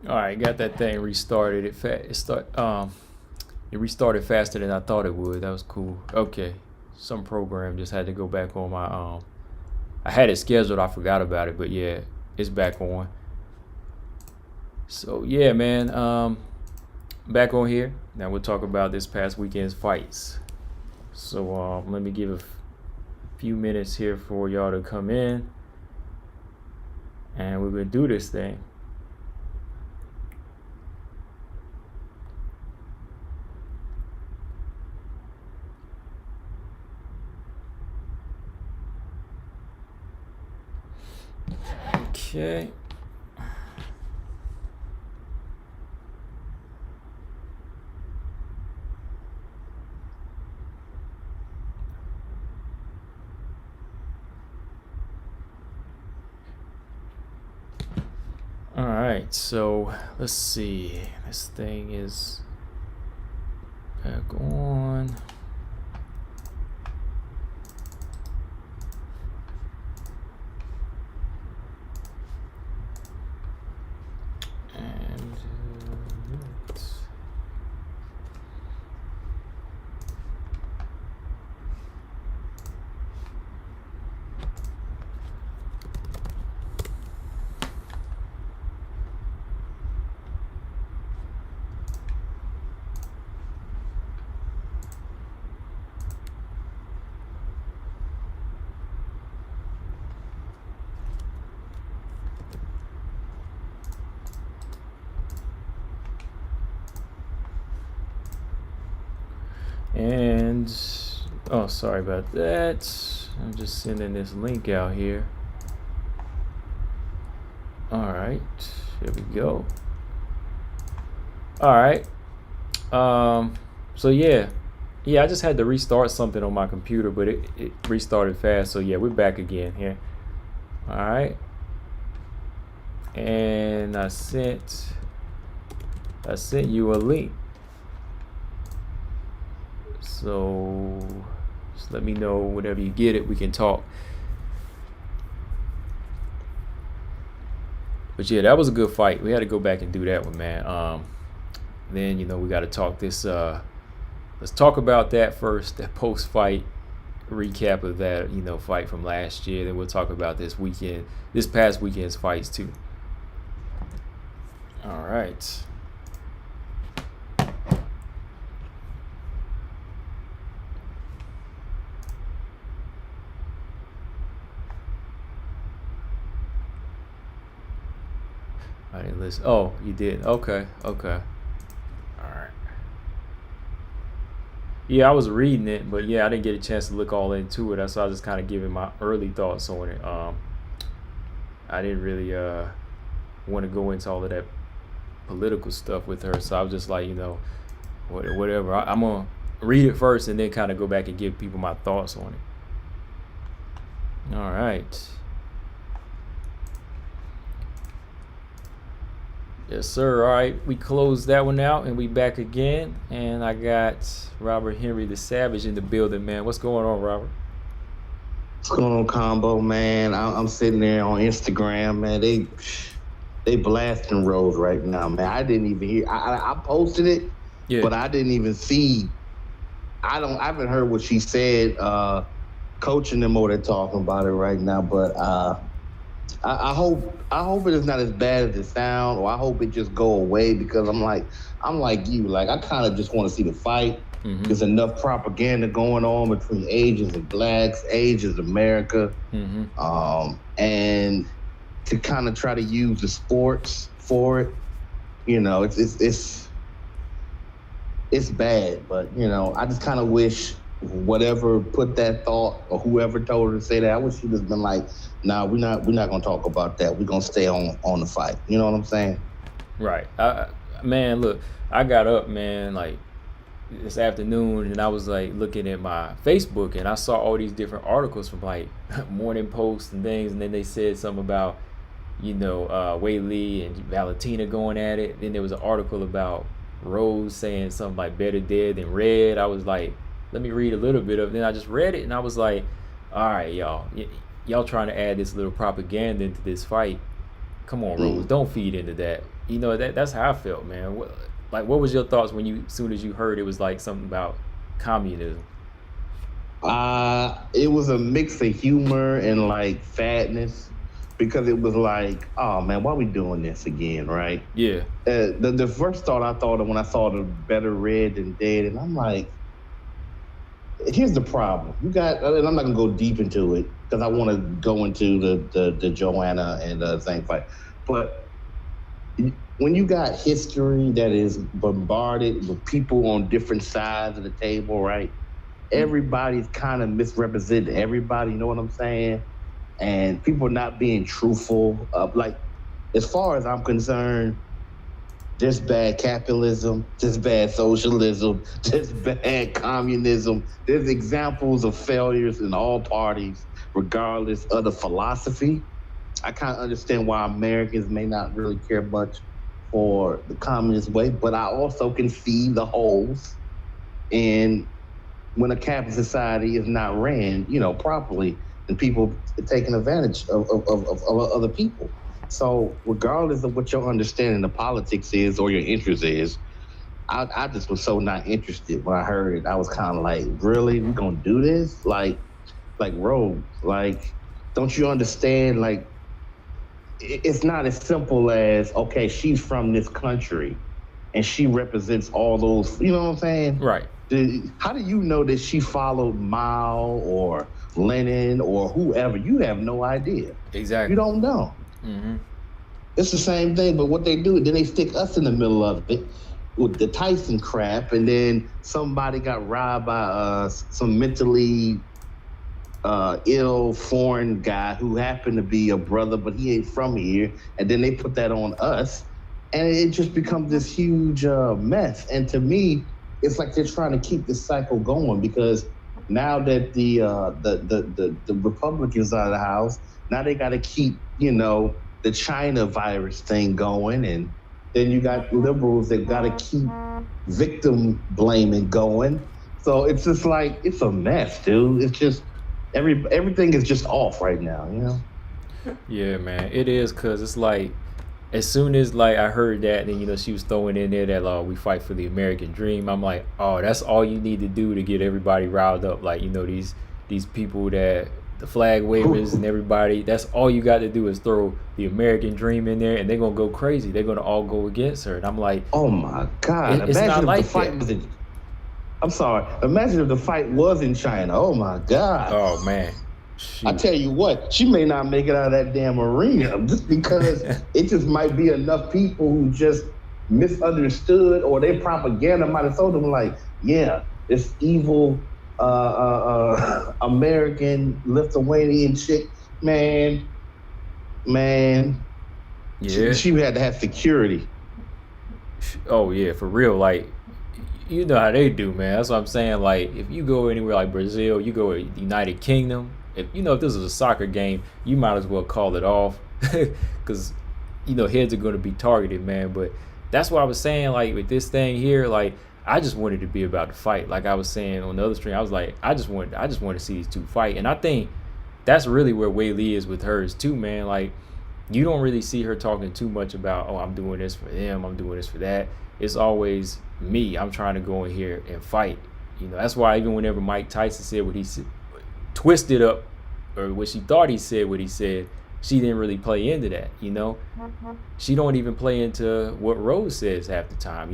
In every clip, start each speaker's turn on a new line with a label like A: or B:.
A: All right, got that thing restarted. It restarted faster than I thought it would. That was cool. Okay, some program just had to go back on my I had it scheduled. I forgot about it, but yeah, it's back on. So yeah, man. Back on here. Now we'll talk about this past weekend's fights. So let me give a few minutes here for y'all to come in, and we're gonna do this thing. Okay. All right, so let's see. This thing is back on. And And oh, sorry about that. I'm just sending this link out here. All right, here we go. All right. So yeah, I just had to restart something on my computer, but it restarted fast. So yeah, we're back again here. All right. And I sent you a link. So just let me know whenever you get it, we can talk. But yeah, that was a good fight. We had to go back and do that one, man. Then we got to talk this. Let's talk about that first. That post-fight recap of that fight from last year. Then we'll talk about this past weekend's fights too. All right. I didn't listen. Oh, you did. Okay. All right. Yeah, I was reading it, but yeah, I didn't get a chance to look all into it. So I was just kind of giving my early thoughts on it. I didn't really want to go into all of that political stuff with her, so I was just like, whatever. I'm gonna read it first and then kind of go back and give people my thoughts on it. All right. Yes, sir. All right, we closed that one out and we back again. And I got Robert Henry the Savage in the building, man. What's going on, Robert?
B: What's going on, Combo, man? I'm sitting there on Instagram, man. They blasting Rose right now, man. I didn't even hear. I posted it,
A: Yeah.
B: but I didn't even see. I haven't heard what she said. Coaching them over there talking about it right now, but I hope it is not as bad as it sounds, or I hope it just go away, because I'm like you, like I kind of just want to see the fight.
A: Mm-hmm.
B: There's enough propaganda going on between Asians and blacks, Asians America, and to kind of try to use the sports for it. It's bad, but I just kind of wish whatever put that thought, or whoever told her to say that, I wish she'd just been like, nah, we're not gonna talk about that. We're gonna stay on the fight. You know what I'm saying?
A: Right. Man, look, I got up, man, like this afternoon, and I was like looking at my Facebook, and I saw all these different articles from like Morning Post and things, and then they said something about Wei Lee and Valentina going at it. Then there was an article about Rose saying something like better dead than red. I was like, let me read a little bit of it. Then I just read it, and I was like, all right, y'all trying to add this little propaganda into this fight. Come on, Rose, don't feed into that. you know, that's how I felt, man. What was your thoughts when as soon as you heard it was like something about communism?
B: It was a mix of humor and like fatness, because it was like, oh man, why are we doing this again, right?
A: Yeah.
B: The first thought I thought of when I saw the Better Red Than Dead, and I'm like, here's the problem. You got, and I'm not gonna go deep into it because I want to go into the Joanna and Zhang fight, but when you got history that is bombarded with people on different sides of the table, right? Everybody's kind of misrepresenting everybody, you know what I'm saying? And people not being truthful. Like, as far as I'm concerned, just bad capitalism, just bad socialism, just bad communism. There's examples of failures in all parties, regardless of the philosophy. I kind of understand why Americans may not really care much for the communist way, but I also can see the holes in when a capitalist society is not ran, properly, and people taking advantage of other people. So regardless of what your understanding of politics is or your interest is, I just was so not interested when I heard it. I was kind of like, really? We gonna do this? Like Rogue, like, don't you understand? Like, it's not as simple as, okay, she's from this country and she represents all those, you know what I'm saying?
A: Right.
B: How do you know that she followed Mao or Lenin or whoever? You have no idea.
A: Exactly.
B: You don't know.
A: Mm-hmm.
B: It's the same thing, but what they do, then they stick us in the middle of it with the Tyson crap, and then somebody got robbed by some mentally ill foreign guy who happened to be a brother, but he ain't from here, and then they put that on us, and it just becomes this huge mess. And to me, it's like they're trying to keep this cycle going, because now that the Republicans are out of the house, now they got to keep, the China virus thing going, and then you got liberals that got to keep victim blaming going. So it's just like, it's a mess, dude. It's just everything is just off right now,
A: Yeah, man, it is, because it's like, as soon as like I heard that, then she was throwing in there that we fight for the American dream. I'm like, oh, that's all you need to do to get everybody riled up. Like, these people that the flag wavers and everybody, that's all you got to do is throw the American dream in there, and they're gonna go crazy. They're gonna all go against her. And I'm like,
B: oh my God,
A: it's not like that.
B: I'm sorry. Imagine if the fight was in China. Oh my God.
A: Oh man. Shoot.
B: I tell you what, she may not make it out of that damn arena just because it just might be enough people who just misunderstood, or their propaganda might have told them like, yeah, this evil American Lithuanian chick, man.
A: Yeah.
B: She had to have security.
A: Oh yeah, for real. Like, you know how they do, man. That's what I'm saying. Like, if you go anywhere like Brazil, you go to the United Kingdom. If this is a soccer game, you might as well call it off, because heads are going to be targeted, man. But that's what I was saying. Like, with this thing here, like, I just wanted to be about the fight. Like I was saying on the other stream, I was like, I just want to see these two fight. And I think that's really where Wei Li is with hers too, man. Like, you don't really see her talking too much about, oh, I'm doing this for them, I'm doing this for that. It's always me. I'm trying to go in here and fight. That's why even whenever Mike Tyson said what he said, twisted up, or what she thought he said what he said, she didn't really play into that. She don't even play into what Rose says half the time.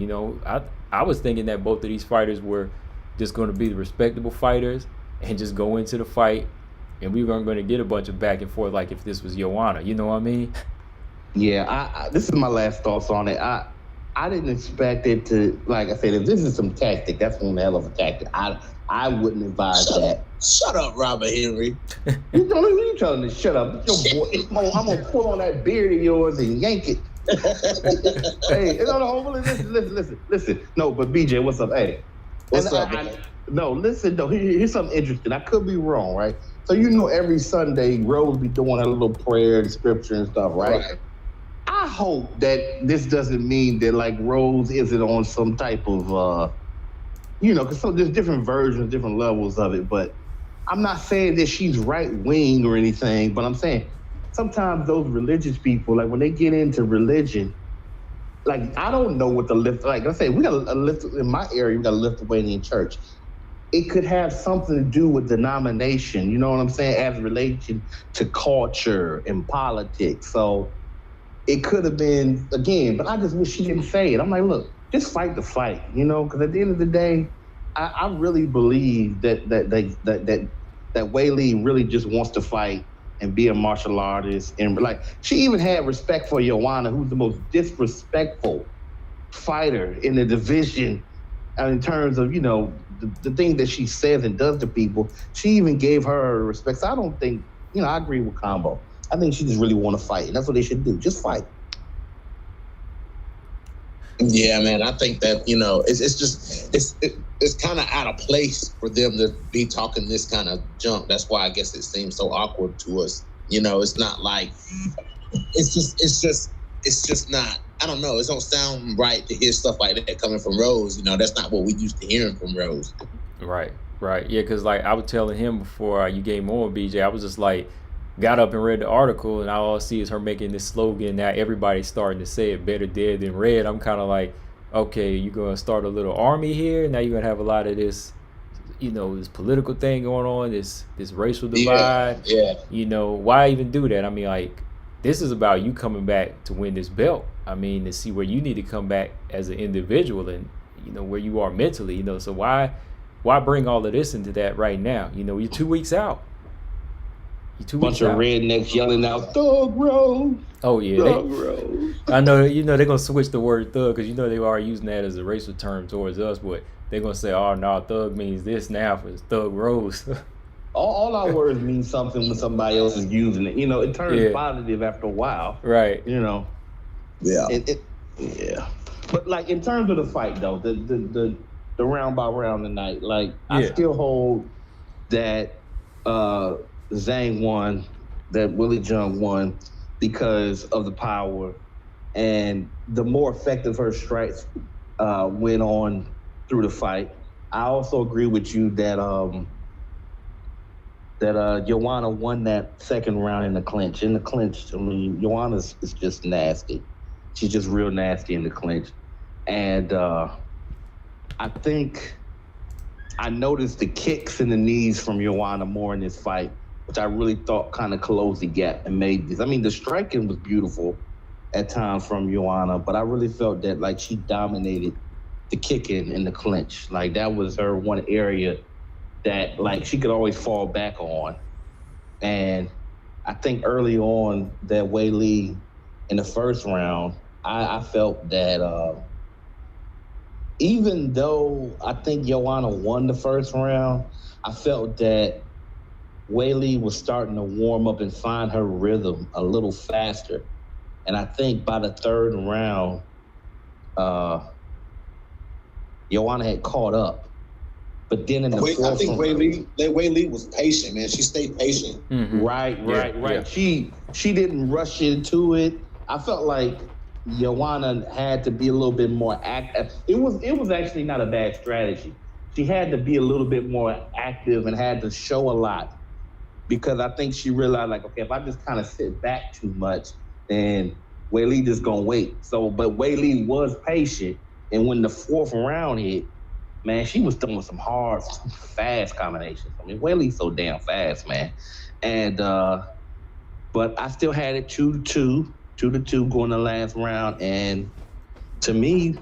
A: I was thinking that both of these fighters were just going to be the respectable fighters and just go into the fight, and we weren't going to get a bunch of back and forth like if this was Joanna. You know what I mean?
B: Yeah, this is my last thoughts on it. I didn't expect it to, like I said, if this is some tactic, that's one hell of a tactic. I wouldn't advise that.
C: Shut up, Robert Henry.
B: You telling me to shut up? It's your boy. I'm gonna pull on that beard of yours and yank it. Hey, listen. No, but BJ, what's up? Hey,
C: what's up?
B: Listen though. Here's something interesting. I could be wrong, right? So every Sunday Rose be doing her little prayer and scripture and stuff, right? I hope that this doesn't mean that like Rose isn't on some type of because there's different versions, different levels of it. But I'm not saying that she's right wing or anything. But I'm saying sometimes those religious people, like when they get into religion, like I don't know what the lift. Like I say, we got a lift in my area. We got a Lithuanian church. It could have something to do with denomination. You know what I'm saying? As relation to culture and politics. So it could have been again, but I just wish she didn't say it. I'm like, look, just fight the fight. You know, because at the end of the day, I really believe that Weili really just wants to fight and be a martial artist. And like, she even had respect for Joanna, who's the most disrespectful fighter in the division in terms of, you know, the thing that she says and does to people. She even gave her respect. So I don't think, you know, I agree with Combo. I think she just really want to fight. And that's what they should do. Just fight.
C: Yeah, man. I think that, you know, it's kind of out of place for them to be talking this kind of junk. That's why I guess it seems so awkward to us. You know, it's not like it's just not. I don't know. It don't sound right to hear stuff like that coming from Rose. You know, that's not what we used to hearing from Rose.
A: Right. Yeah, because like I was telling him before you gave more, BJ, I was just like, got up and read the article, and all I see is her making this slogan. Now everybody's starting to say it, better dead than red. I'm kind of like, okay, you're going to start a little army here. Now you're going to have a lot of this, you know, this political thing going on, this racial divide.
C: Yeah.
A: You know, why even do that? I mean, like, this is about you coming back to win this belt. I mean, to see where you need to come back as an individual and, you know, where you are mentally, you know. So why bring all of this into that right now? You know, you're 2 weeks out.
B: Bunch of rednecks yelling out, Thug Rose.
A: Oh, yeah.
B: Thug Rose.
A: I know, you know, they're going to switch the word thug because, you know, they are using that as a racial term towards us, but they're going to say, oh, no, thug means this now for Thug Rose.
B: all our words mean something when somebody else is using it. You know, it turns positive after a while.
A: Right.
B: You know.
C: Yeah.
B: Yeah. But, like, in terms of the fight, though, the round by round tonight, like, I still hold that Zhang won, that Willie Jung won because of the power and the more effective her strikes went on through the fight. I also agree with you that Joanna won that second round in the clinch. In the clinch, I mean, Joanna is just nasty. She's just real nasty in the clinch. And I think I noticed the kicks and the knees from Joanna more in this fight, which I really thought kind of closed the gap and made this. I mean, the striking was beautiful at times from Joanna, but I really felt that, like, she dominated the kicking and the clinch. Like, that was her one area that, like, she could always fall back on. And I think early on that Weili in the first round, I felt that even though I think Joanna won the first round, I felt that Weili was starting to warm up and find her rhythm a little faster. And I think by the third round, Joanna had caught up. But then in the fourth
C: I think Weili was patient, man. She stayed patient.
A: Mm-hmm.
B: Right.
A: Yeah.
B: She didn't rush into it. I felt like Joanna had to be a little bit more active. It was actually not a bad strategy. She had to be a little bit more active and had to show a lot, because I think she realized, like, okay, if I just kind of sit back too much, then Weili just gonna wait. So, but Weili was patient, and when the fourth round hit, man, she was throwing some hard, fast combinations. I mean, Weili's so damn fast, man. And but I still had it 2-2 going the last round, and to me,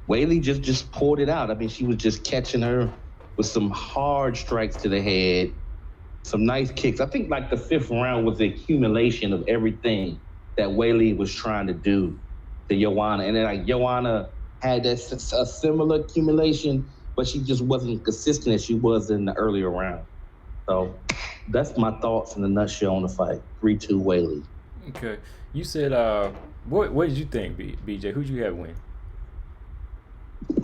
B: Weili just pulled it out. I mean, she was just catching her with some hard strikes to the head, some nice kicks. I think like the fifth round was the accumulation of everything that Weili was trying to do to Joanna. And then like Joanna had a similar accumulation, but she just wasn't consistent as she was in the earlier round. So that's my thoughts in a nutshell on the fight. 3-2 Weili.
A: Okay. You said, what did you think, BJ? Who'd you have win?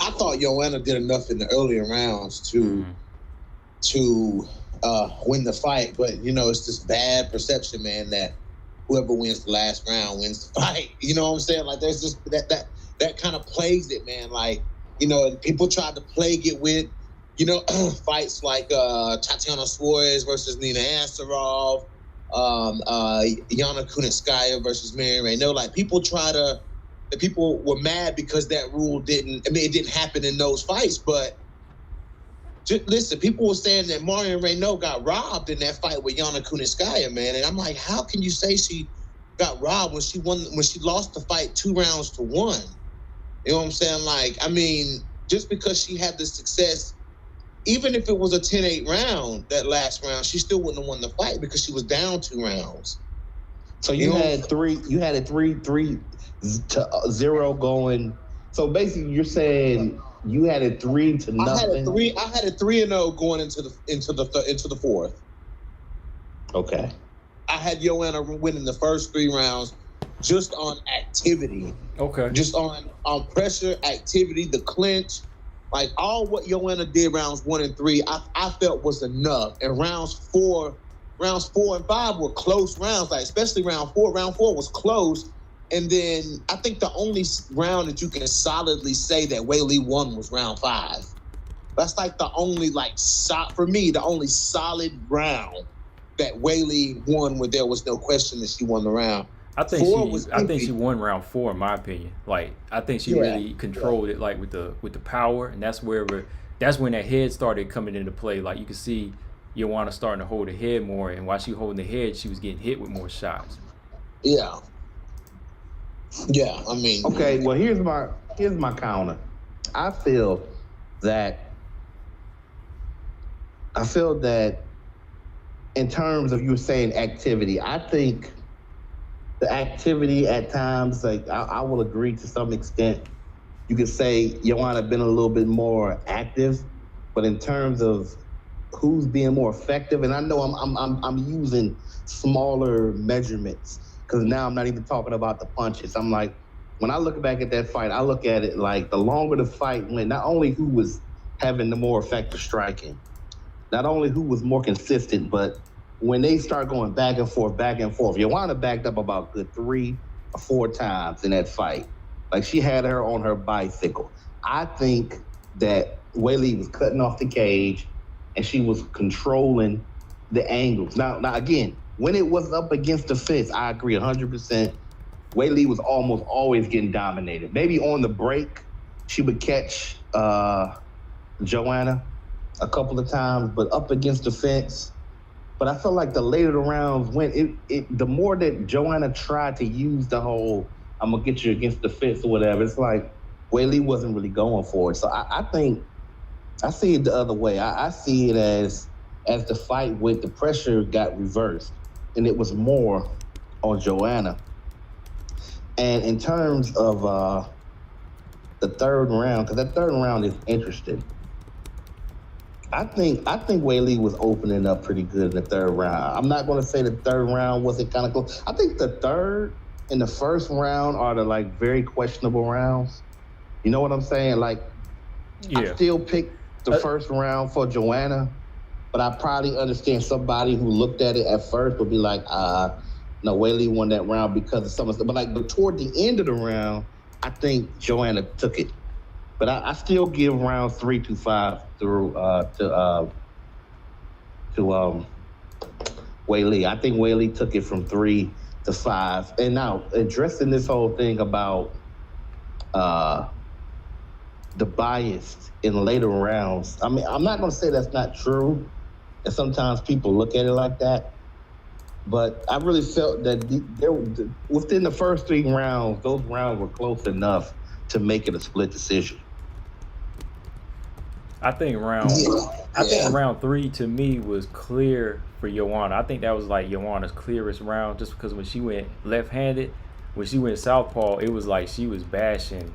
C: I thought Joanna did enough in the earlier rounds to win the fight, but you know, it's this bad perception, man, that whoever wins the last round wins the fight. You know what I'm saying? Like, there's just that kind of plagues it, man. Like, you know, people tried to plague it with, you know, fights like Tatiana Suarez versus Nina Ansaroff, Yana Kunitskaya versus Mary Renault. Like, people try to that people were mad because that rule didn't. I mean, it didn't happen in those fights. But just listen, people were saying that Marion Renault got robbed in that fight with Yana Kunitskaya, man. And I'm like, how can you say she got robbed when she lost the fight 2-1? You know what I'm saying? Like, I mean, just because she had the success, even if it was a 10-8 round, that last round, she still wouldn't have won the fight because she was down 2 rounds.
B: So you had a 3-0 going. So basically, you're saying you had it 3-0.
C: I had a 3-0 going into the fourth.
B: Okay.
C: I had Joanna winning the first 3 rounds just on activity.
A: Okay.
C: Just on pressure, activity, the clinch, like all what Joanna did rounds 1 and 3, I felt was enough. And rounds 4 and 5 were close rounds, like especially round 4. Round 4 was close. And then I think the only round that you can solidly say that Weili won was round 5. That's like the only for me, the only solid round that Weili won where there was no question that she won the round.
A: I think she won round 4 in my opinion. Like I think she really controlled it like with the power, and that's when that head started coming into play. Like you could see Joanna starting to hold the head more, and while she was holding the head, she was getting hit with more shots.
C: Yeah. Yeah, I mean.
B: Okay, well here's my counter. I feel that in terms of you saying activity, I think the activity at times, like I will agree to some extent. You could say Joanna been a little bit more active, but in terms of who's being more effective, and I know I'm using smaller measurements because now I'm not even talking about the punches. I'm like, when I look back at that fight, I look at it like the longer the fight went, not only who was having the more effective striking, not only who was more consistent, but when they start going back and forth, Joanna backed up about good 3 or 4 times in that fight. Like she had her on her bicycle. I think that Weili was cutting off the cage and she was controlling the angles. Now again, when it was up against the fence, I agree 100%. Weili was almost always getting dominated. Maybe on the break, she would catch Joanna a couple of times, but up against the fence. But I felt like the later the rounds went, the more that Joanna tried to use the whole, I'm going to get you against the fence or whatever, it's like Weili wasn't really going for it. So I think, I see it the other way. I see it as the fight went, the pressure got reversed, and it was more on Joanna. And in terms of the third round, because that third round is interesting, I think Weili was opening up pretty good in the third round. I'm not going to say the third round wasn't kind of close. I think the third and the first round are the very questionable rounds. You know what I'm saying? Like, yeah. I still pick the first round for Joanna, but I probably understand somebody who looked at it at first would be like, no, Weili won that round because of some of stuff. But toward the end of the round, I think Joanna took it. But I still give rounds 3 to 5 through to Weili. I think Weili took it from 3 to 5. And now addressing this whole thing about the bias in later rounds. I mean, I'm not going to say that's not true, and sometimes people look at it like that. But I really felt that within the first 3 rounds, those rounds were close enough to make it a split decision.
A: I think round 3 to me was clear for Joanna. I think that was like Joanna's clearest round, just because when she went left-handed, when she went southpaw, it was like she was bashing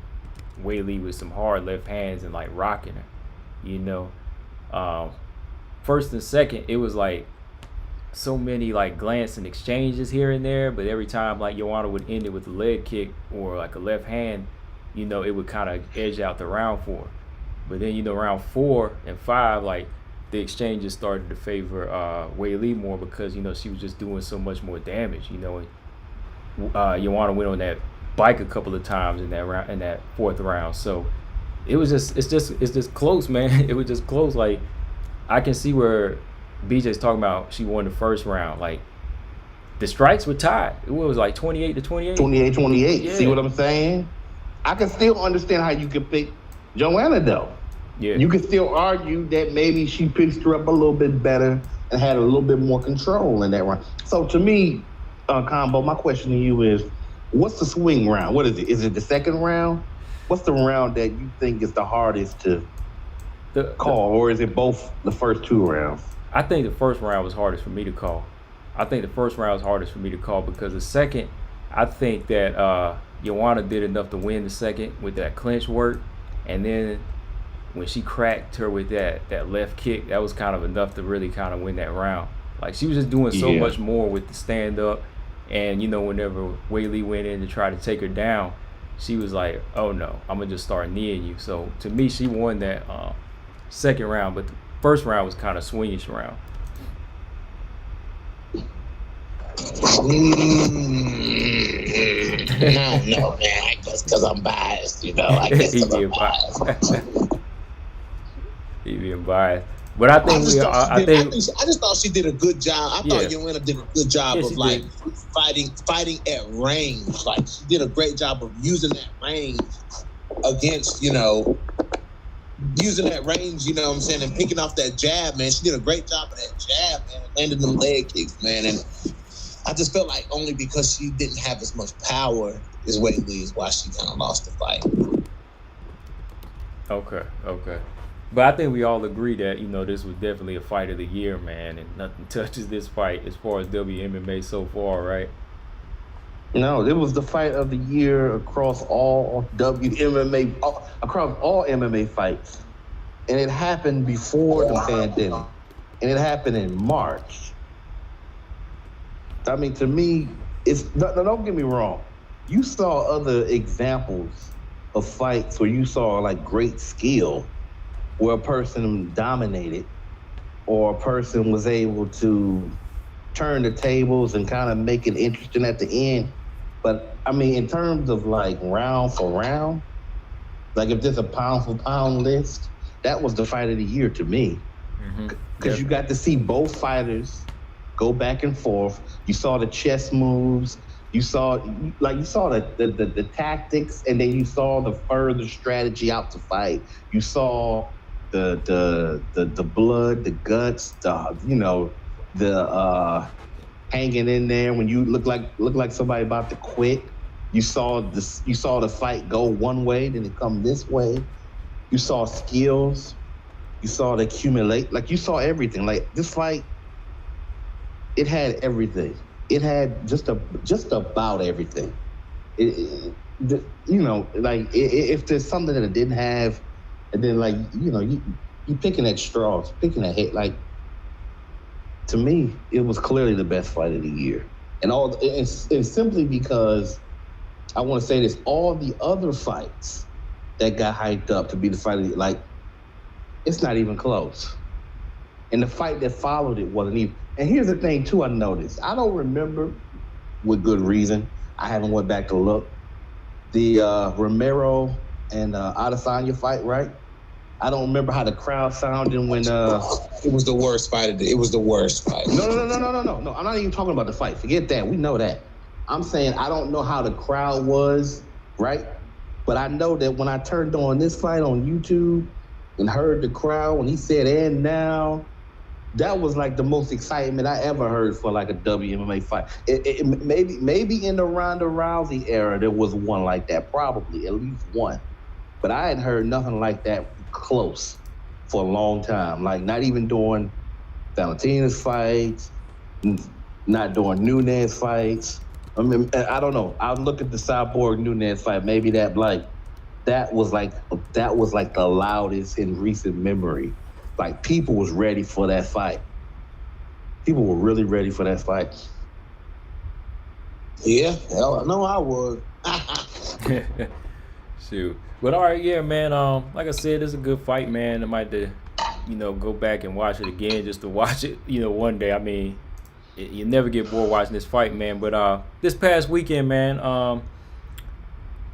A: Weili with some hard left hands and like rocking her. You know, first and second, it was like so many like glancing exchanges here and there, but every time like Joanna would end it with a leg kick or like a left hand, you know, it would kind of edge out the round for her. But then, you know, round 4 and 5, like the exchanges started to favor Weili more because, you know, she was just doing so much more damage. You know, Joanna went on that bike a couple of times in that round, in that 4th round. So it was it's just close, man. It was just close. Like I can see where BJ's talking about she won the first round. Like the strikes were tied. It was like 28-28.
B: 28-28.
A: Yeah.
B: See what I'm saying? I can still understand how you could pick Joanna though.
A: Yeah.
B: You could still argue that maybe she pitched her up a little bit better and had a little bit more control in that round. So to me, Combo, my question to you is, what's the swing round? What is it? Is it the second round? What's the round that you think is the hardest to call, or is it both the first two rounds?
A: I think the first round was hardest for me to call. Because the second, I think that Joanna did enough to win the second with that clinch work, and then when she cracked her with that left kick, that was kind of enough to really kind of win that round. Like, she was just doing so much more with the stand up, and whenever Whaley went in to try to take her down, she was like, oh no, I'm gonna just start kneeing you. So to me, she won that second round, but the first round was kind of swingish round.
C: No, man. I guess because I'm biased, I guess because I'm biased.
A: He being biased. But I think
C: I just thought she did a good job. I thought Joanna did a good job of like fighting at range. Like, she did a great job of using that range against, using that range, what I'm saying, and picking off that jab, man. She did a great job of that jab, man, and landing them leg kicks, man. And I just felt like only because she didn't have as much power as Whaley is why she kind of lost the fight.
A: Okay. But I think we all agree that, this was definitely a fight of the year, man, and nothing touches this fight as far as WMMA so far, right?
B: No, it was the fight of the year across all WMMA, across all MMA fights. And it happened before the pandemic. And it happened in March. I mean, to me, don't get me wrong. You saw other examples of fights where you saw like great skill, where a person dominated or a person was able to turn the tables and kind of make it interesting at the end. But I mean, in terms of like round for round, like if there's a pound for pound list, that was the fight of the year to me. Because you got to see both fighters go back and forth. You saw the chess moves. You saw the tactics, and then you saw the further strategy out to fight. You saw the blood, the guts, the hanging in there when you look like somebody about to quit. You saw the fight go one way, then it come this way. You saw skills. You saw it accumulate. Like, you saw everything. Like, this fight, it had everything. It had just about everything. If there's something that it didn't have, and then you picking at straws, picking at head. Like, to me, it was clearly the best fight of the year, and simply because I want to say this: all the other fights that got hyped up to be the fight of the year, like, it's not even close. And the fight that followed it wasn't even. And here's the thing too, I noticed. I don't remember, with good reason, I haven't went back to look, the Romero and Adesanya fight, right? I don't remember how the crowd sounded when
C: it was the worst fight. It was the worst fight.
B: No. I'm not even talking about the fight. Forget that. We know that. I'm saying I don't know how the crowd was, right? But I know that when I turned on this fight on YouTube and heard the crowd when he said, "And now," that was like the most excitement I ever heard for like a WMMA fight. Maybe in the Ronda Rousey era there was one like that, probably at least one. But I hadn't heard nothing like that close for a long time. Like, not even during Valentina's fights, not during Nunes fights. I mean, I don't know. I'll look at the Cyborg Nunes fight. Maybe that was like the loudest in recent memory. Like, people was ready for that fight. People were really ready for that fight.
C: Yeah, hell, no, I would.
A: Shoot. But all right, yeah, man. Like I said, it's a good fight, man. I might have to, go back and watch it again just to watch it, one day. I mean, you never get bored watching this fight, man. But this past weekend, man,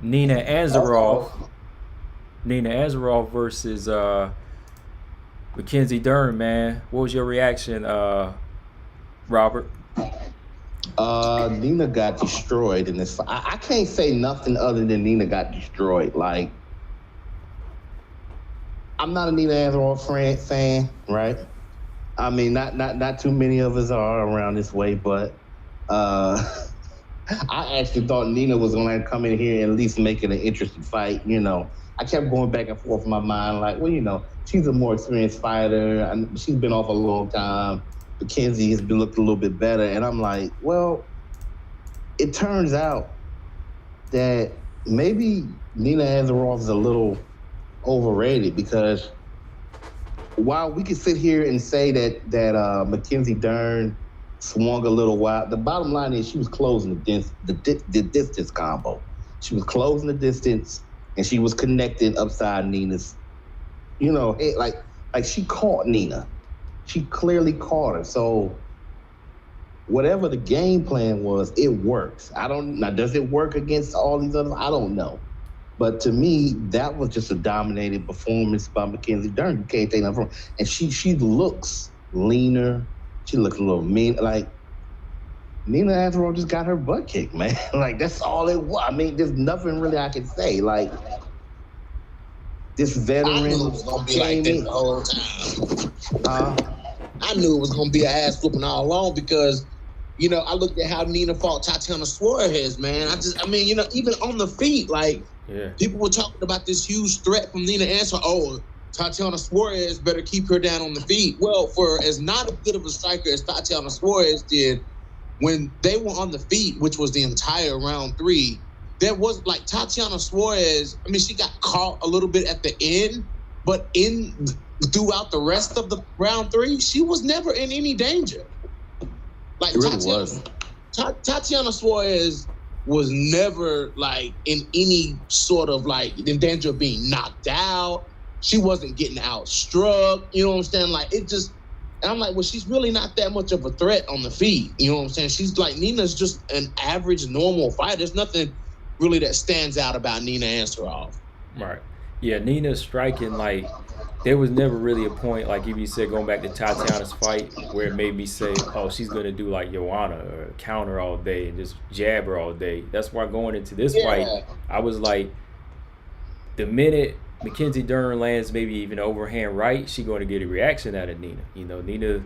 A: Nina Ansaroff versus Mackenzie Dern, man. What was your reaction, Robert?
B: Nina got destroyed in this fight. I can't say nothing other than Nina got destroyed. Like, I'm not a Nina Ansaroff fan, right? I mean, not too many of us are around this way, but I actually thought Nina was going to come in here and at least make it an interesting fight. You know, I kept going back and forth in my mind, like, well, you know, she's a more experienced fighter, and she's been off a long time. Mackenzie has been looking a little bit better, and I'm like, well, it turns out that maybe Nina Ansaroff is a little overrated, because while we could sit here and say that Mackenzie Dern swung a little wild, the bottom line is she was closing the distance combo. She was closing the distance, and she was connecting upside Nina's, you know, like she caught Nina. She clearly caught her. So whatever the game plan was, it works. Now, does it work against all these others? I don't know. But to me, that was just a dominated performance by Mackenzie Dern. You can't take nothing from her. And she looks leaner. She looks a little mean. Like, Nina Ansaroff just got her butt kicked, man. Like, that's all it was. I mean, there's nothing really I can say. Like, this veteran.
C: I knew it was gonna be like that the whole time. I knew it was gonna be an ass whooping all along, because, you know, I looked at how Nina fought Tatiana Suarez, man. I mean, you know, even on the feet, like, people were talking about this huge threat from Nina Ansaroff. Oh, Tatiana Suarez better keep her down on the feet. Well, for as not as good of a striker as Tatiana Suarez did, when they were on the feet, which was the entire round 3, there was, like, Tatiana Suarez, I mean, she got caught a little bit at the end, but throughout the rest of the round 3, she was never in any danger. Like,
B: it really was.
C: Tatiana Suarez was never, like, in any sort of, like, in danger of being knocked out. She wasn't getting outstruck. You know what I'm saying? Like, it just, and I'm like, well, she's really not that much of a threat on the feet. You know what I'm saying? She's like, Nina's just an average, normal fighter. There's nothing really that stands out about Nina Ansaroff.
A: Right. Yeah, Nina's striking, like, there was never really a point, like if you said, going back to Tatiana's fight, where it made me say, oh, she's going to do like Joanna or counter all day and just jab her all day. That's why going into this fight, I was like, the minute Mackenzie Dern lands maybe even overhand right, she's going to get a reaction out of Nina. You know, Nina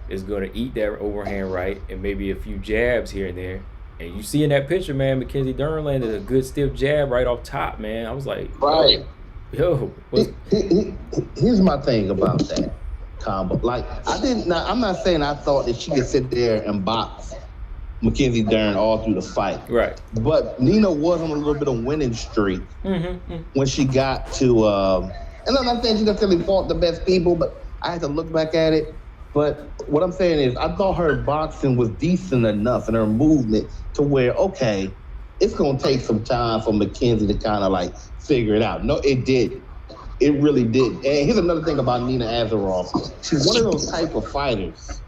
A: is going to eat that overhand right and maybe a few jabs here and there. And you see in that picture, man, Mackenzie Dern landed a good stiff jab right off top, man. I was like,
B: right.
A: Yo,
B: here's my thing about that combo. Like, I'm not saying I thought that she could sit there and box Mackenzie Dern all through the fight.
A: Right.
B: But Nina was on a little bit of winning streak when she got to, and I'm not saying she necessarily fought the best people, but I had to look back at it. But what I'm saying is, I thought her boxing was decent enough and her movement to where, okay, it's going to take some time for Mackenzie to kind of like figure it out. No, it did. It really did. And here's another thing about Nina Ansaroff. She's one of those type of fighters.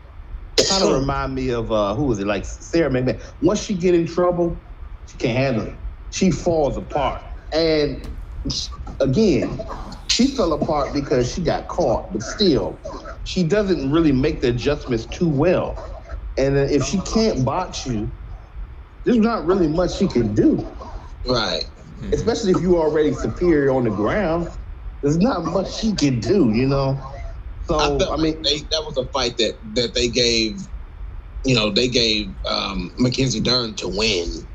B: Kind of remind me of, who was it? Like Sarah McMahon. Once she get in trouble, she can't handle it. She falls apart. And again, she fell apart because she got caught, but still, she doesn't really make the adjustments too well. And if she can't box you, there's not really much she can do.
C: Right.
B: Especially if you're already superior on the ground. There's not much she can do, you know? So, I mean,
C: that was a fight that they gave, you know, they gave Mackenzie Dern to win.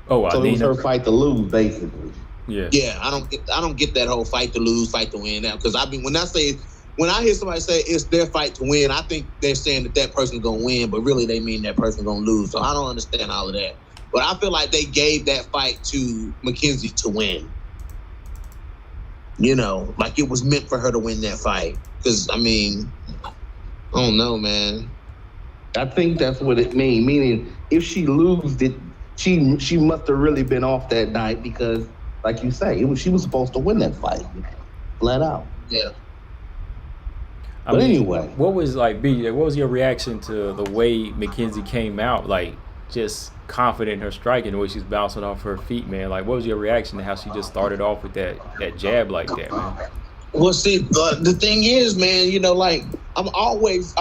A: Oh,
B: so it was her fight to lose, basically.
A: Yeah.
C: Yeah, I don't get that whole fight to lose, fight to win now. Because I mean, when I hear somebody say it's their fight to win, I think they're saying that person's gonna win, but really they mean that person's gonna lose. So I don't understand all of that. But I feel like they gave that fight to Mackenzie to win. You know, like it was meant for her to win that fight. Because, I mean, I don't know, man.
B: I think that's what it means. Meaning, if she loses it, she must have really been off that night because, like you say, she was supposed to win that fight. Flat out.
C: Yeah.
B: But anyway.
A: What was, like, BJ, what was your reaction to the way Mackenzie came out? Like, just confident in her striking, the way she's bouncing off her feet, man. Like, what was your reaction to how she just started off with that jab like that, man?
C: Well, see, the thing is, man, you know, like I'm always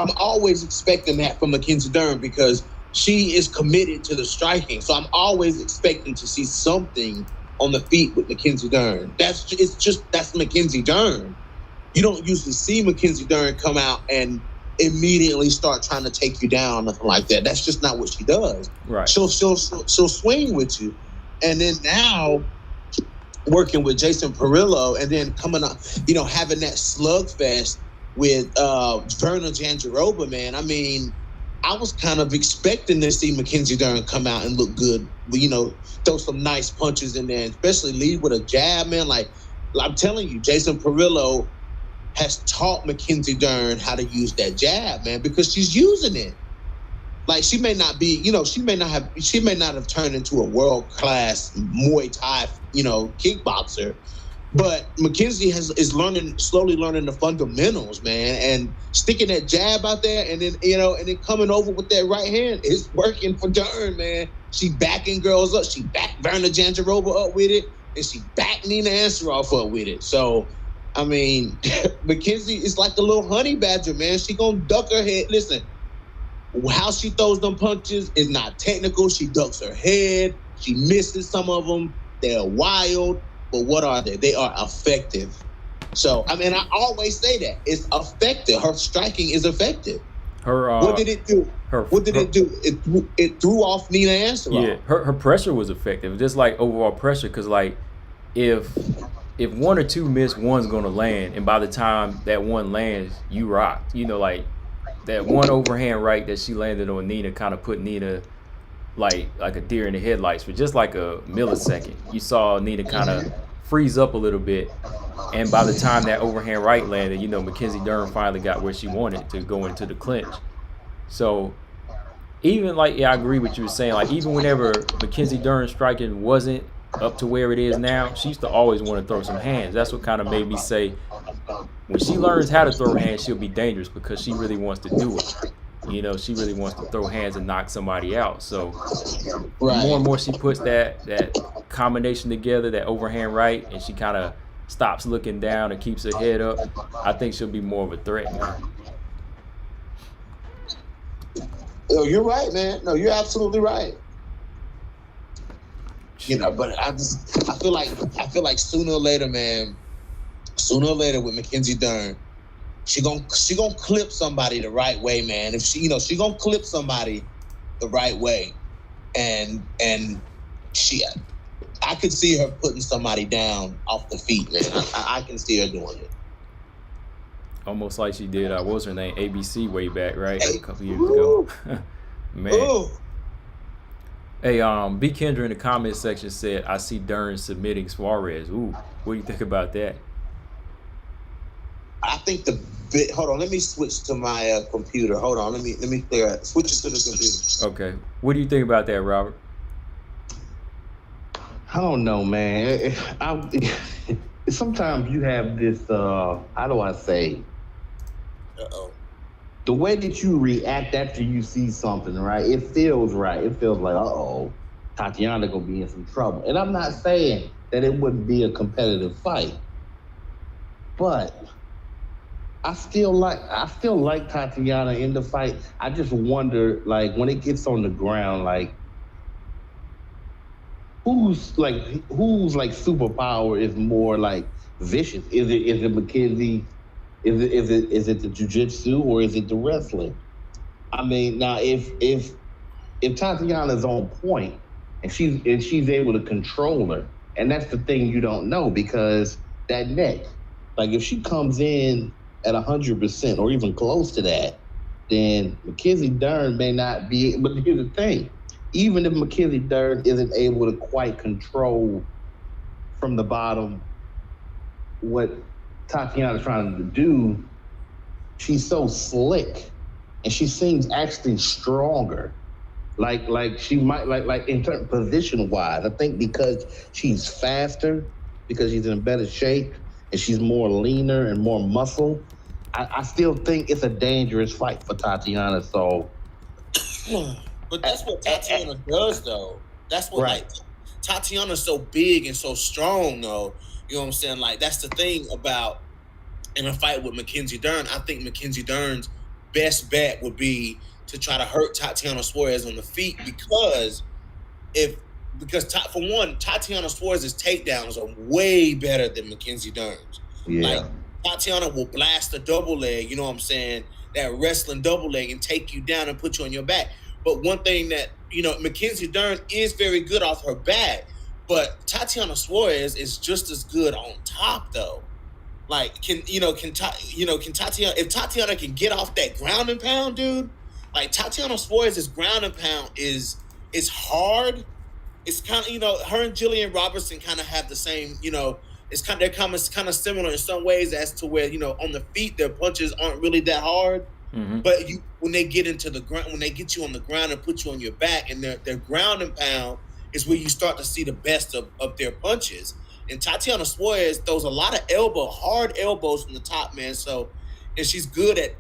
C: expecting that from Mackenzie Dern because she is committed to the striking. So I'm always expecting to see something on the feet with Mackenzie Dern. That's Mackenzie Dern. You don't usually see Mackenzie Dern come out and immediately start trying to take you down, nothing like that. That's just not what she does.
A: Right.
C: She'll swing with you, and then now working with Jason Perillo, and then coming up, having that slugfest with Verna Jandiroba, man. I mean, I was kind of expecting to see Mackenzie Dern come out and look good, throw some nice punches in there, especially lead with a jab, man. Like I'm telling you, Jason Perillo has taught Mackenzie Dern how to use that jab, man, because she's using it. Like she may not have turned into a world-class Muay Thai, kickboxer, but Mackenzie is slowly learning the fundamentals, man, and sticking that jab out there, and then coming over with that right hand is working for Dern, man. She backing girls up. She backed Verna Jandiroba up with it, and she backed Nina Ansaroff up with it. So, I mean, Mackenzie is like a little honey badger, man. She gonna duck her head. Listen, how she throws them punches is not technical. She ducks her head. She misses some of them. They're wild. But what are they? They are effective. So, I mean, I always say that. It's effective. Her striking is effective. What did it do? It threw off Nina Ansaroff.
A: Yeah, her pressure was effective. Just like overall pressure, because like if one or two miss, one's gonna land, and by the time that one lands, you rocked. Like that one overhand right that she landed on Nina kind of put Nina like a deer in the headlights for just like a millisecond. You saw Nina kind of freeze up a little bit, and by the time that overhand right landed, Mackenzie Dern finally got where she wanted to go into the clinch. So even I agree with you saying, like even whenever Mackenzie Dern striking wasn't up to where it is now, she used to always want to throw some hands. That's what kind of made me say when she learns how to throw hands, she'll be dangerous, because she really wants to do it. She really wants to throw hands and knock somebody out. So the more and more she puts that combination together, that overhand right, and she kind of stops looking down and keeps her head up, I think she'll be more of a threat, man.
C: Oh, you're right, man. No, you're absolutely right. But I feel like sooner or later with Mackenzie Dern, she gonna clip somebody the right way, man. If she gonna clip somebody the right way, and I could see her putting somebody down off the feet, man. I can see her doing it.
A: Almost like she did, what was her name? ABC way back, right? A couple years ago. Man. Ooh. Hey, B. Kendra in the comment section said, I see Dern submitting Suarez. Ooh, what do you think about that?
C: I think hold on, let me switch to my computer. Hold on, let me clear it. Switch it to the computer.
A: Okay. What do you think about that, Robert?
B: I don't know, man. Sometimes you have this, how do I say?
C: Uh-oh.
B: The way that you react after you see something, right? It feels right. It feels like, Tatiana gonna be in some trouble. And I'm not saying that it wouldn't be a competitive fight, but I still like Tatiana in the fight. I just wonder, like, when it gets on the ground, like, who's superpower is more like vicious? Is it Mackenzie? Is it the jiu-jitsu, or is it the wrestling? I mean, now if Tatiana's on point and she's able to control her, and that's the thing you don't know, because that neck, like if she comes in at 100% or even close to that, then Mackenzie Dern may not be. But here's the thing: even if Mackenzie Dern isn't able to quite control from the bottom what Tatiana's trying to do, she's so slick, and she seems actually stronger. Like she might like in terms position wise. I think because she's faster, because she's in better shape, and she's more leaner and more muscle. I still think it's a dangerous fight for Tatiana. So,
C: but that's what Tatiana does, though. That's what
B: right.
C: Tatiana's so big and so strong, though. You know what I'm saying? Like, that's the thing about in a fight with Mackenzie Dern. I think Mackenzie Dern's best bet would be to try to hurt Tatiana Suarez on the feet because for one, Tatiana Suarez's takedowns are way better than Mackenzie Dern's.
B: Yeah.
C: Like Tatiana will blast a double leg, you know what I'm saying? That wrestling double leg and take you down and put you on your back. But one thing that, Mackenzie Dern is very good off her back, but Tatiana Suarez is just as good on top though. Like, can Tatiana, if Tatiana can get off that ground and pound, dude, like Tatiana Suarez's ground and pound is hard. It's kind of, her and Jillian Robertson kind of have the same, they're kind of similar in some ways as to where, on the feet, their punches aren't really that hard.
A: Mm-hmm.
C: But when they get into the ground, when they get you on the ground and put you on your back, and their ground and pound is where you start to see the best of their punches. And Tatiana Suarez throws a lot of hard elbows from the top, man. So, and she's good at,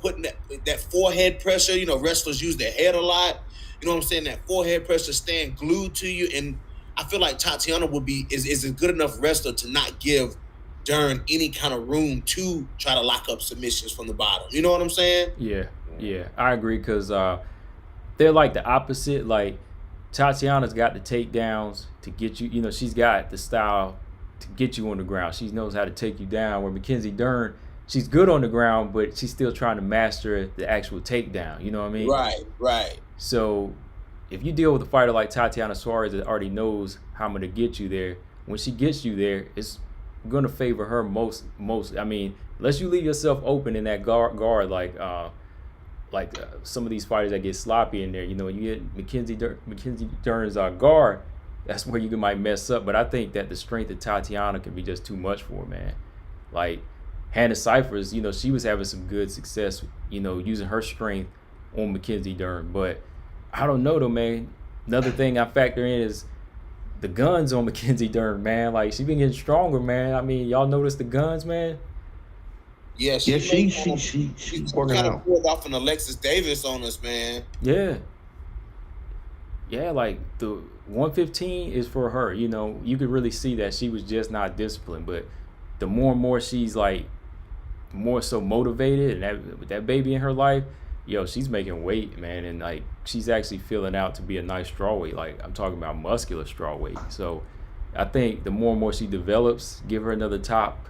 C: putting that forehead pressure. Wrestlers use their head a lot. You know what I'm saying? That forehead pressure staying glued to you. And I feel like Tatiana is a good enough wrestler to not give Dern any kind of room to try to lock up submissions from the bottom. You know what I'm saying?
A: Yeah, I agree because they're like the opposite. Like Tatiana's got the takedowns to get you. She's got the style to get you on the ground. She knows how to take you down. Where Mackenzie Dern, she's good on the ground, but she's still trying to master the actual takedown. You know what I mean?
C: Right.
A: So if you deal with a fighter like Tatiana Suarez that already knows how I'm going to get you there, when she gets you there, it's going to favor her most. I mean, unless you leave yourself open in that guard like some of these fighters that get sloppy in there. You get Mackenzie Dern's guard, that's where you might mess up. But I think that the strength of Tatiana can be just too much for her, man. Like Hannah Cyphers, she was having some good success, using her strength on Mackenzie Dern. But I don't know though, man. Another thing I factor in is the guns on Mackenzie Dern, man. Like she been getting stronger, man. I mean, y'all notice the guns, man?
C: Yeah,
B: she's working
C: kind
B: out.
C: of pulled off an Alexis Davis on us, man.
A: Yeah, like the 115 is for her. You could really see that she was just not disciplined. But the more and more she's like more so motivated, and that baby in her life, she's making weight, man, and like she's actually filling out to be a nice strawweight. Like I'm talking about muscular strawweight. So I think the more and more she develops, give her another top,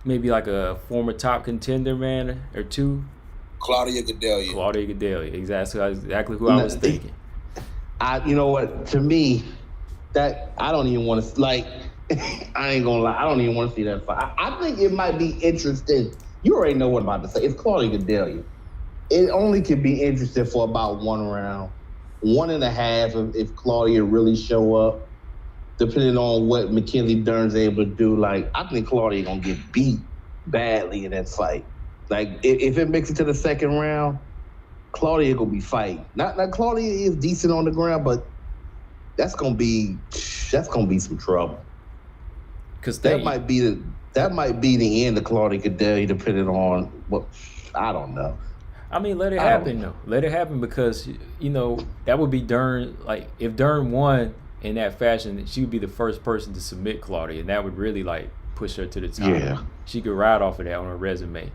A: maybe like a former top contender, man, or two.
C: Claudia Gadelha,
A: exactly who I was thinking.
B: You know what? To me, that I don't even want to like. I ain't gonna lie. I don't even want to see that fight. I think it might be interesting. You already know what I'm about to say. It's Claudia Gadelha. It only could be interesting for about 1 round, 1.5 if Claudia really show up, depending on what Mackenzie Dern's able to do. Like, I think Claudia gonna get beat badly in that fight. Like, if it makes it to the 2nd round, Claudia gonna be fighting. Not Claudia is decent on the ground, but that's gonna be some trouble. Cause that might be the end of Claudia Gadelha, depending on what. I don't know.
A: I mean, let it happen though. Let it happen because that would be Dern. Like if Dern won in that fashion, she would be the first person to submit Claudia, and that would really like push her to the top.
B: Yeah.
A: She could ride off of that on her resume.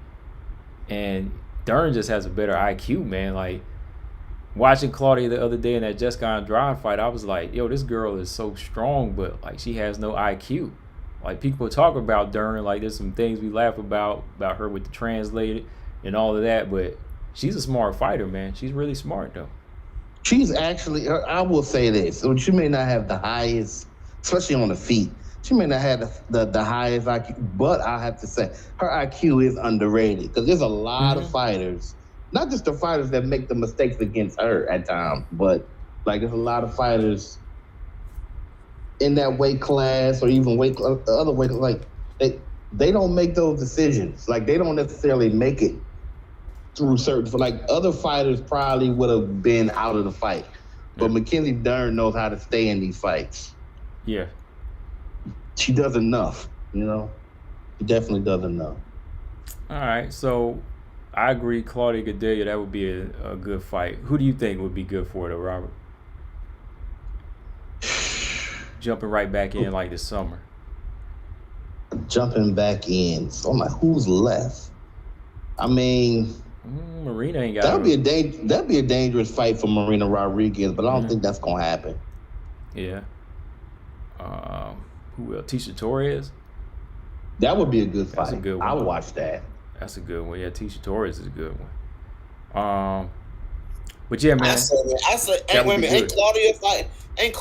A: And Dern just has a better IQ, man. Like watching Claudia the other day in that Jessica Andrade fight, I was like, yo, this girl is so strong, but like she has no IQ. Like people talk about Dern, like there's some things we laugh about her with the translated and all of that, but she's a smart fighter, man. She's really smart, though.
B: She's actually, I will say this. She may not have the highest, especially on the feet. She may not have the highest IQ, but I have to say, her IQ is underrated because there's a lot of fighters, not just the fighters that make the mistakes against her at times, but like there's a lot of fighters in that weight class or even other weight, like they don't make those decisions. Like they don't necessarily make it through certain, like other fighters probably would have been out of the fight, but Mackenzie Dern knows how to stay in these fights.
A: Yeah,
B: she does enough. She definitely does enough.
A: All right, so I agree, Claudia Gadelha, that would be a good fight. Who do you think would be good for it, though, Robert? Jumping right back in like this summer.
B: Jumping back in. So I'm like, who's left? I mean,
A: Marina ain't got.
B: That'd be a dangerous fight for Marina Rodriguez, but I don't think that's gonna happen.
A: Yeah. Who else? Tisha Torres.
B: That would be a good fight.
A: That's a good one.
B: I would watch that.
A: That's a good one. Yeah, Tisha Torres is a good one. But yeah, man.
D: I said, wait a minute, ain't Claudia fighting? Ain't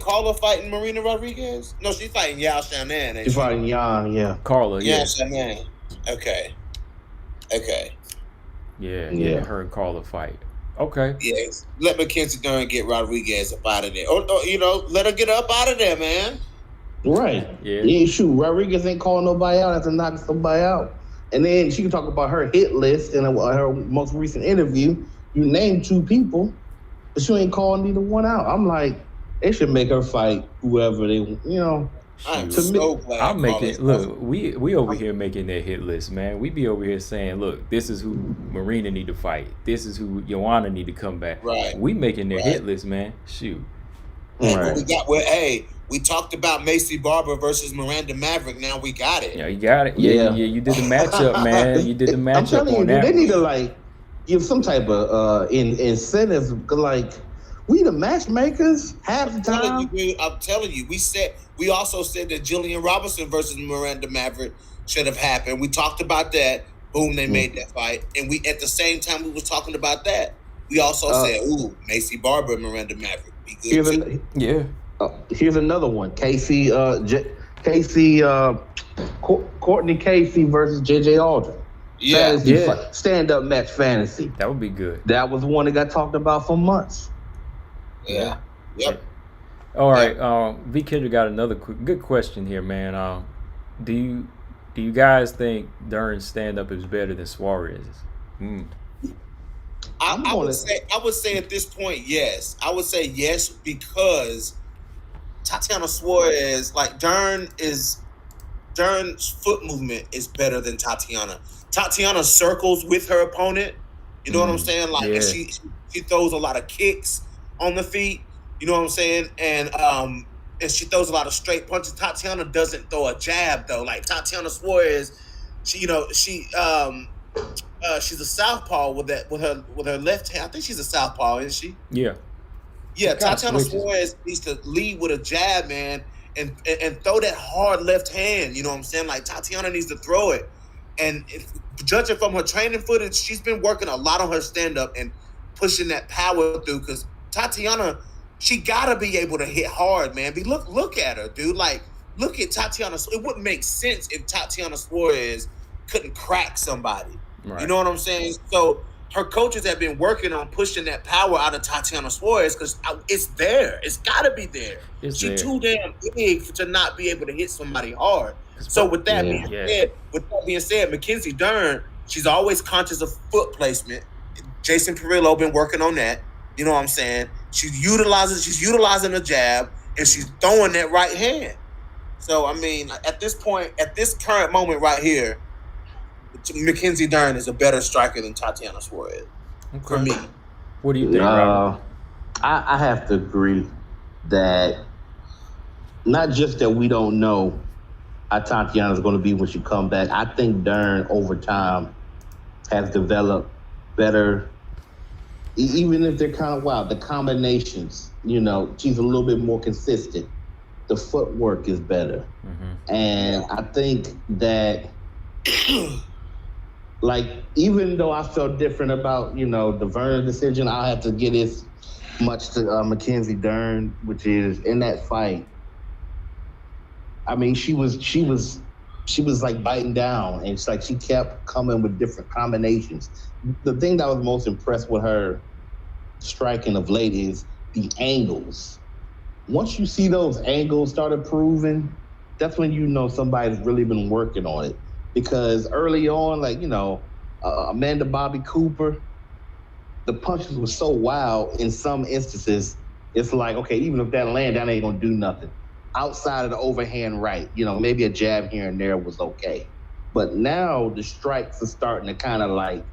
D: Carla fighting Marina Rodriguez? No, she's fighting Yao Shannon.
B: She's fighting Yan, yeah.
A: Carla, yeah.
D: Yao Shannon. Okay.
A: Yeah. Her and Carla fight. Okay.
D: Yes. Let Mackenzie Dern get Rodriguez up out of there. Or let her get up out of there, man.
B: Right. Yeah. Shoot, Rodriguez ain't calling nobody out after knocking somebody out. And then she can talk about her hit list in her most recent interview. You named 2 people, but she ain't calling neither one out. I'm like, they should make her fight whoever they,
D: I'm so glad.
A: I'm making look. We over here making that hit list, man. We be over here saying, look, this is who Marina need to fight. This is who Joanna need to come back.
D: Right.
A: We making their hit list, man. Shoot.
D: Right. We talked about Macy Barber versus Miranda Maverick. Now we got it.
A: Yeah, you got it. Yeah. You did the matchup, man. You did the matchup.
B: I'm telling you,
A: on that.
B: They need to give some type of incentives. Like, we the matchmakers half the time.
D: I'm telling you, we also said that Jillian Robinson versus Miranda Maverick should have happened. We talked about that. Boom, they made that fight. And we at the same time we was talking about that, we also said, Macy Barber and Miranda Maverick be good.
B: Here's another one. Courtney Casey versus JJ Aldrin. Stand-up match fantasy.
A: That would be good.
B: That was one that got talked about for months.
D: Yeah. Yep.
A: All right. V Kendrick got another good question here, man. Do you guys think Dern's stand-up is better than Suarez's?
D: I would say at this point, yes. I would say yes because Tatiana Suarez, like Dern's foot movement is better than Tatiana. Tatiana circles with her opponent. You know what I'm saying? Like, and she throws a lot of kicks on the feet. You know what I'm saying? And she throws a lot of straight punches. Tatiana doesn't throw a jab though. Like Tatiana Suarez, she's a southpaw with her left hand. I think she's a southpaw, isn't she?
A: Yeah.
D: Yeah, Tatiana Suarez needs to lead with a jab, man, and throw that hard left hand. You know what I'm saying? Like Tatiana needs to throw it. And judging from her training footage, she's been working a lot on her stand-up and pushing that power through. Because Tatiana, she gotta be able to hit hard, man. Look at her, dude. Like, look at Tatiana. It wouldn't make sense if Tatiana Suarez couldn't crack somebody. Right. You know what I'm saying? So her coaches have been working on pushing that power out of Tatiana Suarez because it's there. It's got to be there. She's too damn big to not be able to hit somebody hard. So with that being said, Mackenzie Dern, she's always conscious of foot placement. Jason Perillo been working on that. You know what I'm saying? She's utilizing a jab and she's throwing that right hand. So I mean, at this current moment right here, Mackenzie Dern is a better striker than Tatiana Suarez. For me.
A: What do you think, Robert?
B: I have to agree that not just that we don't know how Tatiana's going to be when she comes back. I think Dern over time has developed better, even if they're kind of wild. The combinations, she's a little bit more consistent. The footwork is better. Mm-hmm. And I think that like, even though I felt different about, the Vernon decision, I'll have to get as much to Mackenzie Dern, which is in that fight. I mean, she was like biting down, and it's like she kept coming with different combinations. The thing that I was most impressed with her striking of late is the angles. Once you see those angles start improving, that's when you know somebody's really been working on it. Because early on, like, Amanda Bobby Cooper, the punches were so wild in some instances. It's like, okay, even if that land, that ain't gonna do nothing. Outside of the overhand right, maybe a jab here and there was okay. But now the strikes are starting to kind of like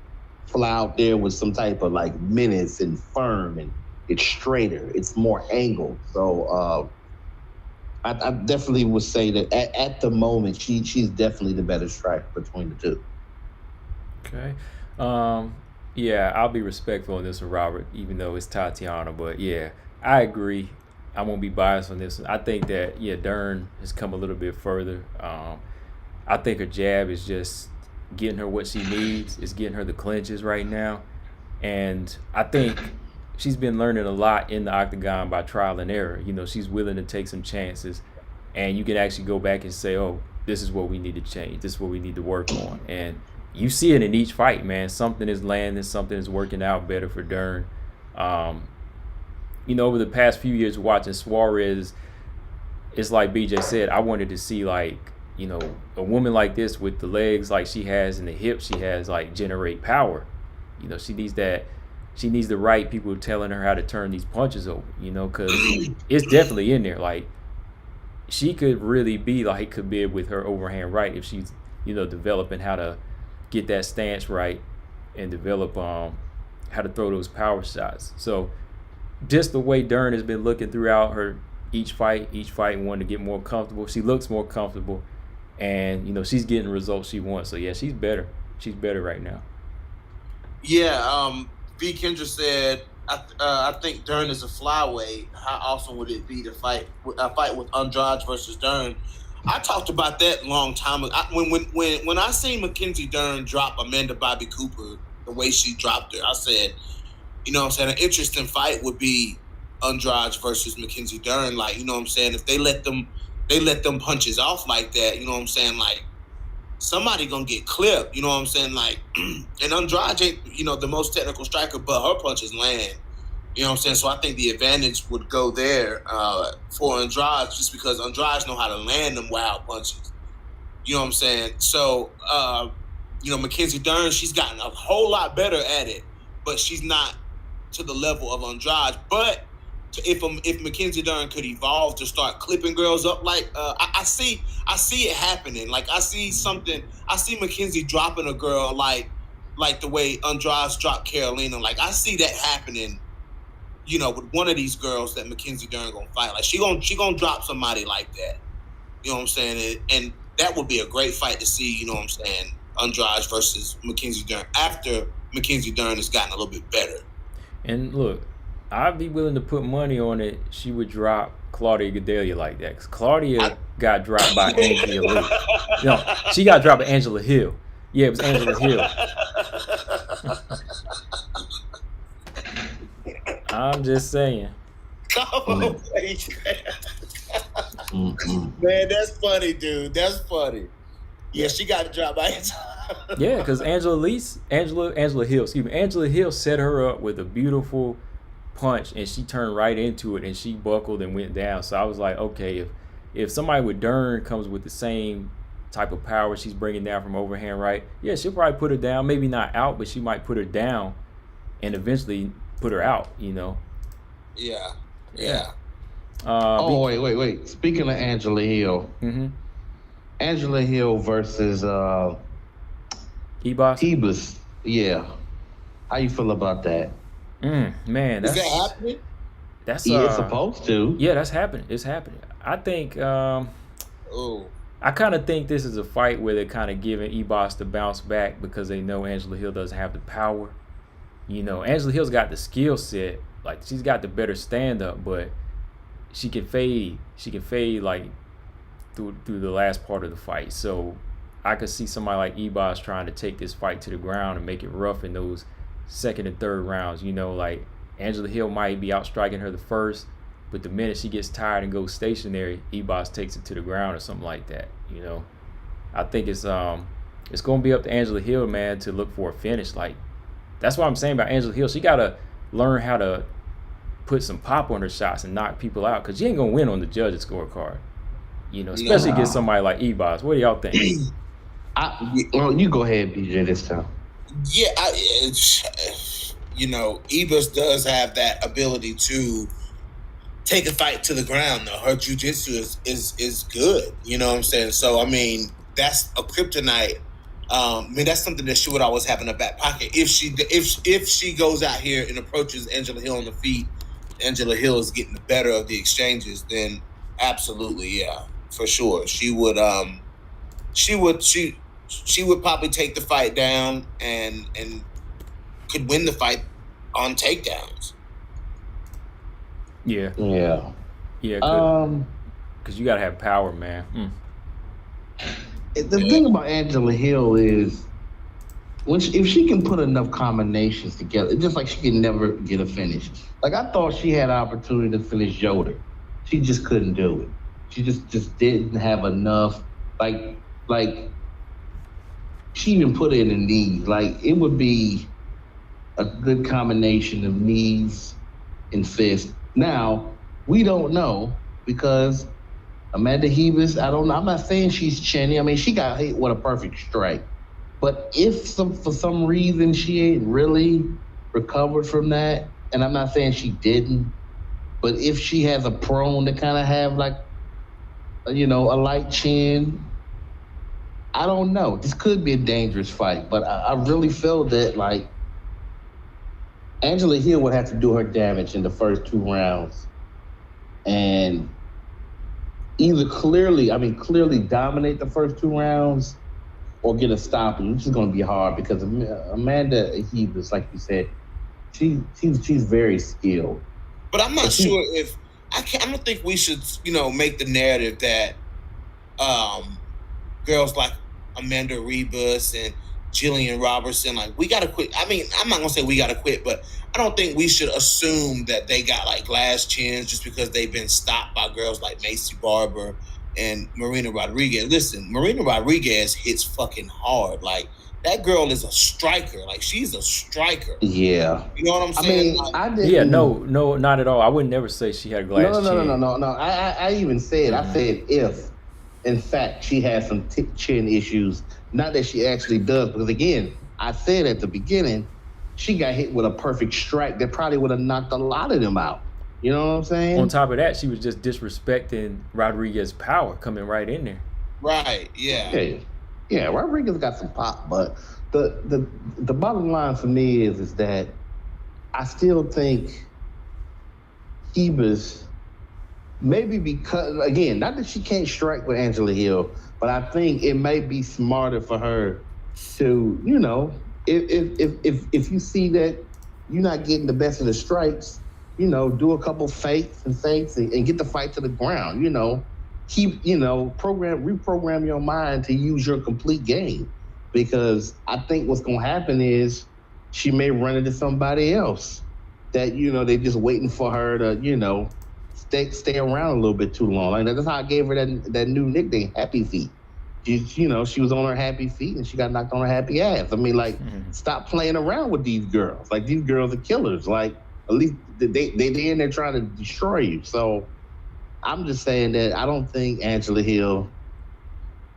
B: fly out there with some type of like menace and firm, and it's straighter, it's more angled. So I definitely would say that at the moment, she's definitely the better striker between the two.
A: Okay. Yeah, I'll be respectful on this one, Robert, even though it's Tatiana. But yeah, I agree. I won't be biased on this one. I think that Dern has come a little bit further. I think her jab is just getting her what she needs. It's getting her the clinches right now, and I think she's been learning a lot in the octagon by trial and error. She's willing to take some chances, and you can actually go back and say, "Oh, this is what we need to change. This is what we need to work on." And you see it in each fight, man. Something is landing, something is working out better for Dern. Over the past few years watching Suarez, it's like BJ said, I wanted to see like, a woman like this with the legs like she has and the hips she has like generate power. She needs that. She needs the right people telling her how to turn these punches over, because it's definitely in there. Like, she could really be like Khabib with her overhand right if she's, developing how to get that stance right and develop how to throw those power shots. So just the way Dern has been looking throughout her each fight wanting to get more comfortable. She looks more comfortable, and she's getting the results she wants. So yeah, she's better. She's better right now.
D: Yeah, B. Kendra said, I think Dern is a flyweight. How awesome would it be to fight with Andrade versus Dern? I talked about that a long time ago. When I seen Mackenzie Dern drop Amanda Bobby Cooper the way she dropped her, I said, an interesting fight would be Andrade versus Mackenzie Dern. Like, if they let them punches off like that, like somebody gonna get clipped, like, and Andrade ain't, the most technical striker, but her punches land. So I think the advantage would go there for Andrade, just because Andrade know how to land them wild punches. So, Mackenzie Dern, she's gotten a whole lot better at it, but she's not to the level of Andrade. But if Mackenzie Dern could evolve to start clipping girls up, like I see it happening. Like I see Mackenzie dropping a girl like the way Andrade dropped Carolina. Like I see that happening. With one of these girls that Mackenzie Dern gonna fight, like she gonna drop somebody like that. And that would be a great fight to see. Andrade versus Mackenzie Dern after Mackenzie Dern has gotten a little bit better.
A: And look, I'd be willing to put money on it. She would drop Claudia Gadelha like that, because Claudia got dropped by Angela Lee. No, she got dropped by Angela Hill. Yeah, it was Angela Hill. I'm just saying.
D: Man, that's funny, dude. That's funny. Yeah, she got dropped by
A: Yeah, because Angela Hill set her up with a beautiful punch, and she turned right into it, and she buckled and went down. So I was like, okay, if somebody with Dern comes with the same type of power she's bringing down from overhand right, yeah, she'll probably put her down. Maybe not out, but she might put her down and eventually put her out,
D: Yeah.
B: Wait. Speaking of Angela Hill, Angela Hill versus Ebas. Yeah. How you feel about that?
A: Man,
D: is that happening?
B: That's it's supposed to.
A: Yeah, that's happening. It's happening. I think. I kind of think this is a fight where they're kind of giving Ebas to bounce back because they know Angela Hill doesn't have the power. Angela Hill's got the skill set. Like, she's got the better stand up, but she can fade. She can fade like through the last part of the fight. So I could see somebody like Ebas trying to take this fight to the ground and make it rough in those second and third rounds. Like Angela Hill might be outstriking her the first, but the minute she gets tired and goes stationary, Ebas takes it to the ground or something like that. I think it's going to be up to Angela Hill, man, to look for a finish. Like, that's what I'm saying about Angela Hill. She got to learn how to put some pop on her shots and knock people out, because she ain't going to win on the judges' scorecard. Especially against somebody like Ebas. What do y'all think?
B: You go ahead, BJ, this time.
D: Yeah, Ebas does have that ability to take a fight to the ground, though. Her jiu-jitsu is good. You know what I'm saying? So, I mean, that's a kryptonite. That's something that she would always have in her back pocket. If she goes out here and approaches Angela Hill on the feet, Angela Hill is getting the better of the exchanges, then absolutely, yeah, for sure. She would she would probably take the fight down and could win the fight on takedowns.
A: Yeah.
B: Yeah.
A: Because you gotta have power, man.
B: The thing about Angela Hill is if she can put enough combinations together, it's just like she can never get a finish. Like I thought she had an opportunity to finish Yoder. She just couldn't do it. She just didn't have enough. Like she even put it in the knees. Like it would be a good combination of knees and fists. Now, we don't know because Amanda Hebus, I don't know. I'm not saying she's chinny. I mean, she got hit with a perfect strike. But if for some reason she ain't really recovered from that, and I'm not saying she didn't, but if she has a prone to kind of have like, a light chin, I don't know. This could be a dangerous fight, but I really feel that like Angela Hill would have to do her damage in the first 2 rounds and either clearly dominate the first 2 rounds or get a stop, which is going to be hard because Amanda Hebus, like you said, she's very skilled.
D: But I'm not sure if I don't think we should, make the narrative that girls like Amanda Rebus and Jillian Robertson, like we gotta quit. I mean, I'm not gonna say we gotta quit, but I don't think we should assume that they got like glass chins just because they've been stopped by girls like Macy Barber and Marina Rodriguez. Listen, Marina Rodriguez hits fucking hard. Like that girl is a striker. Like she's a striker.
B: Yeah.
D: You know what I'm saying?
B: I mean, I didn't.
A: No, not at all. I would never say she had glass chin.
B: No. I even said, I said if, in fact, she has some chin issues. Not that she actually does, because again, I said at the beginning, she got hit with a perfect strike that probably would have knocked a lot of them out. You know what I'm saying?
A: On top of that, she was just disrespecting Rodriguez's power coming right in there.
D: Right, yeah.
B: Yeah, Rodriguez got some pop, but the bottom line for me is that I still think Hebus, maybe because, again, not that she can't strike with Angela Hill, but I think it may be smarter for her to, if you see that you're not getting the best of the strikes, do a couple fakes and get the fight to the ground, reprogram your mind to use your complete game. Because I think what's going to happen is she may run into somebody else that, they're just waiting for her to, stay around a little bit too long. Like that's how I gave her that new nickname, Happy Feet. She was on her happy feet and she got knocked on her happy ass. I mean, like, stop playing around with these girls. Like, these girls are killers. Like, at least they in there trying to destroy you. So I'm just saying that I don't think Angela Hill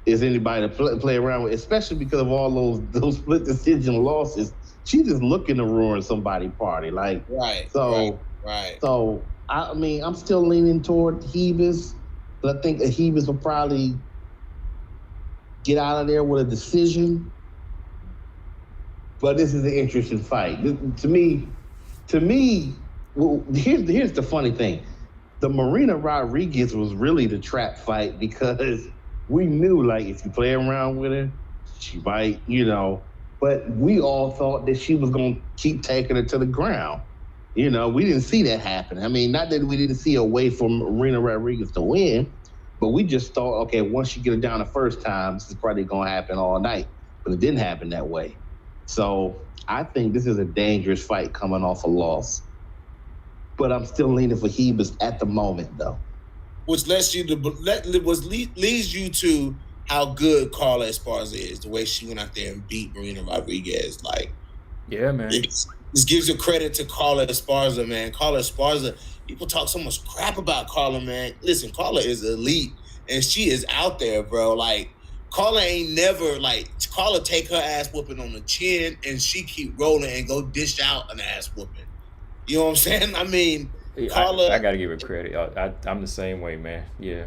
B: is anybody to play around with, especially because of all those split decision losses. She's just looking to ruin somebody's party. Like,
D: right.
B: So I mean, I'm still leaning toward Hebus, but I think Hebus will probably get out of there with a decision. But this is an interesting fight. To me, well, here's the funny thing. The Marina Rodriguez was really the trap fight because we knew, like, if you play around with her, she might, but we all thought that she was going to keep taking her to the ground. We didn't see that happen. I mean, not that we didn't see a way for Marina Rodriguez to win, but we just thought, okay, once you get her down the first time, this is probably going to happen all night. But it didn't happen that way. So I think this is a dangerous fight coming off a loss. But I'm still leaning for Hebus at the moment, though.
D: Which leads you to how good Carla Esparza is, the way she went out there and beat Marina Rodriguez. Like,
A: yeah, man.
D: This gives you credit to Carla Esparza, man. Carla Esparza, people talk so much crap about Carla, man. Listen, Carla is elite, and she is out there, bro. Like, Carla ain't never, Carla take her ass whooping on the chin, and she keep rolling and go dish out an ass whooping. You know what I'm saying? I mean, Carla...
A: I got to give her credit. I'm the same way, man. Yeah.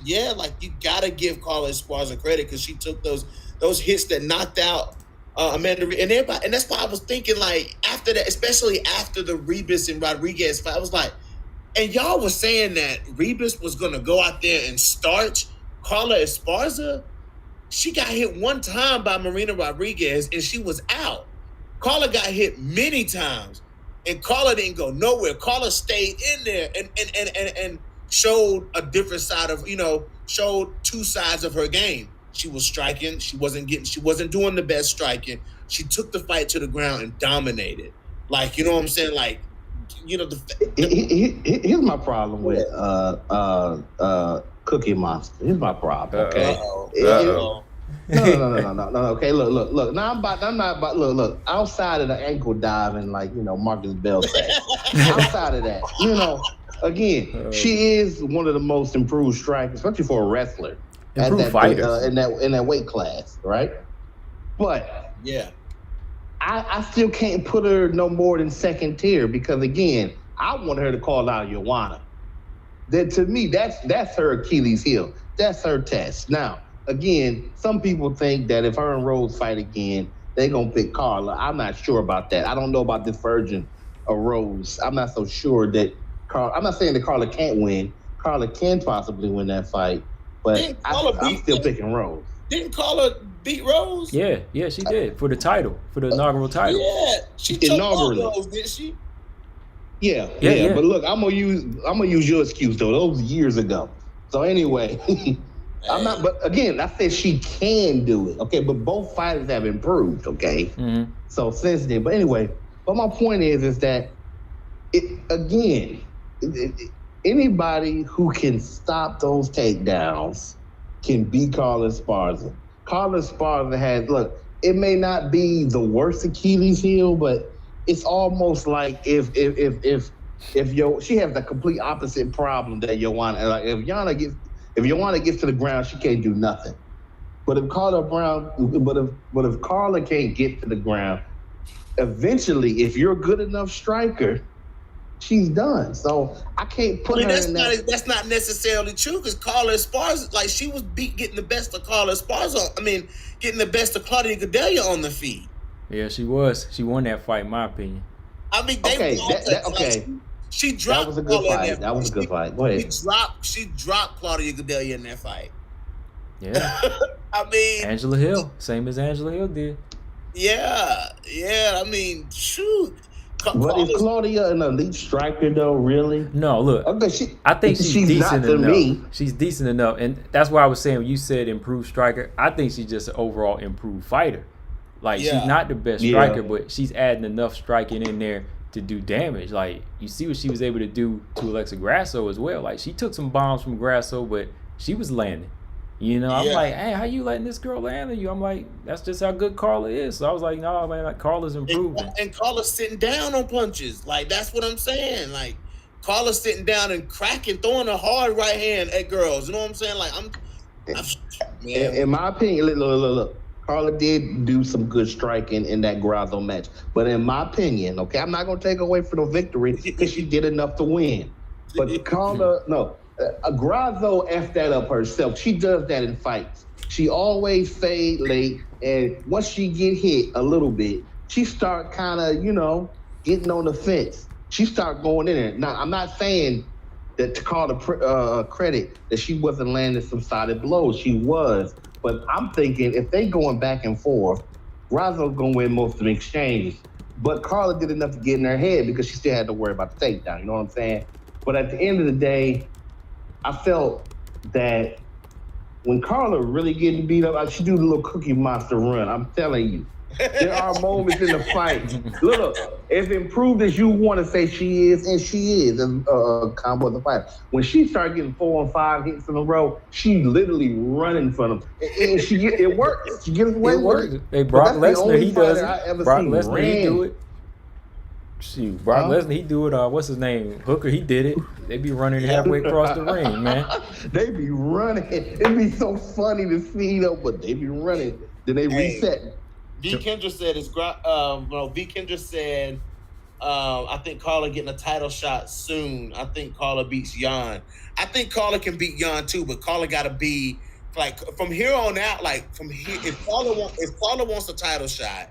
D: Yeah, like, you got to give Carla Esparza credit because she took those hits that knocked out Amanda, and everybody, and that's why I was thinking, like, after that, especially after the Rebus and Rodriguez fight, I was like, and y'all was saying that Rebus was gonna go out there and starch Carla Esparza. She got hit one time by Marina Rodriguez, and she was out. Carla got hit many times, and Carla didn't go nowhere. Carla stayed in there and showed a different side of, showed two sides of her game. She was striking. She wasn't doing the best striking. She took the fight to the ground and dominated. Like, you know what I'm saying? Like,
B: here's my problem with Cookie Monster. Here's my problem. Okay. No. Okay, look. Now I'm not about. Look. Outside of the ankle diving, like Marcus Bell said. Outside of that, again, she is one of the most improved strikers, especially for a wrestler.
A: Improved fighters
B: in that weight class, right? But
D: yeah,
B: I still can't put her no more than second tier because again, I want her to call out Joanna. That to me, that's her Achilles heel. That's her test. Now, again, some people think that if her and Rose fight again, they're gonna pick Carla. I'm not sure about that. I don't know about this version of Rose. I'm not so sure that Carla. I'm not saying that Carla can't win. Carla can possibly win that fight, but I'm still picking Rose.
D: Didn't Carla beat Rose?
A: Yeah, she did for the title, for the inaugural title.
D: Yeah, she took Rose, didn't she?
B: Yeah. But look, I'm gonna use your excuse though. Those years ago. So anyway, I'm not. But again, I said she can do it. Okay, but both fighters have improved. Okay, So since then. But anyway, my point is that anybody who can stop those takedowns can beat Carla Esparza. Carla Esparza has, look, it may not be the worst Achilles heel, but it's almost like if she has the complete opposite problem that Joanna. Like if Joanna gets to the ground, she can't do nothing. But if Carla can't get to the ground, eventually, if you're a good enough striker, she's done. So I can't put her in that.
D: That's not necessarily true because Carla Esparza, like she was getting the best of Carla Esparza. I mean, getting the best of Claudia Gadelha on the feet.
A: Yeah, she was. She won that fight, in my opinion.
D: I mean, she dropped.
B: That was a good fight. That was a good fight. Go ahead.
D: She dropped Claudia Gadelha in that fight.
A: Yeah.
D: I mean,
A: Angela Hill, same as Angela Hill did.
D: Yeah. I mean, shoot.
B: But is Claudia an elite striker though? Really?
A: No. Look, I think she's decent enough. She's decent enough, and that's why I was saying when you said improved striker. I think she's just an overall improved fighter. Like she's not the best striker, but she's adding enough striking in there to do damage. Like you see what she was able to do to Alexa Grasso as well. Like she took some bombs from Grasso, but she was landing. I'm like, hey, how you letting this girl land on you? I'm like, that's just how good Carla is. So I was like, no, man, like Carla's improving.
D: And Carla's sitting down on punches. Like that's what I'm saying. Like Carla's sitting down and cracking, throwing a hard right hand at girls. You know what I'm saying? Like
B: in my opinion, look. Carla did do some good striking in that Grasso match. But in my opinion, okay, I'm not going to take away from the victory because she did enough to win. But Carla, Grasso effed that up herself. She does that in fights. She always fade late, and once she get hit a little bit, she start kind of, getting on the fence. She start going in there. Now, I'm not saying that to call the credit that she wasn't landing some solid blows. She was. But I'm thinking if they going back and forth, Grasso's going to win most of the exchanges. But Carla did enough to get in her head because she still had to worry about the takedown. You know what I'm saying? But at the end of the day, I felt that when Carla really getting beat up, she do the little Cookie Monster run. I'm telling you. There are moments in the fight. Look, as improved as you want to say she is, and she is a combo of the fight. When she started getting 4 and 5 hits in a row, she literally running for them. And it works. She gets away with it.
A: Hey, Brock Lesnar, he does it. Brock Lesnar, he do it. Shoot, Brock Lesnar, he do it. What's his name? Hooker, he did it. They be running halfway across the ring, man.
B: They be running. It'd be so funny to see them, but they be running. Then they reset.
D: V. Kendra said I think Carla getting a title shot soon. I think Carla beats Jan. I think Carla can beat Jan too, but Carla got to be like from here on out. Like from here, if Carla wants a title shot,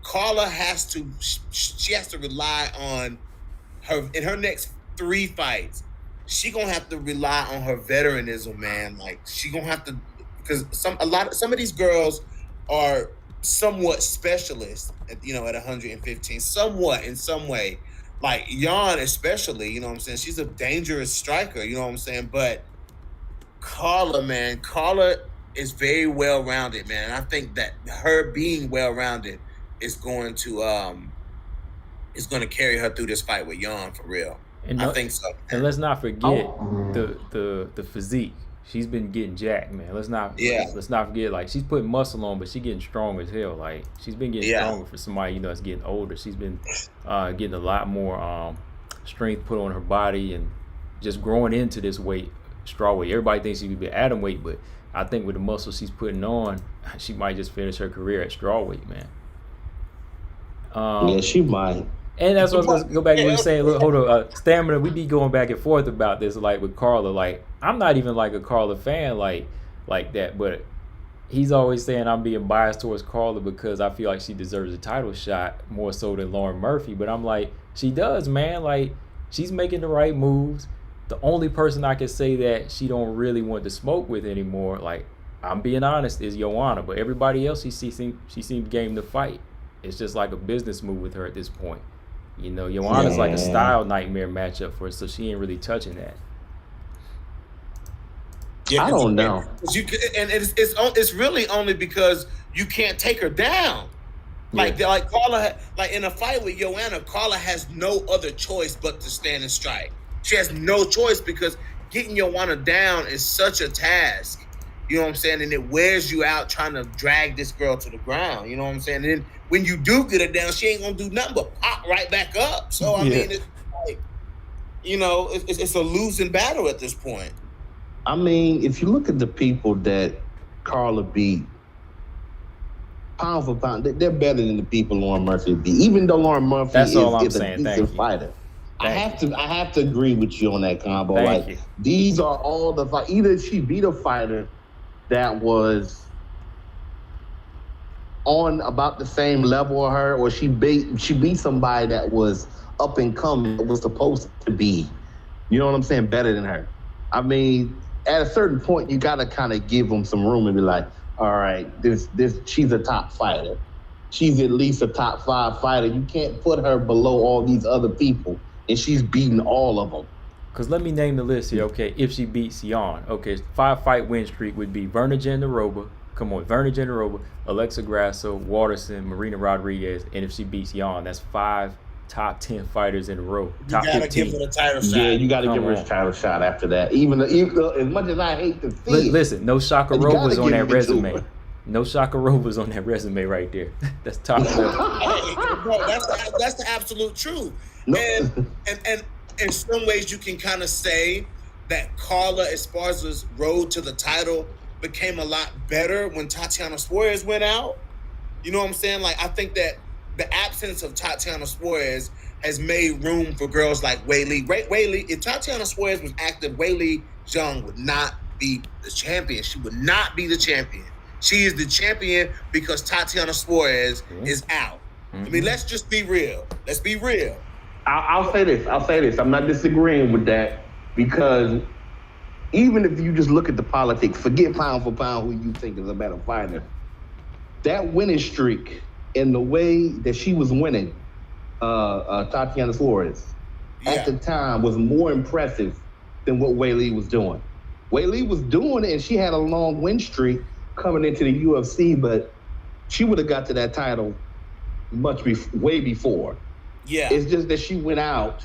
D: Carla has to. She has to rely on her in her next 3 fights. She gonna have to rely on her veteranism, man. Like she gonna have to because some of these girls are somewhat specialists at 115, somewhat in some way. Like Jan especially, you know what I'm saying? She's a dangerous striker, you know what I'm saying? But Carla is very well rounded, man. And I think that her being well rounded is going to carry her through this fight with Jan for real. I think so.
A: And let's not forget the physique. She's been getting jacked, man. Let's not forget, like, she's putting muscle on, but she's getting strong as hell. Like, she's been getting stronger for somebody, that's getting older. She's been getting a lot more strength put on her body and just growing into this weight, straw weight. Everybody thinks she could be atom weight, but I think with the muscle she's putting on, she might just finish her career at straw weight, man.
B: Yeah, she might.
A: And that's what let's go back to what you're saying. Look, hold on, stamina. We be going back and forth about this, like with Carla. Like, I'm not even like a Carla fan, like that. But he's always saying I'm being biased towards Carla because I feel like she deserves a title shot more so than Lauren Murphy. But I'm like, she does, man. Like, she's making the right moves. The only person I can say that she don't really want to smoke with anymore, like, I'm being honest, is Joanna. But everybody else, she seemed game to fight. It's just like a business move with her at this point. Joanna's like a style nightmare matchup for her, so she ain't really touching that.
B: Yeah, I don't know.
D: It's really only because you can't take her down. Like Carla, like in a fight with Joanna, Carla has no other choice but to stand and strike. She has no choice because getting Joanna down is such a task. You know what I'm saying? And it wears you out trying to drag this girl to the ground. You know what I'm saying? And then when you do get her down, she ain't gonna do nothing but pop right back up. So I mean, it's like, it's a losing battle at this point.
B: I mean, if you look at the people that Carla beat, pound for pound, they're better than the people Lauren Murphy beat. Even though Lauren Murphy is a decent fighter. I have to agree with you on that combo. These are all the fight. Either she beat a fighter that was on about the same level of her, or she beat somebody that was up and coming, that was supposed to be, you know what I'm saying, better than her. I mean, at a certain point, you gotta kind of give them some room and be like, all right, this she's a top fighter. She's at least a top 5 fighter. You can't put her below all these other people, and she's beating all of them.
A: Because let me name the list here, okay, if she beats Jan. Okay, 5-fight win streak would be Verna Jandaroba, Alexa Grasso, Waterson, Marina Rodriguez, and if she beats Jan, that's 5 top 10 fighters in a row. Top 15. You gotta give her the title shot.
B: Yeah, you gotta give her a title shot after that. Even as much as I hate to see
A: listen, no Shakarova's on that resume. No Shakarova's on that resume right there. That's top level.
D: Bro, that's the absolute truth. No. And in some ways, you can kind of say that Carla Esparza's road to the title became a lot better when Tatiana Suarez went out. You know what I'm saying? Like, I think that the absence of Tatiana Suarez has made room for girls like Weili. Weili, if Tatiana Suarez was active, Weili Zhang would not be the champion. She would not be the champion. She is the champion because Tatiana Suarez is out. I mean, let's just be real. Let's be real.
B: I'll say this. I'm not disagreeing with that, because even if you just look at the politics, forget pound for pound who you think is a better fighter. That winning streak and the way that she was winning, Tatiana Suarez, at the time was more impressive than what Weili was doing. Weili was doing it, and she had a long win streak coming into the UFC, but she would have got to that title way before. Yeah. It's just that she went out,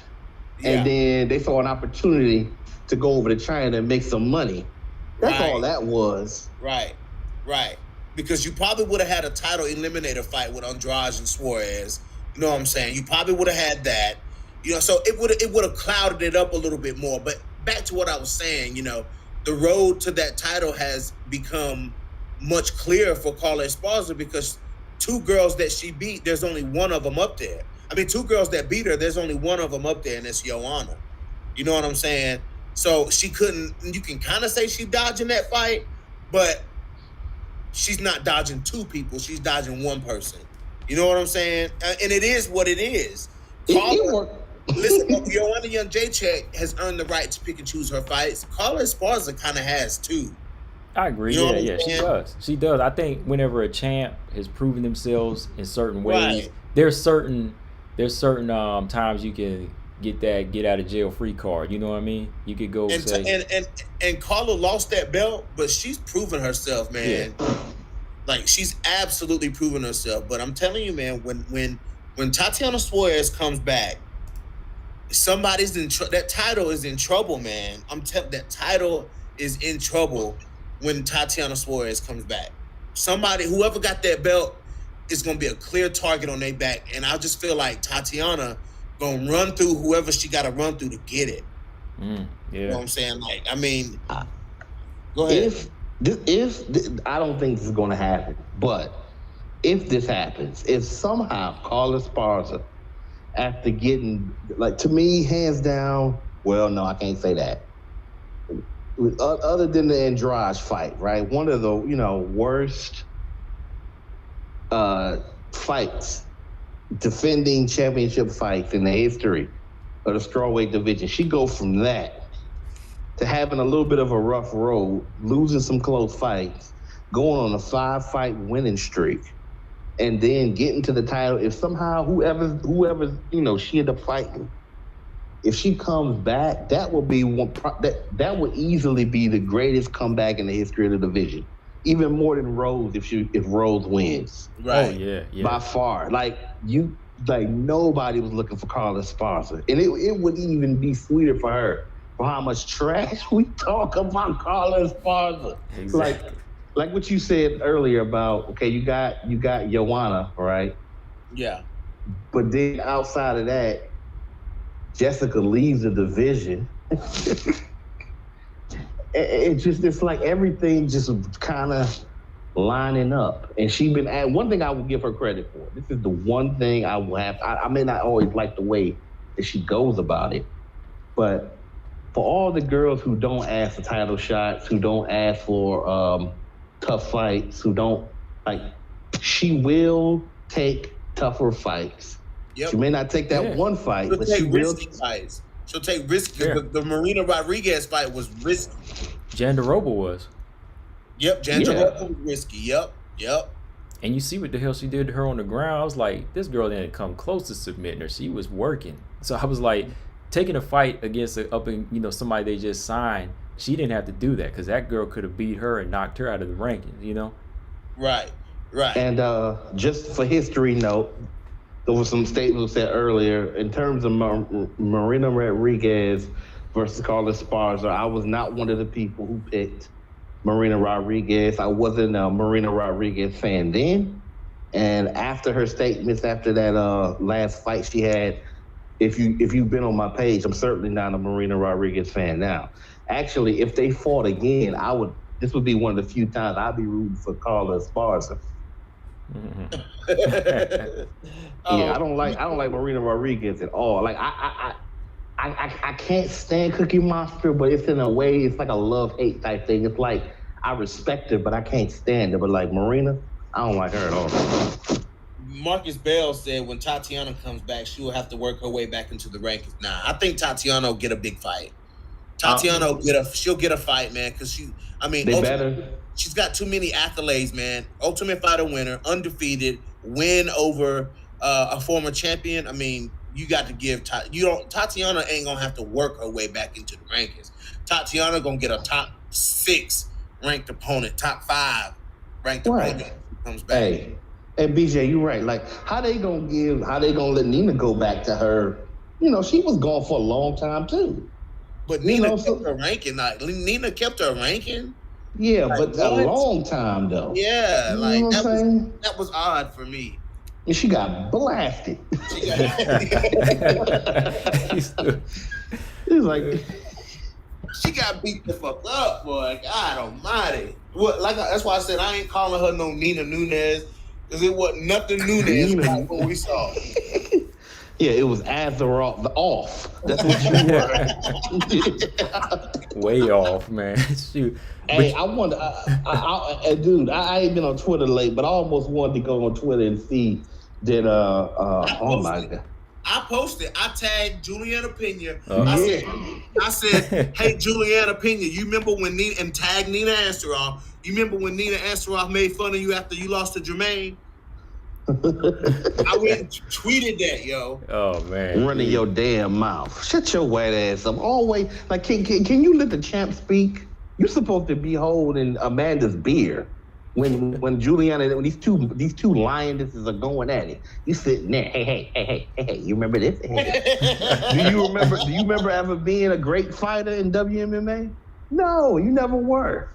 B: and then they saw an opportunity to go over to China and make some money. That's all that was.
D: Right. Because you probably would have had a title eliminator fight with Andrade and Suarez. You know what I'm saying? You probably would have had that. So it would have clouded it up a little bit more. But back to what I was saying, the road to that title has become much clearer for Carla Esparza, because 2 girls that she beat, there's only one of them up there. I mean, 2 girls that beat her, there's only one of them up there, and it's Joanna. You know what I'm saying? So you can kind of say she's dodging that fight, but she's not dodging 2 people. She's dodging 1 person. You know what I'm saying? And it is what it is. Listen, Joanna Jędrzejczyk has earned the right to pick and choose her fights. Carla Esparza kind of has too.
A: I agree.
D: You know
A: Yeah,
D: what I'm
A: she
D: saying?
A: does. She does. I think whenever a champ has proven themselves in certain ways,
D: Right.
A: there's certain times you can get that get out of jail free card. You know what I mean? You could go
D: And
A: say,
D: and Carla lost that belt, but she's proven herself,
A: yeah,
D: man. Like she's absolutely proven herself. But I'm telling you, man, when Tatiana Suarez comes back, somebody's that title is in trouble, man. That title is in trouble when Tatiana Suarez comes back. Somebody, whoever got that belt, is gonna be a clear target on their back, and I just feel like Tatiana gonna run through whoever she got to run through to get it.
A: yeah.
D: You know what I'm saying? Like, I mean, go ahead.
B: If I don't think this is going to happen, but if this happens, if somehow Carla Esparza, after getting, like, to me, hands down, well, no, I can't say that. Other than the Andrade fight, right? One of the, worst fights, defending championship fights in the history of the strawweight division. She go from that to having a little bit of a rough road, losing some close fights, going on a 5-fight winning streak, and then getting to the title. If somehow whoever she ended up fighting, if she comes back, that will be that would easily be the greatest comeback in the history of the division. Even more than Rose if Rose wins.
D: Right.
A: Oh yeah.
B: By far. Like nobody was looking for Carla Esparza. And it would even be sweeter for her for how much trash we talk about Carla Esparza.
A: Exactly.
B: Like what you said earlier about, okay, you got Joanna, right?
D: Yeah.
B: But then outside of that, Jessica leaves the division. It's like everything just kind of lining up. And she been at one thing I will give her credit for. This is the one thing I will have. I may not always like the way that she goes about it, but for all the girls who don't ask for title shots, who don't ask for tough fights, who don't, like, she will take tougher fights. Yep. She may not take that one fight, but she will
D: take fights. She'll take risky. Yeah. The Marina Rodriguez fight was risky.
A: Jandiroba was.
D: Yep, Jandiroba was risky. Yep.
A: And you see what the hell she did to her on the ground. I was like, this girl didn't come close to submitting her. She was working. So I was like, taking a fight against somebody they just signed, she didn't have to do that because that girl could have beat her and knocked her out of the rankings,
D: Right.
B: And just for history note, there was some statements said earlier in terms of Marina Rodriguez versus Carla Esparza. I was not one of the people who picked Marina Rodriguez. I wasn't a Marina Rodriguez fan then. And after her statements, after that last fight she had, if you've been on my page, I'm certainly not a Marina Rodriguez fan now. Actually, if they fought again, this would be one of the few times I'd be rooting for Carla Esparza.
A: Mm-hmm.
B: I don't like Marina Rodriguez at all. Like I can't stand Cookie Monster, but it's in a way, it's like a love-hate type thing. It's like I respect her, but I can't stand her. But like Marina, I don't like her at all.
D: Marcus Bell said when Tatiana comes back, she will have to work her way back into the rankings. Nah, I think Tatiana will get a big fight. Tatiana will she'll get a fight, man, because she's got too many accolades, man. Ultimate Fighter winner, undefeated, win over a former champion. I mean, you got to give Tatiana ain't gonna have to work her way back into the rankings. Tatiana gonna get a top 6 ranked opponent, top 5 ranked opponent when she comes back.
B: Hey, and BJ, you're right. Like, how they gonna let Nina go back to her? She was gone for a long time too.
D: But Nina kept her ranking. Nina kept her ranking.
B: Yeah, but a long time though.
D: Yeah, that was odd for me.
B: And she got blasted. It was like
D: she got beat the fuck up, boy. God almighty. That's why I said I ain't calling her no Nina Nunes, because it wasn't nothing Nunes like what we saw.
B: Yeah, it was Ansaroff off. That's what you were.
A: Way off, man. Shoot.
B: Hey, I wonder, dude, I ain't been on Twitter late, but I almost wanted to go on Twitter and see that, oh my God.
D: I posted. I tagged Juliana Pena.
B: Yeah.
D: I said, "Hey, Juliana Pena, you remember when Nina and tagged Nina Ansaroff? You remember when Nina Ansaroff made fun of you after you lost to Jermaine?" I went and tweeted that, yo.
A: Oh man,
B: Running your damn mouth. Shut your white ass up. Always like, can you let the champ speak? You're supposed to be holding Amanda's beer when Juliana, when these two lionesses are going at it. You sitting there, hey, you remember this? Do you remember ever being a great fighter in WMMA? No, you never were.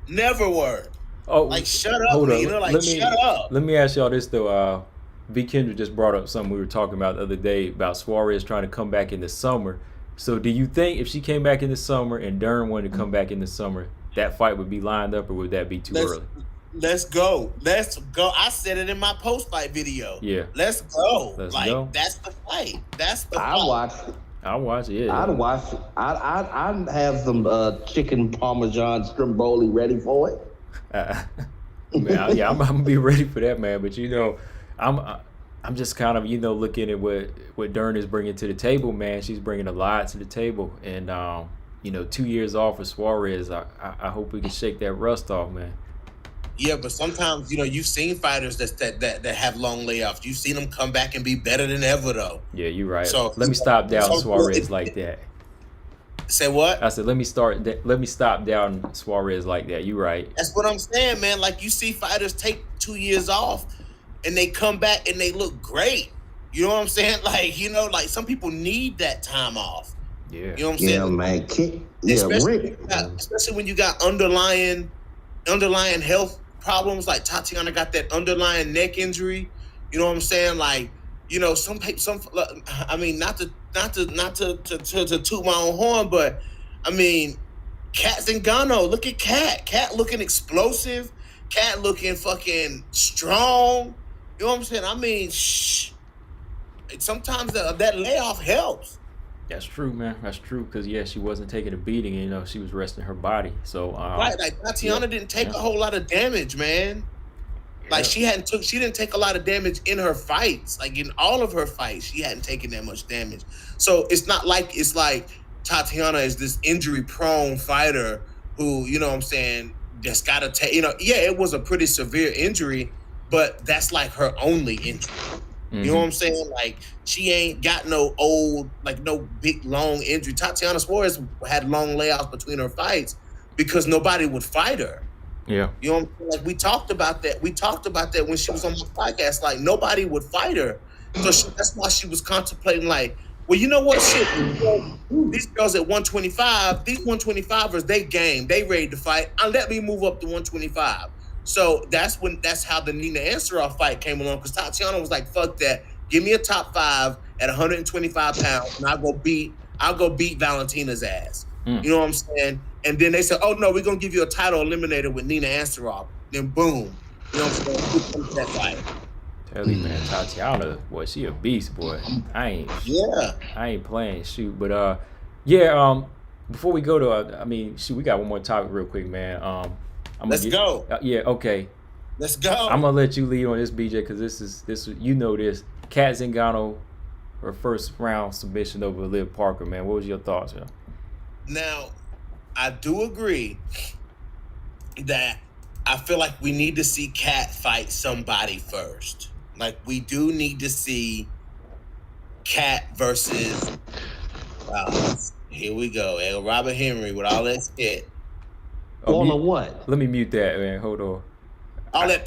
D: Never were.
A: Oh,
D: like shut up, man. You know, like shut up.
A: Let me ask y'all this though. V. Kendra just brought up something we were talking about the other day about Suarez trying to come back in the summer. So do you think if she came back in the summer and Dern wanted to come back in the summer, that fight would be lined up, or would that be too early?
D: Let's go. Let's go. I said it in my post-fight video.
A: Yeah.
D: Let's go.
A: Let's go.
D: That's the fight. That's the fight.
B: I'll watch it.
A: Yeah.
B: I'd watch it. I'd have some chicken parmesan stromboli ready for it.
A: Man, yeah, I'm gonna be ready for that, man. But you know, I'm just kind of, you know, looking at what Dern is bringing to the table, man. She's bringing a lot to the table, and you know, 2 years off for Suarez. I hope we can shake that rust off, man.
D: Yeah, but sometimes, you know, you've seen fighters that have long layoffs. You've seen them come back and be better than ever, though.
A: Yeah, you're right.
D: So
A: let me stop down Suarez like that.
D: Say what?
A: I said, let me stop down Suarez like that. You right.
D: That's what I'm saying, man. Like, you see fighters take 2 years off and they come back and they look great. You know what I'm saying? Like, you know, like some people need that time off.
A: Yeah.
D: You know what I'm saying?
B: Yeah, man.
D: Especially when you got underlying health problems. Like Tatiana got that underlying neck injury. You know what I'm saying? Like, you know, I mean, not to toot my own horn, but I mean, Cat Zingano, look at Cat looking explosive, Cat looking fucking strong. You know what I'm saying? I mean, sometimes that layoff helps.
A: That's true, man. That's true, because yeah, she wasn't taking a beating. You know, she was resting her body. So
D: right, like Tatiana didn't take a whole lot of damage, man. Like she didn't take a lot of damage in her fights. Like in all of her fights, she hadn't taken that much damage. So it's not like Tatiana is this injury-prone fighter who, you know what I'm saying, just got to take, you know, yeah, it was a pretty severe injury, but that's like her only injury. You know what I'm saying? Like, she ain't got no old, like no big, long injury. Tatiana Suarez had long layoffs between her fights because nobody would fight her.
A: Yeah.
D: You know what I'm saying? Like, we talked about that. We talked about that when she was on the podcast. Like, nobody would fight her. So that's why she was contemplating, like, well, you know what? Shit, these girls at 125, these 125ers, they game. They ready to fight. Let me move up to 125. So that's how the Nina Ansaroff fight came along, because Tatiana was like, fuck that. Give me a top 5 at 125 pounds, and I'll go beat Valentina's ass. You know what I'm saying? And then they said, oh, no, we're going to give you a title eliminator with Nina Ansaroff. Then boom. You know what I'm saying? That fight.
A: Tell you, man, Tatiana, boy, she a beast, boy. I ain't playing, shoot. But, before we go to, we got one more topic real quick, man.
D: Let's go.
A: Okay.
D: Let's go.
A: I'm gonna let you lead on this, BJ, because this you know this. Cat Zingano, her first round submission over Liv Parker, man. What was your thoughts, man?
D: Now, I do agree that I feel like we need to see Cat fight somebody first. Like, we do need to see Cat versus here we go. Robert Henry with all that shit.
B: All of what?
A: Let me mute that, man. Hold on.
D: All that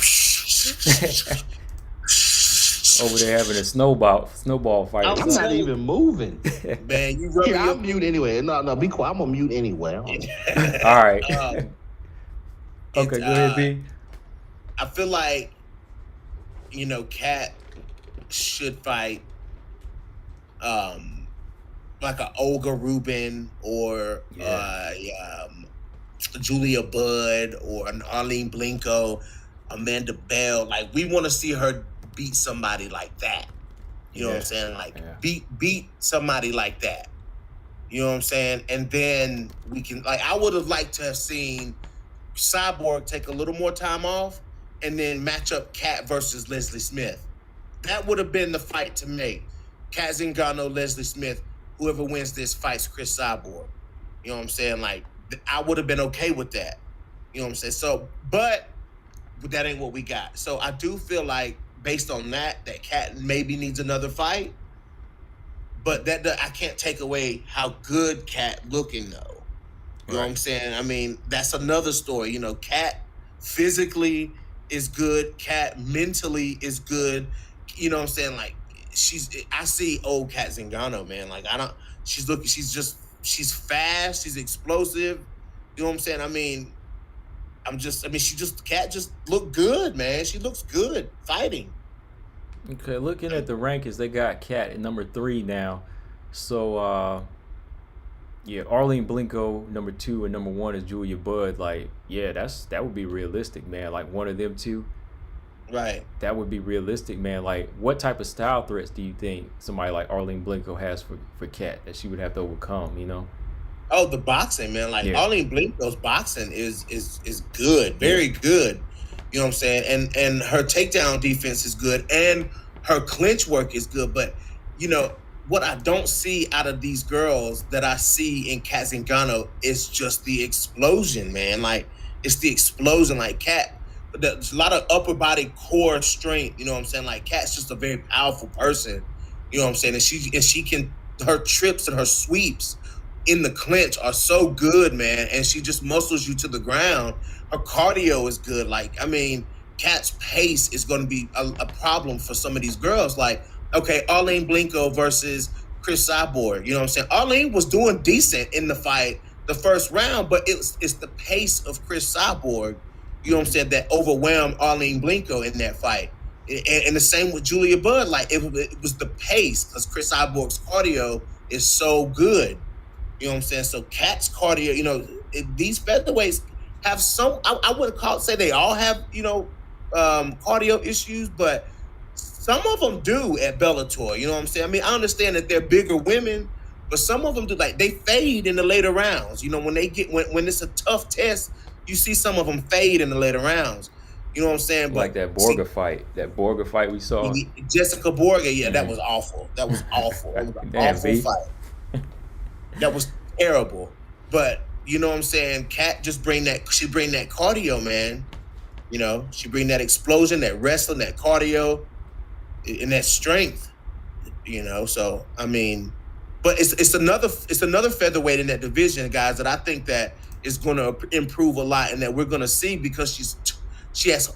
A: over there having a snowball fight.
B: I'm not even moving.
D: Man, you rubbing
B: I'll mute anyway. No, be quiet. I'm gonna mute anyway.
A: All right. Okay, go ahead, B.
D: I feel like, you know, Cat should fight like a Olga Rubin or Julia Budd or an Arlene Blinko, Amanda Bell. Like, we want to see her beat somebody like that. You know what I'm saying? Like, beat somebody like that. You know what I'm saying? And then we can, like, I would have liked to have seen Cyborg take a little more time off and then match up Cat versus Leslie Smith. That would have been the fight to make. Kat Zingano, Leslie Smith, whoever wins this fights Chris Cyborg. You know what I'm saying? Like, I would have been okay with that. You know what I'm saying? So, but that ain't what we got. So I do feel like, based on that Kat maybe needs another fight. But that I can't take away how good Kat looking though. You know what I'm saying? I mean, that's another story. You know, Kat physically is good. Kat mentally is good. You know what I'm saying? Like, I see old Kat Zingano, man. Like, she's fast. She's explosive. You know what I'm saying? I mean, Kat just looked good, man. She looks good fighting.
A: Okay, looking at the rankings, they got Kat at number 3 now. So, yeah, Arlene Blenko number 2 and number 1 is Julia Budd. Like, yeah, that would be realistic, man. Like, one of them two.
D: Right.
A: That would be realistic, man. Like, what type of style threats do you think somebody like Arlene Blenko has for Kat that she would have to overcome, you know?
D: Oh, the boxing, man. Like, Arlene Blenko's boxing is good, very good. You know what I'm saying? And her takedown defense is good, and her clinch work is good. But, you know, what I don't see out of these girls that I see in Kat Zingano is just the explosion, man. Like, it's the explosion. Like, Kat, there's a lot of upper body core strength. You know what I'm saying? Like, Kat's just a very powerful person. You know what I'm saying? And she can, her trips and her sweeps in the clinch are so good, man. And she just muscles you to the ground. Her cardio is good. Like, I mean, Kat's pace is going to be a problem for some of these girls. Like, okay, Arlene Blenko versus Chris Cyborg. You know what I'm saying? Arlene was doing decent in the fight, the first round, but it's the pace of Chris Cyborg, you know what I'm saying, that overwhelmed Arlene Blenko in that fight. And the same with Julia Budd. Like, it was the pace, because Chris Cyborg's cardio is so good. You know what I'm saying? So Kat's cardio, you know, these featherweights have some, I wouldn't say they all have, you know, cardio issues, but some of them do at Bellator. You know what I'm saying? I mean, I understand that they're bigger women, but some of them do. Like, they fade in the later rounds. You know, when it's a tough test, you see some of them fade in the later rounds. You know what I'm saying?
A: Like that Borga fight we saw.
D: Jessica Borga, that was awful. That was awful. It was an awful fight. That was terrible. But you know what I'm saying? Kat just bring that cardio, man. You know, she bring that explosion, that wrestling, that cardio, and that strength. You know, so I mean, but it's another featherweight in that division, guys, that I think that is going to improve a lot, and that we're going to see, because she has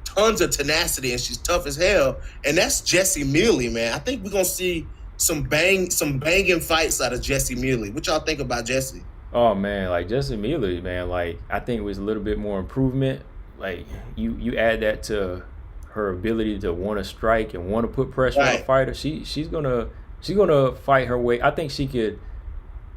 D: tons of tenacity and she's tough as hell, and that's Jessie Mealy, man. I think we're going to see some banging fights out of Jessie Mealy. What y'all think about Jessie?
A: Oh man, like Jessie Mealy, man, like I think it was a little bit more improvement. Like you add that to her ability to want to strike and want to put pressure on a fighter. She's gonna fight her way. I think she could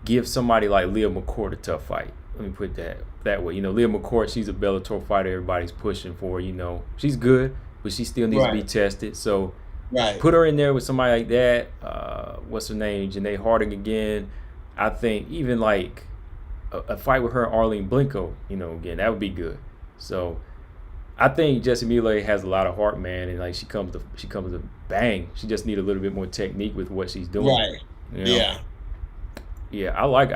A: give somebody like Leah McCourt a tough fight. Let me put that way. You know, Leah McCourt, she's a Bellator fighter everybody's pushing for. You know, she's good, but she still needs to be tested. So put her in there with somebody like that. What's her name? Janae Harding again. I think even like a fight with her and Arlene Blenko, you know, again, that would be good. So I think Jessie Mealy has a lot of heart, man, and like she comes to bang. She just need a little bit more technique with what she's doing.
D: Right.
A: You know? Yeah, I like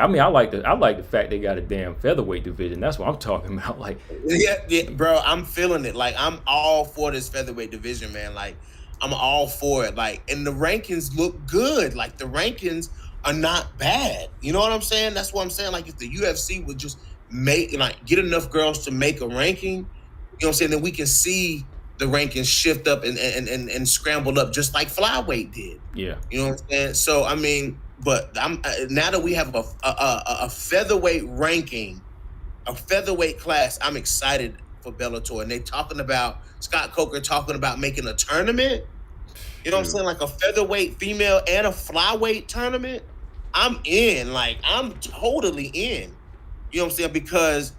A: the fact they got a damn featherweight division. That's what I'm talking about. Like,
D: yeah, bro, I'm feeling it. Like, I'm all for this featherweight division, man. Like, I'm all for it. Like, and the rankings look good. Like, the rankings are not bad. You know what I'm saying? That's what I'm saying. Like, if the UFC would just get enough girls to make a ranking, you know what I'm saying, then we can see the rankings shift up and scramble up just like flyweight did.
A: Yeah.
D: You know what I'm saying? So, I mean, but now that we have a featherweight ranking, a featherweight class, I'm excited for Bellator. And they talking about, Scott Coker talking about making a tournament. You know what I'm saying? Like a featherweight female and a flyweight tournament. I'm in. Like, I'm totally in. You know what I'm saying? Because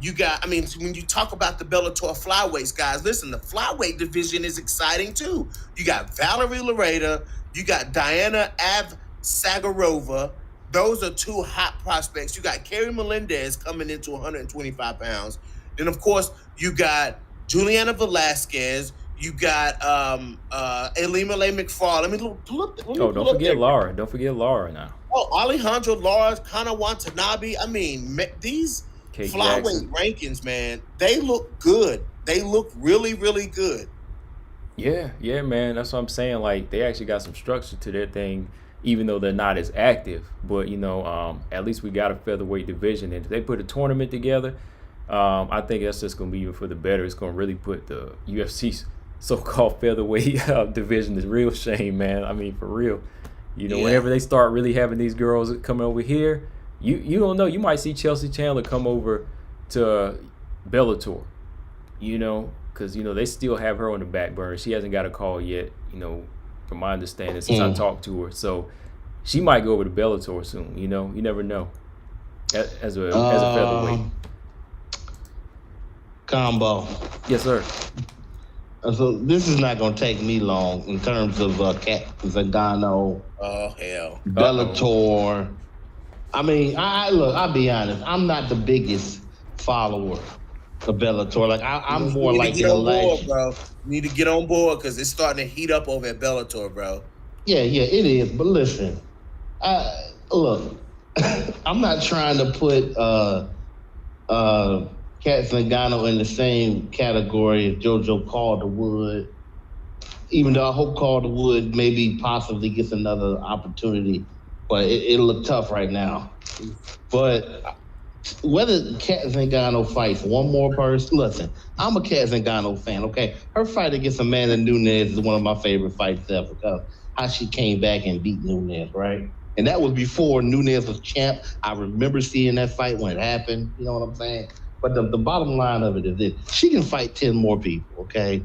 D: you got, I mean, when you talk about the Bellator flyweights, guys, listen, the flyweight division is exciting too. You got Valerie Lareda, you got Diana Avsagarova. Those are two hot prospects. You got Kerry Melendez coming into 125 pounds. Then, of course, you got Juliana Velasquez. You got Elimele McFall. Let me
A: Don't forget Laura. Don't forget Laura now.
D: Oh, Alejandro, Laura, Kana Watanabe. I mean, these
A: Kate
D: flyweight
A: Jackson.
D: rankings, man, they look good. They look really, really good.
A: Yeah, man. That's what I'm saying. Like, they actually got some structure to their thing, even though they're not as active. But, at least we got a featherweight division. And if they put a tournament together, I think that's just going to be even for the better. It's going to really put the UFC's so-called featherweight division to real shame, man. I mean, for real. Whenever they start really having these girls coming over here, you don't know. You might see Chelsea Chandler come over to Bellator, because, they still have her on the back burner. She hasn't got a call yet, from my understanding, since I talked to her. So she might go over to Bellator soon, you never know. As a featherweight.
B: Combo.
A: Yes, sir.
B: So this is not going to take me long in terms of Cat Zingano.
D: Oh, hell.
B: Bellator. I mean, I'll be honest. I'm not the biggest follower of Bellator. Like, I'm more like
D: an election. Bro. You need to get on board because it's starting to heat up over at Bellator, bro.
B: Yeah, it is. But listen, look, I'm not trying to put Cat Zingano in the same category as JoJo Calderwood, even though I hope Calderwood maybe possibly gets another opportunity, but it'll look tough right now. But whether Cat Zingano fights one more person, listen, I'm a Cat Zingano fan, okay? Her fight against Amanda Nunes is one of my favorite fights ever because how she came back and beat Nunes, right? And that was before Nunes was champ. I remember seeing that fight when it happened, you know what I'm saying? But the bottom line of it is this. She can fight 10 more people, okay?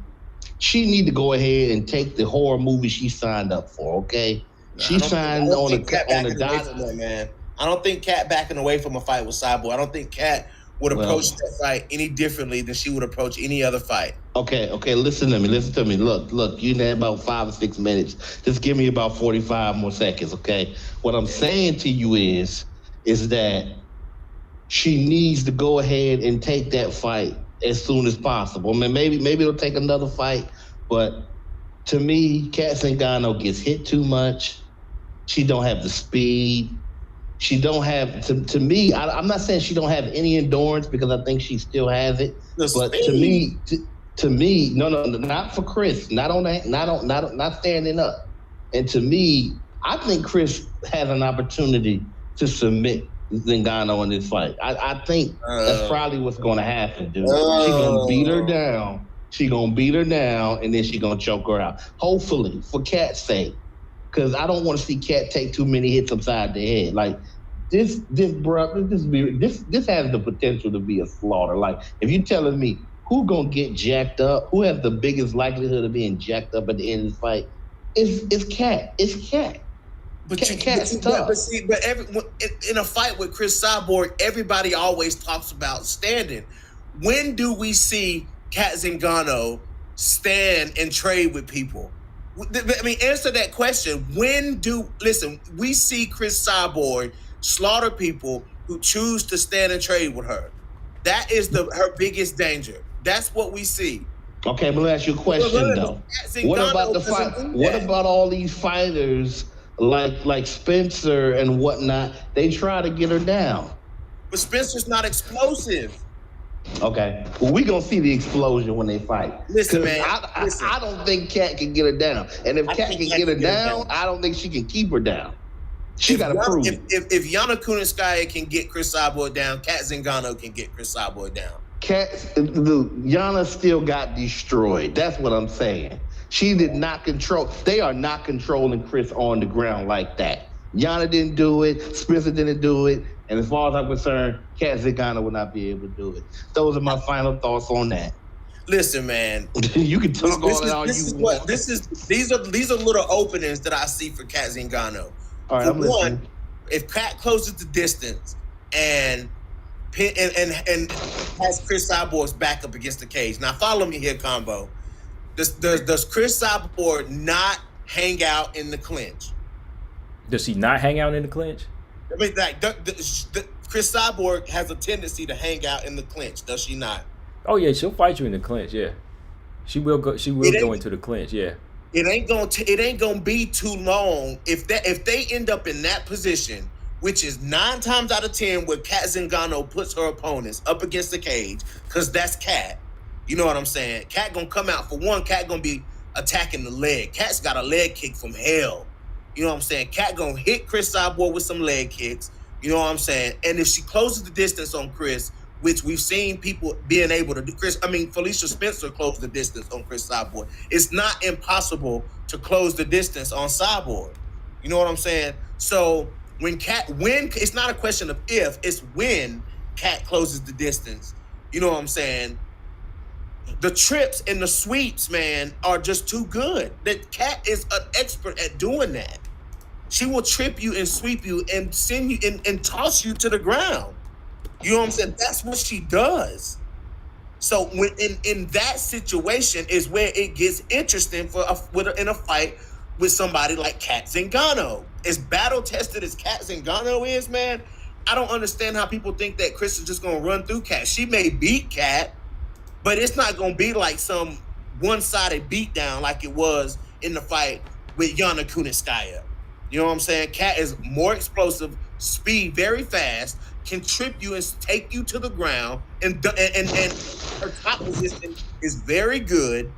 B: She need to go ahead and take the horror movie she signed up for, okay? She signed on the dot.
D: Man. I don't think Cat backing away from a fight with Cyborg. I don't think Cat would approach that fight any differently than she would approach any other fight. Okay,
B: listen to me. Look, you had about 5 or 6 minutes. Just give me about 45 more seconds, okay? What I'm saying to you is that she needs to go ahead and take that fight as soon as possible. I mean, maybe it'll take another fight, but to me, Cat Zingano gets hit too much. She don't have the speed. She don't have, to me, I'm not saying she don't have any endurance because I think she still has it. But to me, no, not for Chris, not standing up. And to me, I think Chris has an opportunity to submit Zingano in this fight. I think that's probably what's going to happen, dude. She's going to beat her down. She's going to beat her down, and then she's going to choke her out. Hopefully, for Cat's sake, because I don't want to see Cat take too many hits upside the head. Like, this has the potential to be a slaughter. Like, if you're telling me who's going to get jacked up, who has the biggest likelihood of being jacked up at the end of the fight, it's Cat. It's Cat.
D: But in a fight with Chris Cyborg, everybody always talks about standing. When do we see Cat Zingano stand and trade with people? I mean, answer that question. We see Chris Cyborg slaughter people who choose to stand and trade with her. That is her biggest danger. That's what we see.
B: Okay, but let me ask you a question though. What about the fight? What about all these fighters like Spencer and whatnot? They try to get her down.
D: But Spencer's not explosive.
B: Okay, well, we gonna see the explosion when they fight.
D: Listen, man.
B: I don't think Cat can get her down, and if Cat can get her down, I don't think she can keep her down. She got to prove it.
D: If Yana Kunitskaya can get Chris Cyborg down, Cat Zingano can get Chris Cyborg down.
B: Yana still got destroyed. That's what I'm saying. She did not control. They are not controlling Chris on the ground like that. Yana didn't do it. Spencer didn't do it. And as far as I'm concerned, Cat Zingano will not be able to do it. Those are my final thoughts on that.
D: Listen, man.
B: You can talk all you want.
D: These are little openings that I see for Cat Zingano.
B: All right, I'm listening.
D: If Cat closes the distance and has Chris Cyborg's back up against the cage. Now follow me here, Combo. Does Chris Cyborg not hang out in the clinch?
A: Does he not hang out in the clinch?
D: I mean, Chris Cyborg has a tendency to hang out in the clinch, does she not?
A: Oh yeah, she'll fight you in the clinch, yeah. She will go. She will go into the clinch. Yeah.
D: It ain't gonna be too long if they end up in that position, which is 9 times out of 10 where Cat Zingano puts her opponents up against the cage, because that's Cat. You know what I'm saying? Cat gonna come out for one. Cat gonna be attacking the leg. Cat's got a leg kick from hell. You know what I'm saying? Cat gonna hit Chris Cyborg with some leg kicks. You know what I'm saying? And if she closes the distance on Chris, which we've seen people being able to do. Felicia Spencer closed the distance on Chris Cyborg. It's not impossible to close the distance on Cyborg. You know what I'm saying? So when it's not a question of if, it's when Cat closes the distance. You know what I'm saying? The trips and the sweeps, man, are just too good. That Cat is an expert at doing that. She will trip you and sweep you and send you and toss you to the ground. You know what I'm saying? That's what she does. So when in that situation is where it gets interesting in a fight with somebody like Cat Zingano. As battle tested as Cat Zingano is, man, I don't understand how people think that Chris is just gonna run through Cat. She may beat Cat, but it's not gonna be like some one-sided beatdown like it was in the fight with Yana Kunitskaya. You know what I'm saying? Cat is more explosive, speed very fast, can trip you and take you to the ground, and her top position is very good.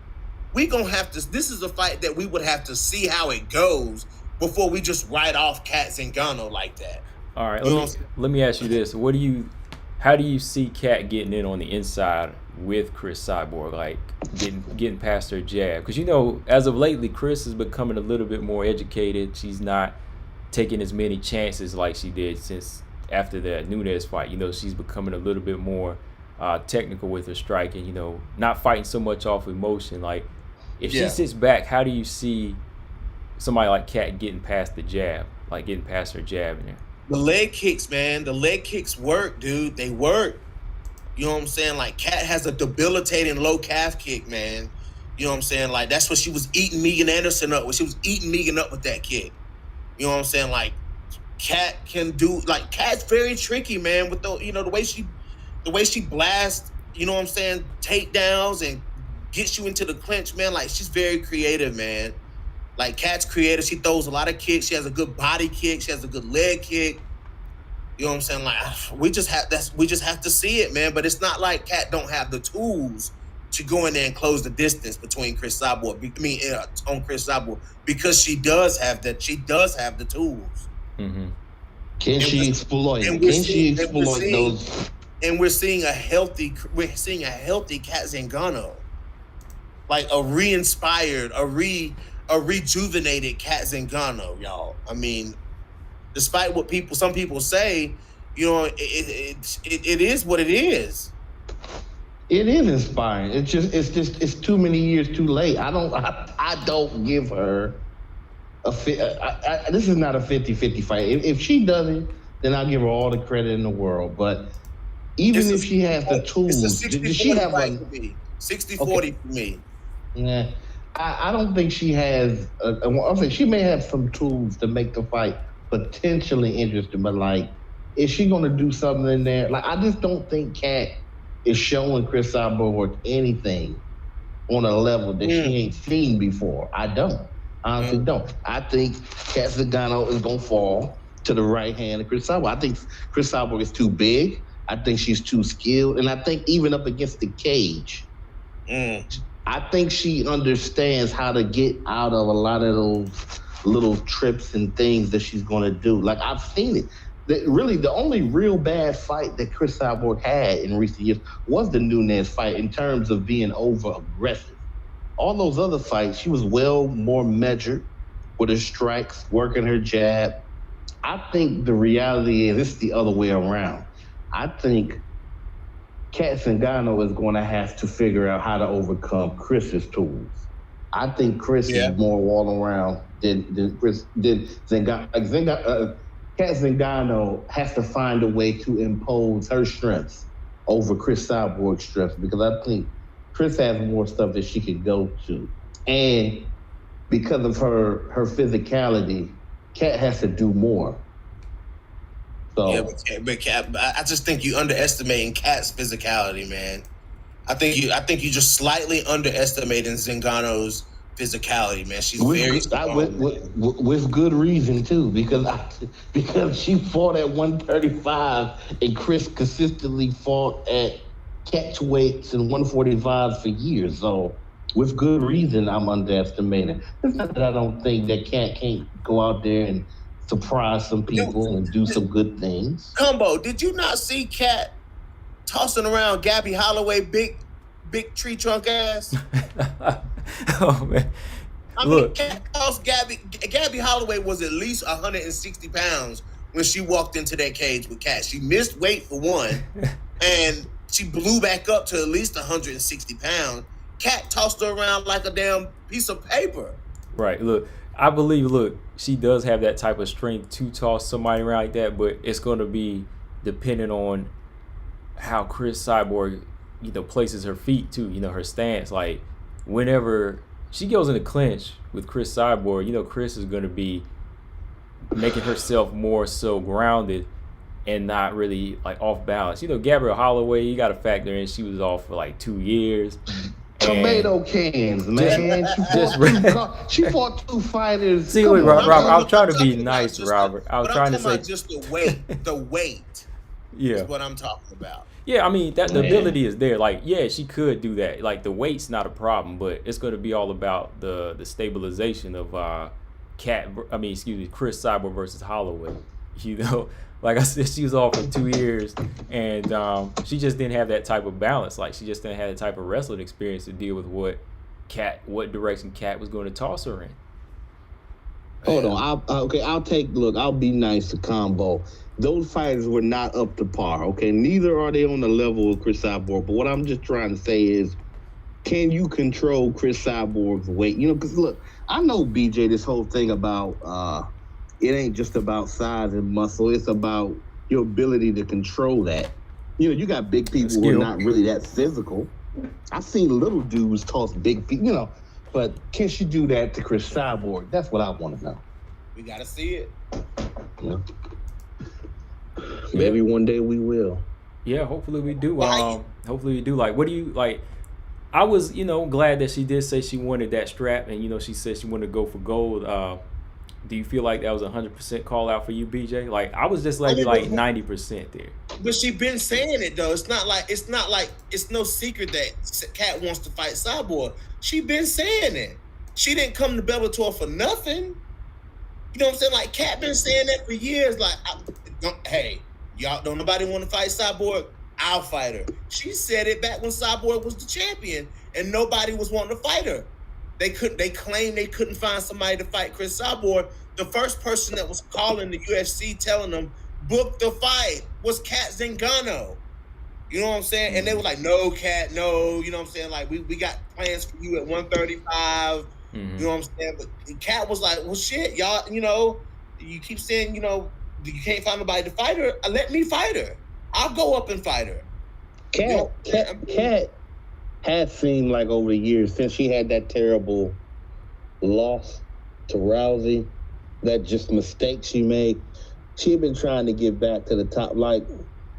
D: We gonna have to. This is a fight that we would have to see how it goes before we just write off Cat Zingano like that.
A: All right, let me ask you this: how do you see Cat getting in on the inside with Chris Cyborg, like getting past her jab? Because as of lately, Chris is becoming a little bit more educated. She's not taking as many chances like she did since after that Nunes fight. She's becoming a little bit more technical with her striking, not fighting so much off emotion. Like, if she sits back, how do you see somebody like Cat getting past the jab, like getting past her jab in there?
D: The leg kicks, man. The leg kicks work, dude. They work. You know what I'm saying? Like, Cat has a debilitating low calf kick, man. You know what I'm saying? Like, that's what she was eating Megan Anderson up with. She was eating Megan up with that kick. You know what I'm saying? Like, Cat can do, like, Cat's very tricky, man, with the way she blasts, you know what I'm saying, takedowns and gets you into the clinch, man. Like, she's very creative, man. Like, Cat's creative. She throws a lot of kicks. She has a good body kick. She has a good leg kick. You know what I'm saying? Like, we just have to see it, man. But it's not like Cat don't have the tools to go in there and close the distance between Chris Cyborg. On Chris Cyborg, because she does have that. She does have the tools.
A: Mm-hmm.
B: Can she exploit those?
D: And we're seeing a healthy Cat Zingano, like a re-inspired, a rejuvenated Cat Zingano, y'all. I mean, despite what some people say, it is what it is.
B: It is inspiring. It's too many years too late. I don't give her this is not a 50-50 fight. If she does it, then I'll give her all the credit in the world. But even if she has the tools, does she have a
D: 60-40 for me?
B: Yeah, I don't think she has. She may have some tools to make the fight potentially interesting, but like, is she going to do something in there? Like, I just don't think Cat is showing Chris Cyborg anything on a level that she ain't seen before. I don't. Honestly, don't. I think Cat Zingano is going to fall to the right hand of Chris Cyborg. I think Chris Cyborg is too big. I think she's too skilled. And I think even up against the cage, I think she understands how to get out of a lot of those little trips and things that she's going to do. Like, I've seen it. Really, the only real bad fight that Chris Cyborg had in recent years was the Nunes fight in terms of being over-aggressive. All those other fights, she was well more measured with her strikes, working her jab. I think the reality is it's the other way around. I think Cat Zingano is going to have to figure out how to overcome Chris's tools. I think Chris is more all around than Zingano. Cat Zingano has to find a way to impose her strengths over Chris Cyborg's strengths, because I think Chris has more stuff that she could go to. And because of her physicality, Cat has to do more. So
D: but Cat, I just think you underestimating Cat's physicality, man. I think you just slightly underestimating Zingano's physicality, man. She's very strong.
B: With good reason too, because she fought at 135 and Chris consistently fought at catch weights and 145 for years. So with good reason, I'm underestimating. It's not that I don't think that Cat can't go out there and surprise some people and do some good things.
D: Combo, did you not see Cat tossing around Gabby Holloway big tree trunk ass?
A: Oh man.
D: I mean, Cat tossed Gabby Holloway was at least 160 pounds when she walked into that cage with Cat. She missed weight for one, and she blew back up to at least 160 pounds. Cat tossed her around like a damn piece of paper.
A: Right. Look, I believe, she does have that type of strength to toss somebody around like that, but it's going to be dependent on how Chris Cyborg, places her feet too, her stance. Like, whenever she goes in a clinch with Chris Cyborg, Chris is going to be making herself more so grounded and not really like off balance. Gabrielle Holloway, you got to factor in she was off for like 2 years.
B: Tomato cans, man. She fought two fighters.
A: See, wait, Robert, I was trying to be nice, Robert. I was trying to say
D: just the weight. The weight.
A: Yeah.
D: Is what I'm talking about.
A: Yeah, I mean the ability is there. Like, yeah, she could do that. Like, the weight's not a problem, but it's going to be all about the stabilization of Chris Cyborg versus Holloway. Like I said, she was off for 2 years, and she just didn't have that type of balance. Like, she just didn't have the type of wrestling experience to deal with what direction Cat was going to toss her in.
B: Hold on, I'll be nice to Combo. Those fighters were not up to par, okay? Neither are they on the level of Chris Cyborg. But what I'm just trying to say is, can you control Chris Cyborg's weight? Because look, I know, BJ, this whole thing about it ain't just about size and muscle. It's about your ability to control that. You got big people who are not really that physical. I've seen little dudes toss big feet, but can she do that to Chris Cyborg? That's what I want to know.
D: We got to see it.
B: Yeah. Maybe one day we will.
A: Yeah, hopefully we do. Hopefully we do. Like, what do you like? I was, glad that she did say she wanted that strap, and she said she wanted to go for gold. Do you feel like that was 100% call out for you, BJ? Like, I was just like 90% there.
D: But she been saying it though. It's not like it's no secret that Cat wants to fight Cyborg. She been saying it. She didn't come to Bellator for nothing. You know what I'm saying? Like, Cat been saying that for years. Like, hey, y'all don't nobody want to fight Cyborg? I'll fight her. She said it back when Cyborg was the champion and nobody was wanting to fight her. They claimed they couldn't find somebody to fight Chris Cyborg. The first person that was calling the UFC telling them book the fight was Cat Zingano. You know what I'm saying? And they were like, no, Cat, no. You know what I'm saying? Like, we got plans for you at 135. You know what I'm saying? But Cat was like, well, shit, y'all, you keep saying, you can't find nobody to fight her. Let me fight her. I'll go up and fight her.
B: Cat has seemed like over the years, since she had that terrible loss to Rousey, that just mistake she made, she had been trying to get back to the top. Like,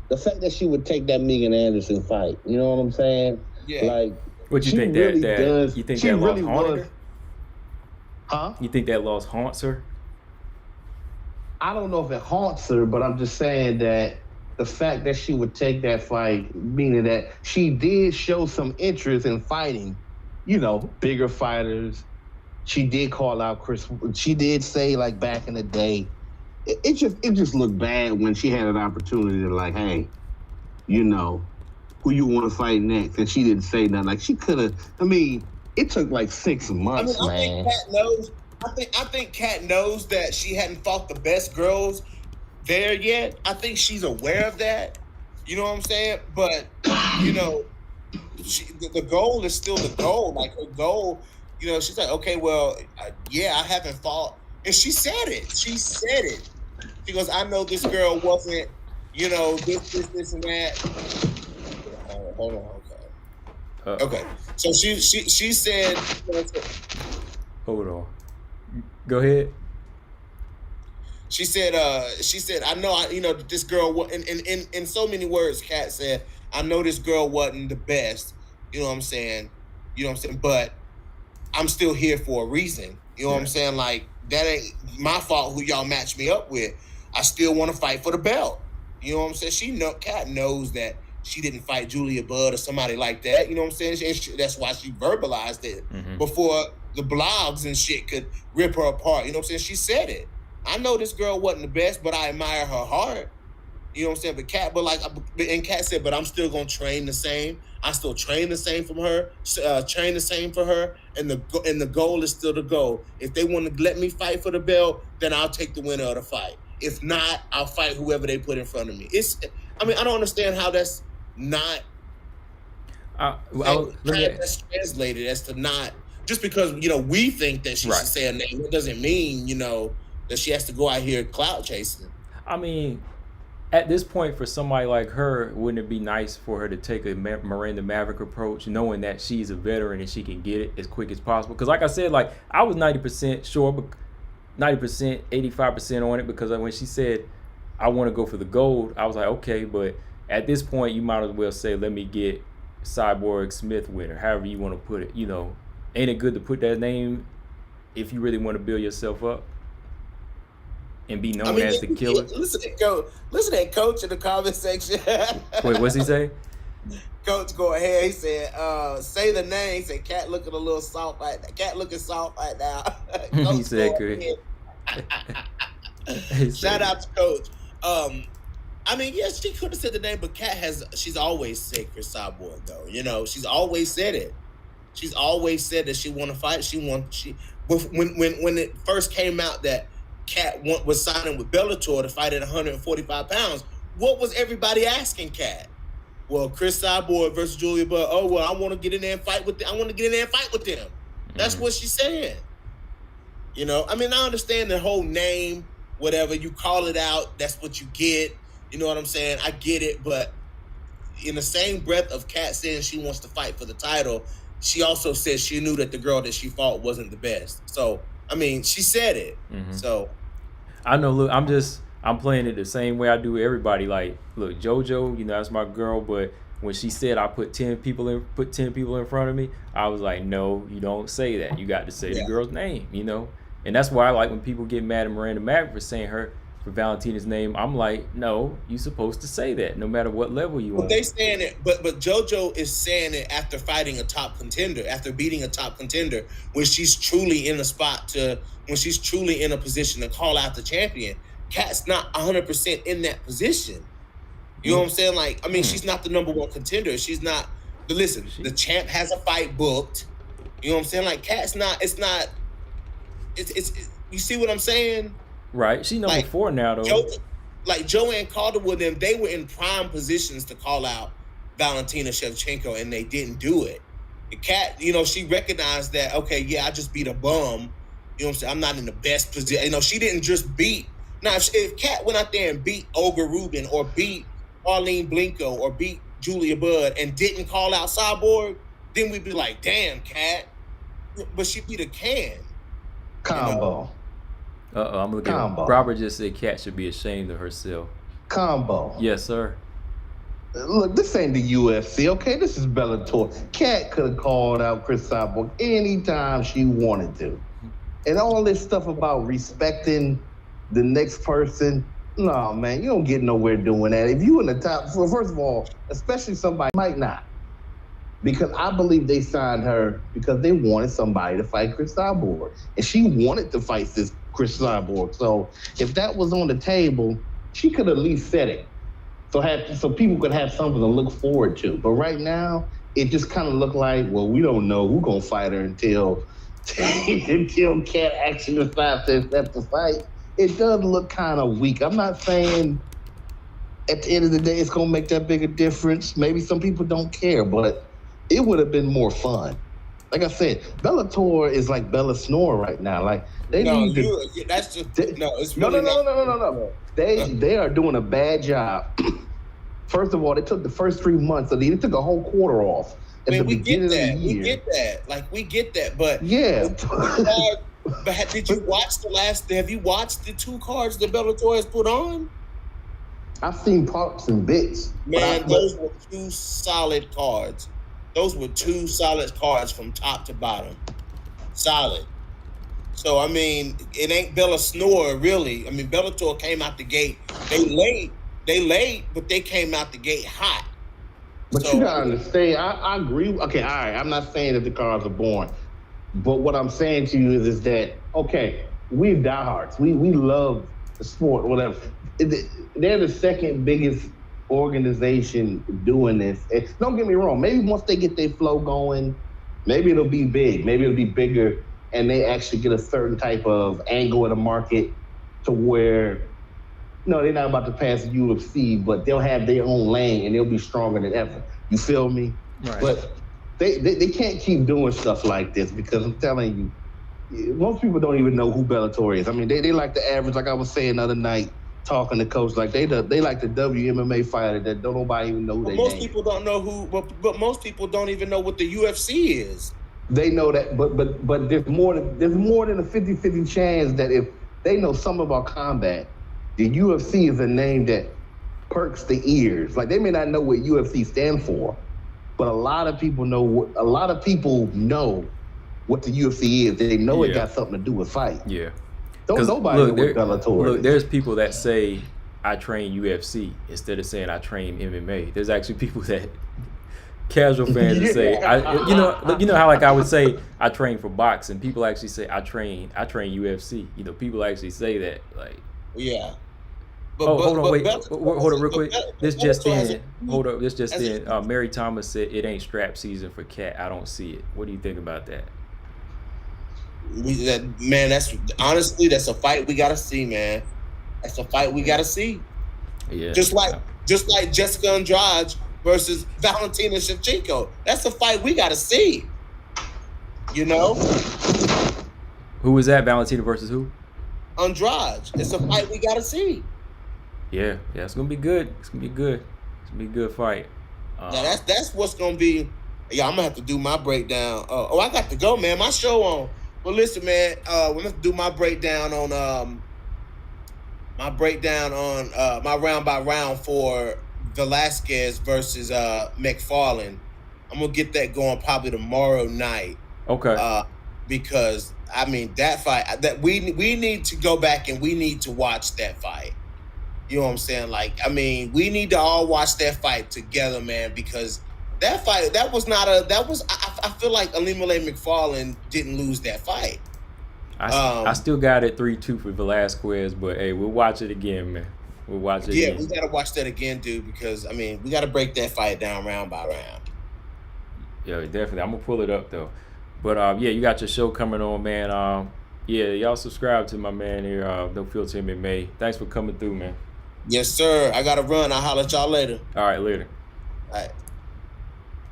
B: the fact that she would take that Megan Anderson fight, you know what I'm saying?
D: Yeah.
B: Like,
A: what you think
B: really
A: that
B: does.
A: You think
B: she
A: that
B: really
A: loss haunted
B: was.
A: her?
B: Huh?
A: You think that loss haunts her?
B: I don't know if it haunts her, but I'm just saying that the fact that she would take that fight, meaning that she did show some interest in fighting, bigger fighters. She did call out Chris. She did say, like, back in the day, it just looked bad when she had an opportunity to, like, hey, who you want to fight next? And she didn't say nothing. Like, she could have. I mean, it took like 6 months, man.
D: I think Cat knows that she hadn't fought the best girls there yet. I think she's aware of that. You know what I'm saying? But the goal is still the goal. Like, her goal, she's like, okay, well, I haven't fought, and she said it. She said it. She goes, I know this girl wasn't, this and that. Hold on. Okay. So she said.
A: Hold on. Go ahead.
D: She said, I know, this girl, in so many words, Kat said, I know this girl wasn't the best, You know what I'm saying? But I'm still here for a reason. You know what I'm saying? Like, that ain't my fault who y'all match me up with. I still want to fight for the belt. You know what I'm saying? Kat knows that she didn't fight Julia Budd or somebody like that. You know what I'm saying? That's why she verbalized it before the blogs and shit could rip her apart. You know what I'm saying? She said it. I know this girl wasn't the best, but I admire her heart. You know what I'm saying? And Kat said, but I'm still going to train the same. I still train the same from her, train the same for her. And the goal is still the goal. If they want to let me fight for the belt, then I'll take the winner of the fight. If not, I'll fight whoever they put in front of me. I don't understand how that's not that's translated as to not, just because, we think that she should say a name. It doesn't mean, that she has to go out here clout chasing.
A: I mean, at this point, for somebody like her, wouldn't it be nice for her to take a Miranda Maverick approach, knowing that she's a veteran and she can get it as quick as possible? Because like I said, like, I was 90% sure, but 90%, 85% on it, because when she said, I want to go for the gold, I was like, okay, but at this point, you might as well say, let me get Cyborg Smith winner, however you want to put it. Ain't it good to put that name if you really want to build yourself up and be known as the killer?
D: Listen to that coach in the comment section.
A: Wait, what's he say?
D: Coach go ahead. He said, say the name. He said, Cat looking a little soft right now. Cat looking soft right now.
A: He said good.
D: Shout out to Coach. Yes, she could have said the name, but she's always said Chris Cyborg, though. She's always said it. She's always said that she want to fight. When it first came out that Cat was signing with Bellator to fight at 145 pounds, what was everybody asking Cat? Well, Chris Cyborg versus Julia Budd. Oh, well, I want to get in there and fight with them. That's what she said. I understand the whole name, whatever, you call it out, that's what you get. You know what I'm saying? I get it, but in the same breath of Kat saying she wants to fight for the title, she also said she knew that the girl that she fought wasn't the best. So, she said it. So,
A: I know. Look, I'm playing it the same way I do everybody. Like, look, JoJo, that's my girl, but when she said I put 10 people in front of me, I was like, no, you don't say that. You got to say the girl's name, And that's why I like when people get mad at Miranda Maverick for saying for Valentina's name. I'm like, no, you're supposed to say that no matter what level you are.
D: They saying it, but JoJo is saying it after fighting a top contender, after beating a top contender, when she's truly in a position to call out the champion. Kat's not 100% in that position. You know what I'm saying? Like, she's not the number one contender. She's not. But listen, the champ has a fight booked. You know what I'm saying? Like, Kat's not. It's not. It's. You see what I'm saying?
A: Right. She's number 4 now, though.
D: Joanne Calderwood, they were in prime positions to call out Valentina Shevchenko, and they didn't do it. The Kat, she recognized that, okay, I just beat a bum. You know what I'm saying? I'm not in the best position. She didn't just beat. Now, if Kat went out there and beat Olga Rubin or beat Arlene Blinko or beat Julia Budd and didn't call out Cyborg, then we'd be like, damn, Kat. But she beat a can.
B: Combo.
A: I'm looking. Robert just said Kat should be ashamed of herself.
B: Combo.
A: Yes, sir.
B: Look, this ain't the UFC, okay? This is Bellator. Kat could have called out Chris Cyborg anytime she wanted to. And all this stuff about respecting the next person, no, man, you don't get nowhere doing that. If you in the top, well, first of all, especially somebody might not. Because I believe they signed her because they wanted somebody to fight Chris Cyborg. And she wanted to fight this Chris Cyborg. So if that was on the table, she could at least said it. So people could have something to look forward to. But right now, it just kind of looked like, well, we don't know who's going to fight her until Kat actually decides to accept the fight. It does look kind of weak. I'm not saying at the end of the day it's going to make that big a difference. Maybe some people don't care, but it would have been more fun. Like I said, Bellator is like Bella Snore right now. Like they need to.
D: That's just It's
B: no.
D: really
B: No. They are doing a bad job. First of all, they took the first 3 months. So they took a whole quarter off at the beginning of the year.
D: We get that. Like we get that, but
B: yeah.
D: But did you watch have you watched the 2 cards that Bellator has put on?
B: I've seen parts and bits.
D: Man, those were 2 solid cards. those were 2 solid cards from top to bottom. Solid. So, I mean, it ain't Bella Snore, really. I mean, Bellator came out the gate. They laid, but they came out the gate hot.
B: But so, you gotta understand, I agree. Okay, all right, I'm not saying that the cards are boring. But what I'm saying to you is that, okay, we're diehards. We love the sport, whatever. They're the second biggest organization doing this. Don't get me wrong. Maybe once they get their flow going, maybe it'll be big. Maybe it'll be bigger, and they actually get a certain type of angle in the market to where, no, they're not about to pass the UFC, but they'll have their own lane, and they'll be stronger than ever. You feel me?
A: Right.
B: But they can't keep doing stuff like this because I'm telling you, most people don't even know who Bellator is. I mean, they like the average, like I was saying the other night, talking to coach, like they like the WMMA fighter that don't nobody even know who they name.
D: Most people don't know who, but most people don't even know what the UFC is.
B: They know that, but there's more than a 50-50 chance that if they know something about combat, the UFC is a name that perks the ears. Like they may not know what UFC stands for, but a lot of people know what the UFC is. They know it got something to do with fight.
A: Yeah.
B: Nobody know what Bellator is.
A: There's people that say I train UFC instead of saying I train MMA. There's actually people that casual fans that say you know how like I would say I train for boxing. People actually say I train UFC. You know, people actually say that like.
D: Yeah.
A: Hold on real quick. This just in. Mary Thomas said it ain't strap season for Cat. I don't see it. What do you think about that?
D: That's a fight we gotta see, man. That's a fight we gotta see.
A: Yeah.
D: Just like Jessica Andrade versus Valentina Shevchenko. That's a fight we gotta see. You know?
A: Who was that? Valentina versus who?
D: Andrade. It's a fight we gotta see.
A: Yeah, it's gonna be good. It's gonna be good. It's gonna be a good fight.
D: That's what's gonna be. Yeah, I'm gonna have to do my breakdown. I got to go, man. My show on. Well, listen, man. We're gonna do my breakdown on my round by round for Velasquez versus McFarlane. I'm gonna get that going probably tomorrow night.
A: Okay.
D: Because I mean that fight that we need to go back and we need to watch that fight. You know what I'm saying? Like, I mean, we need to all watch that fight together, man, because that fight, I feel like Alimale McFarlane didn't lose that fight.
A: I still got it 3-2 for Velasquez, but hey, we'll watch it again, man. We'll watch it again.
D: Yeah, we got to watch that again, dude, because, I mean, we got to break that fight down round by round.
A: Yeah, definitely. I'm going to pull it up, though. But, you got your show coming on, man. Y'all subscribe to my man here, No Filter MMA. Thanks for coming through, man.
D: Yes, sir. I got to run. I'll holler at y'all later.
A: All right, later.
D: All right.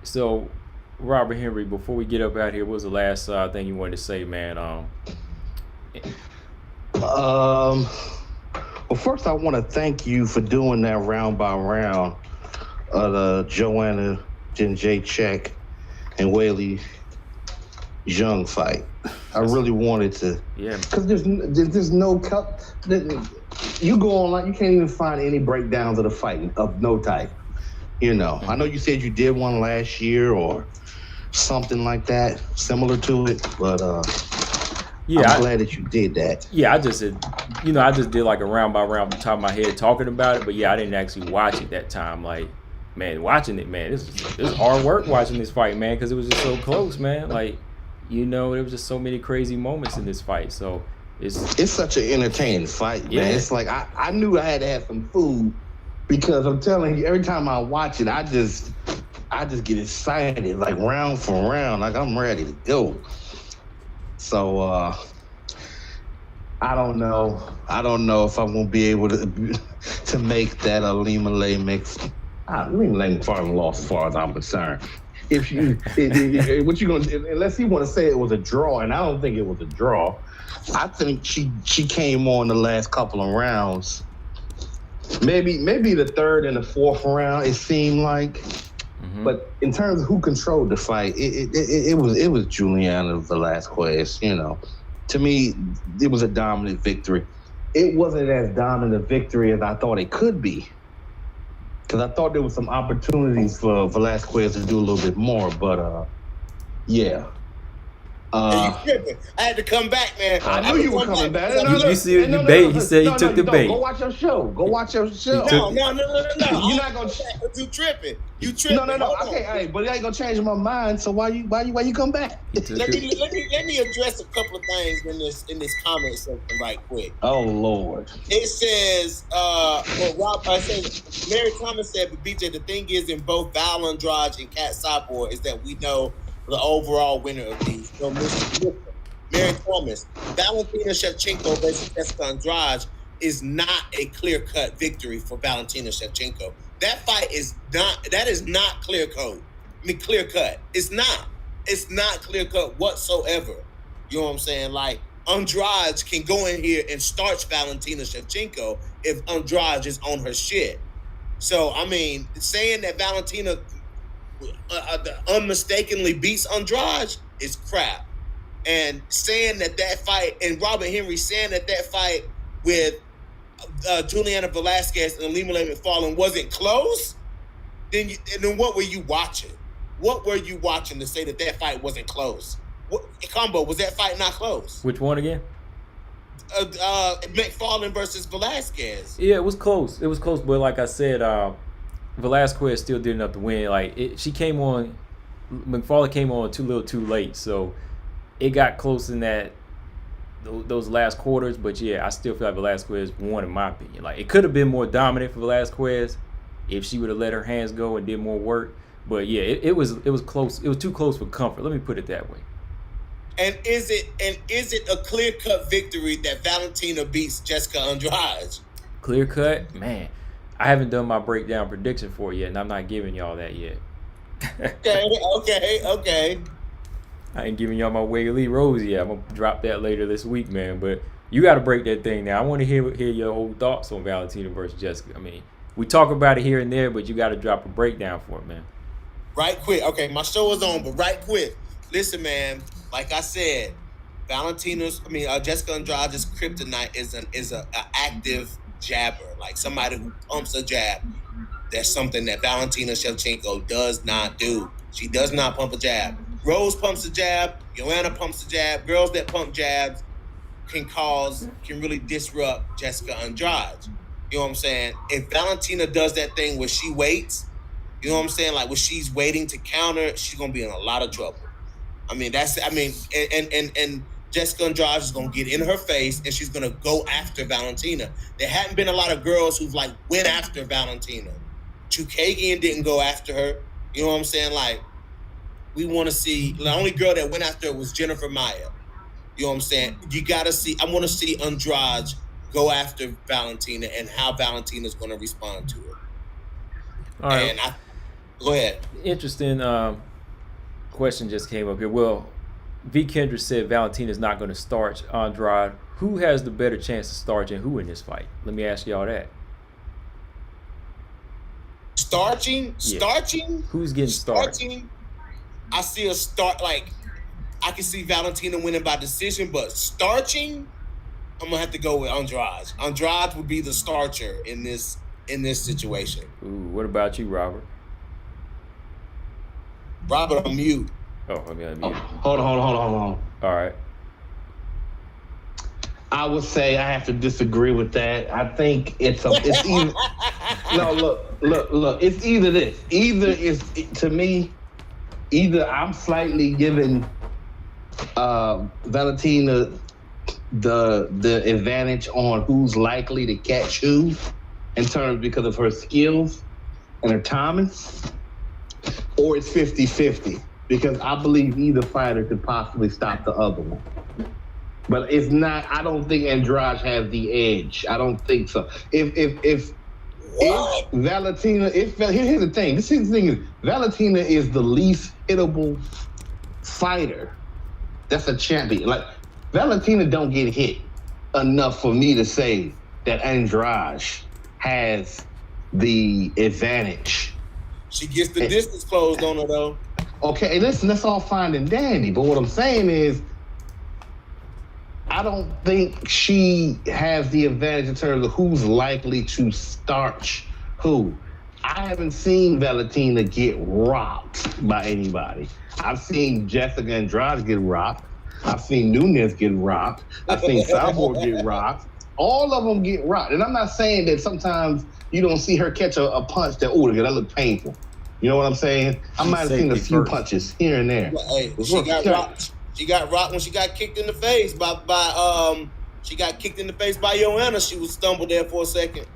A: So, Robert Henry, before we get up out here, what was the last thing you wanted to say, man?
B: Well, first I want to thank you for doing that round by round of the Joanna Jędrzejczyk and Weili Zhang fight. I really wanted to.
A: Yeah.
B: Because there's no cut. You go online, you can't even find any breakdowns of the fight of no type. You know, I know you said you did one last year or something like that, similar to it, but I'm glad that you did that.
A: Yeah, I just did like a round by round off the top of my head talking about it, but I didn't actually watch it that time. Like, man, watching it, man, this is hard work watching this fight, man, because it was just so close, man. Like, there was just so many crazy moments in this fight. So it's
B: such an entertaining fight, man. It's like I knew I had to have some food. Because I'm telling you, every time I watch it, I just get excited, like round for round, like I'm ready to go. So I don't know if I'm gonna be able to make that Alimale McFarlane loss, as far as I'm concerned. What you gonna? Unless you want to say it was a draw, and I don't think it was a draw. I think she came on the last couple of rounds. Maybe the third and the fourth round, it seemed like. Mm-hmm. But in terms of who controlled the fight, it was Juliana Velasquez. To me, it was a dominant victory. It wasn't as dominant a victory as I thought it could be. because I thought there was some opportunities for Velasquez to do a little bit more, but yeah.
E: You tripping. I had to come back, man.
B: I knew you were coming back.
A: You see, you bait. He said he took the bait.
B: Go watch your show.
E: No.
B: You're not gonna.
E: You tripping. You tripping.
B: No. Okay, hey, but it ain't gonna change my mind. So why you come back?
E: Let me address a couple of things in this comment section right quick.
B: Oh Lord.
E: It says, Mary Thomas said, but BJ, the thing is, in both Val Andrade and Kat Sapor is that we know the overall winner of these. So, Mary Thomas, Valentina Shevchenko versus Jessica Andrade is not a clear-cut victory for Valentina Shevchenko. That fight is not clear-cut. Clear-cut. It's not. It's not clear-cut whatsoever. You know what I'm saying? Like, Andrade can go in here and starch Valentina Shevchenko if Andrade is on her shit. So, I mean, saying that Valentina unmistakably beats Andrade is crap. And saying that fight, and Robert Henry saying that fight with Juliana Velasquez and Alima McFarlane wasn't close, then what were you watching? What were you watching to say that fight wasn't close? Combo, was that fight not close?
A: Which one again?
E: McFarlane versus Velasquez.
A: Yeah, it was close. It was close, but like I said, Velasquez still did enough to win. McFarlane came on too late, so it got close in those last quarters. But yeah, I still feel like Velasquez won in my opinion. Like, it could have been more dominant for Velasquez if she would have let her hands go and did more work. But yeah, it was close. It was too close for comfort. Let me put it that way.
E: And is it a clear-cut victory that Valentina beats Jessica Andrade?
A: Clear cut, man. I haven't done my breakdown prediction for it yet, and I'm not giving y'all that yet.
E: Okay.
A: I ain't giving y'all my Wiggly Rose yet. I'm gonna drop that later this week, man. But you got to break that thing now. I want to hear your whole thoughts on Valentina versus Jessica. I mean, we talk about it here and there, but you got to drop a breakdown for it, man.
E: Right quick. Okay, my show is on, but right quick. Listen, man. Like I said, Jessica Andrade's kryptonite is an active jabber, like somebody who pumps a jab. That's something that Valentina Shevchenko does not do. She does not pump a jab. Rose pumps a jab. Joanna pumps a jab. Girls that pump jabs can really disrupt Jessica Andrade. You know what I'm saying? If Valentina does that thing where she waits, you know what I'm saying? Like, when she's waiting to counter, she's gonna be in a lot of trouble. And Jessica Andrade is going to get in her face and she's going to go after Valentina. There hadn't been a lot of girls who've went after Valentina. Chukagian didn't go after her. You know what I'm saying? Like, we want to see, the only girl that went after her was Jennifer Maya. You know what I'm saying? I want to see Andrade go after Valentina and how Valentina's going to respond to it.
A: All right.
E: Go ahead.
A: Interesting question just came up here. Well, V. Kendra said Valentina's not going to starch Andrade. Who has the better chance to starch and who in this fight? Let me ask y'all that.
E: Starching?
A: Who's getting starched?
E: I see a start, I can see Valentina winning by decision, but starching, I'm gonna have to go with Andrade. Andrade would be the starcher in this situation.
A: Ooh, what about you, Robert?
E: Robert, on mute.
A: Oh, let me unmute.
B: Hold on.
A: All right.
B: I would say I have to disagree with that. I think it's either. No, look. It's either this. Either I'm slightly giving Valentina the advantage on who's likely to catch who in terms because of her skills and her timing, or it's 50-50 because I believe either fighter could possibly stop the other one. But it's not. I don't think Andrade has the edge. I don't think so. If Valentina, here's the thing. This is the thing is Valentina is the least hittable fighter. That's a champion. Like, Valentina don't get hit enough for me to say that Andrade has the advantage.
E: She gets the distance closed on her though.
B: Okay, listen, that's all fine and dandy. But what I'm saying is, I don't think she has the advantage in terms of who's likely to starch who. I haven't seen Valentina get rocked by anybody. I've seen Jessica Andrade get rocked. I've seen Nunes get rocked. I've seen Cyborg get rocked. All of them get rocked. And I'm not saying that sometimes you don't see her catch a punch that looked painful. You know what I'm saying? I might have seen a few punches here and there.
E: Hey, she got rocked. She got rocked when she got kicked in the face by Joanna. She was stumbled there for a second.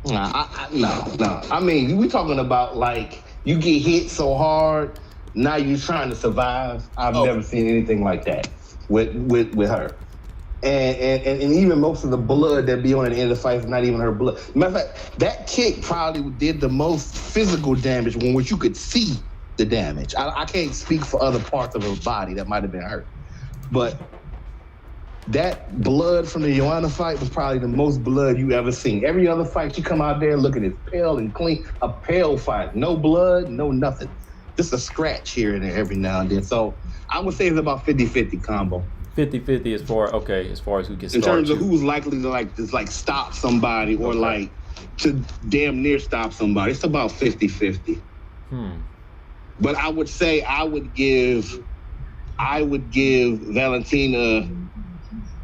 B: No. I mean, we talking about like you get hit so hard, now you're trying to survive. I've never seen anything like that with her. And even most of the blood that be on the end of the fight is not even her blood. Matter of fact, that kick probably did the most physical damage when which you could see the damage. I can't speak for other parts of her body that might have been hurt. But that blood from the Joanna fight was probably the most blood you ever seen. Every other fight, you come out there looking as pale and clean. A pale fight. No blood, no nothing. Just a scratch here and there every now and then. So I would say it's about 50-50 combo.
A: 50-50 as far as who gets
B: in terms of who's likely to stop somebody or to damn near stop somebody. It's about 50-50. But I would say I would give Valentina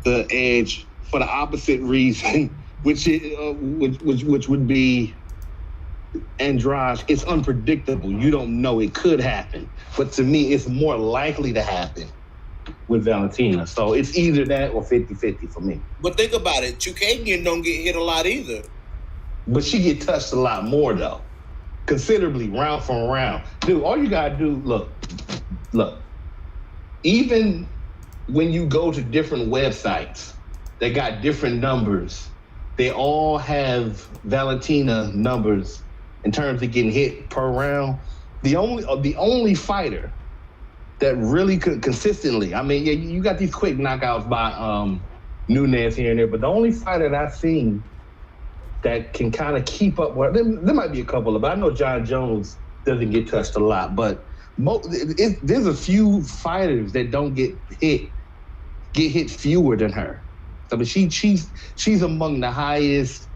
B: the edge for the opposite reason, which would be Andrade. It's unpredictable. You don't know. It could happen, but to me, it's more likely to happen with Valentina. So it's either that or 50-50 for me.
E: But think about it. Chukagian don't get hit a lot either.
B: But she get touched a lot more though, considerably round for round. Dude, all you gotta do, look. Even when you go to different websites that got different numbers, they all have Valentina numbers in terms of getting hit per round. The only fighter that really could consistently, I mean, yeah, you got these quick knockouts by Nunes here and there, but the only fighter that I've seen that can kind of keep up, well, there might be a couple of, but I know John Jones doesn't get touched a lot, but there's a few fighters that don't get hit fewer than her. I mean, she's among the highest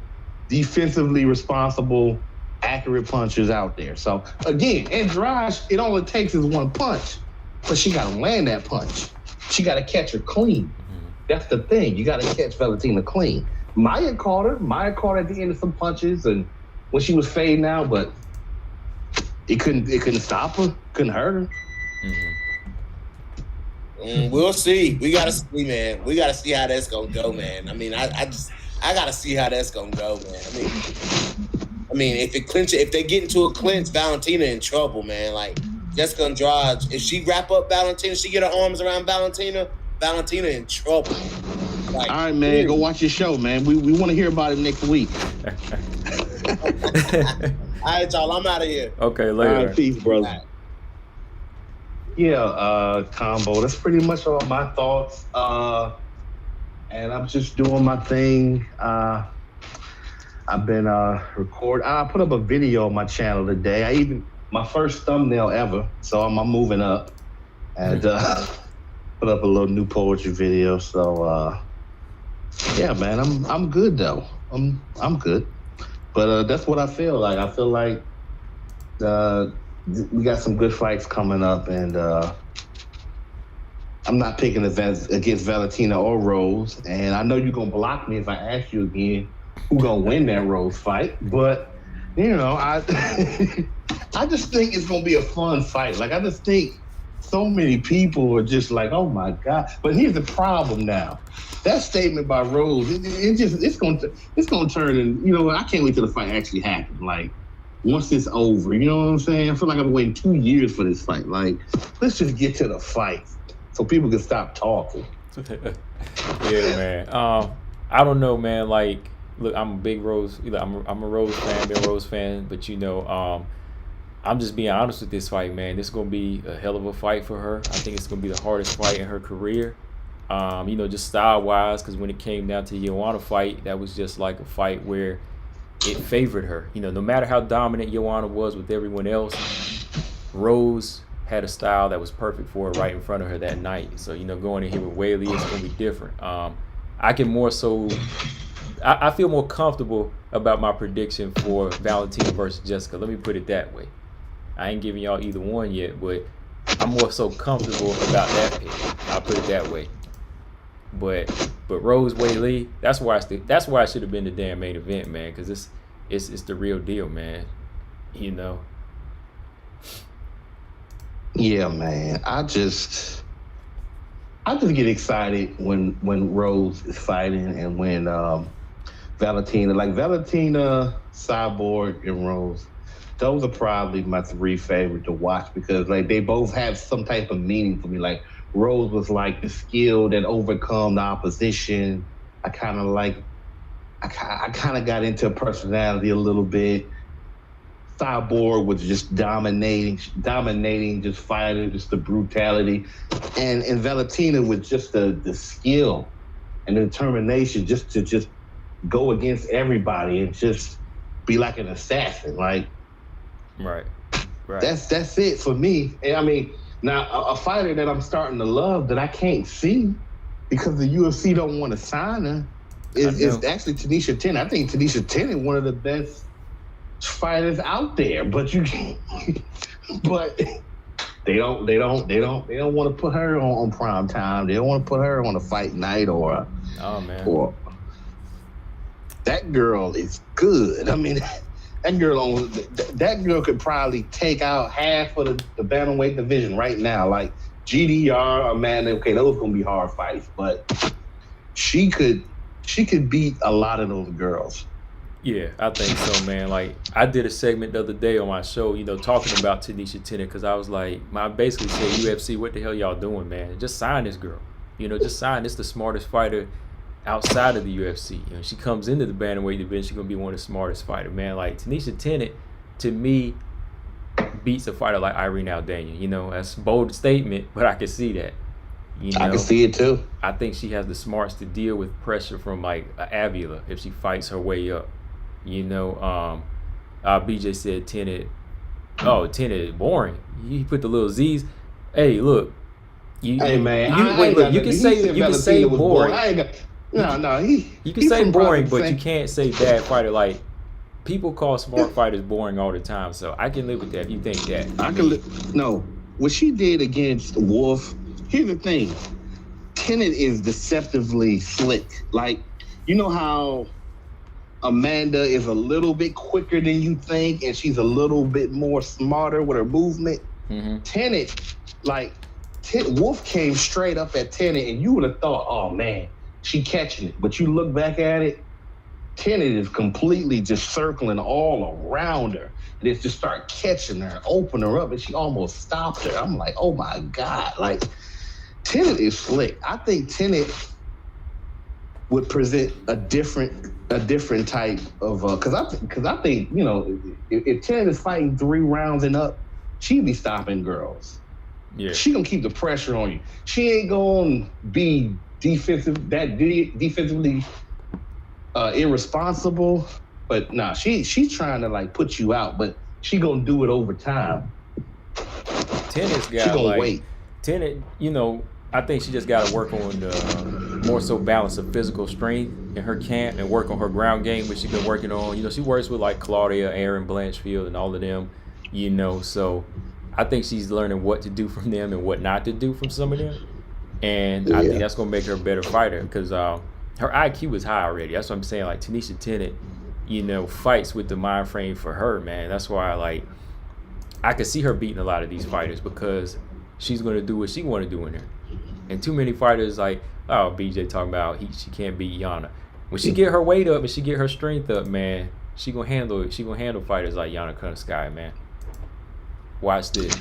B: defensively responsible, accurate punchers out there. So again, Andrade, it all it takes is one punch, but she got to land that punch. She got to catch her clean. That's the thing. You got to catch Valentina clean. Maya caught her at the end of some punches, and when she was fading out, but it couldn't stop her, couldn't hurt her.
E: We'll see. We gotta see, man. We gotta see how that's gonna go, man. I mean, I gotta see how that's gonna go, man. I mean, if they get into a clinch, Valentina in trouble, man. Like Jessica Andrade, if she wrap up Valentina, she get her arms around Valentina in trouble. Like,
B: all right, man, go watch your show, man. We want to hear about it next week.
E: All right, y'all, I'm out of here.
A: Okay, later.
B: All right, peace, brother. Right. Yeah, combo. That's pretty much all my thoughts. And I'm just doing my thing. I've been recording. I put up a video on my channel today. My first thumbnail ever. So I'm moving up, and put up a little new poetry video. So yeah, man, I'm good though. I'm good. But that's what I feel like. I feel like we got some good fights coming up, and I'm not picking against Valentina or Rose. And I know you're gonna block me if I ask you again who gonna win that Rose fight. But you know, I just think it's gonna be a fun fight. Like I just think so many people are just like, oh my God. But here's the problem now. That statement by Rose, it's gonna turn in, you know, I can't wait till the fight actually happens. Like, once it's over, you know what I'm saying? I feel like I've been waiting 2 years for this fight. Like, let's just get to the fight so people can stop talking.
A: Yeah, man. I don't know, man. Like, look, I'm a big Rose. I'm a Rose fan, been a Rose fan, but you know, I'm just being honest with this fight, man. This is gonna be a hell of a fight for her. I think it's gonna be the hardest fight in her career. You know, just style-wise, because when it came down to the Joanna fight, that was just like a fight where it favored her. You know, no matter how dominant Joanna was with everyone else, Rose had a style that was perfect for her right in front of her that night. So, you know, going in here with Whaley is going to be different. I can more so I feel more comfortable about my prediction for Valentina versus Jessica. Let me put it that way. I ain't giving y'all either one yet, but I'm more so comfortable about that pick. I'll put it that way. But Rose Whaley, that's why it should have been the damn main event, man, because it's the real deal, man. You know.
B: Yeah, man. I just get excited when Rose is fighting and when Valentina, Cyborg, and Rose. Those are probably my three favorite to watch because like they both have some type of meaning for me. Like Rose was like the skill that overcome the opposition. I kind of got into personality a little bit. Cyborg was just dominating, just fighting, just the brutality. And Valentina was just the skill and the determination just to go against everybody and just be like an assassin. Like,
A: Right.
B: That's it for me. And I mean, now a fighter that I'm starting to love that I can't see because the UFC don't want to sign her is actually Tanisha Tennant. I think Tanisha Tennant one of the best fighters out there, but but they don't want to put her on prime time. They don't want to put her on a fight night or that girl is good. I mean, that girl could probably take out half of the bantamweight division right now. Like GDR, Amanda, okay, those gonna be hard fights, but she could beat a lot of those girls.
A: Yeah, I think so, man. Like I did a segment the other day on my show, you know, talking about Tanisha Tennant because I was like, I basically said, UFC, what the hell y'all doing, man? Just sign this girl. You know, just sign. This the smartest fighter outside of the UFC. You know, she comes into the bantamweight division, she's gonna be one of the smartest fighters, man. Like Tanisha Tennant, to me, beats a fighter like Irene Aldana. You know, that's a bold statement, but I can see that. You know,
B: I can see it too.
A: I think she has the smarts to deal with pressure from like Avila if she fights her way up. You know, BJ said Tennant. Oh, Tennant boring. He put the little Z's. Hey, look.
B: Hey man,
A: you can say boring. You can say boring, but you can't say bad fighter. Like people call smart fighters boring all the time, so I can live with that. If you think that,
B: No, what she did against Wolf. Here's the thing: Tennant is deceptively slick. Like you know how Amanda is a little bit quicker than you think, and she's a little bit more smarter with her movement.
A: Mm-hmm.
B: Tennant, Wolf came straight up at Tennant, and you would have thought, oh man, she catching it. But you look back at it, Tennant is completely just circling all around her. And it just started catching her, open her up, and she almost stopped her. I'm like, oh my God. Like, Tennant is slick. I think Tennant would present a different type of because I think, you know, if Tennant is fighting 3 rounds and up, she'd be stopping girls.
A: Yeah.
B: She gonna keep the pressure on you. She ain't gonna be defensively irresponsible, but nah, she's trying to like put you out, but she gonna do it over time.
A: Tennant's got
B: she gonna wait.
A: Tennant, you know, I think she just got to work on the more so balance of physical strength in her camp and work on her ground game, which she's been working on. You know, she works with like Claudia, Aaron Blanchfield, and all of them. You know, so I think she's learning what to do from them and what not to do from some of them. And I think that's going to make her a better fighter because her IQ is high already. That's what I'm saying. Like Tanisha Tennant, you know, fights with the mind frame for her, man. That's why I could see her beating a lot of these fighters because she's going to do what she want to do in there. And too many fighters like, oh, BJ talking about she can't beat Yana. When she get her weight up and she get her strength up, man, she gonna handle it. She gonna handle fighters like Yana Kunitskaya, man. Watch this.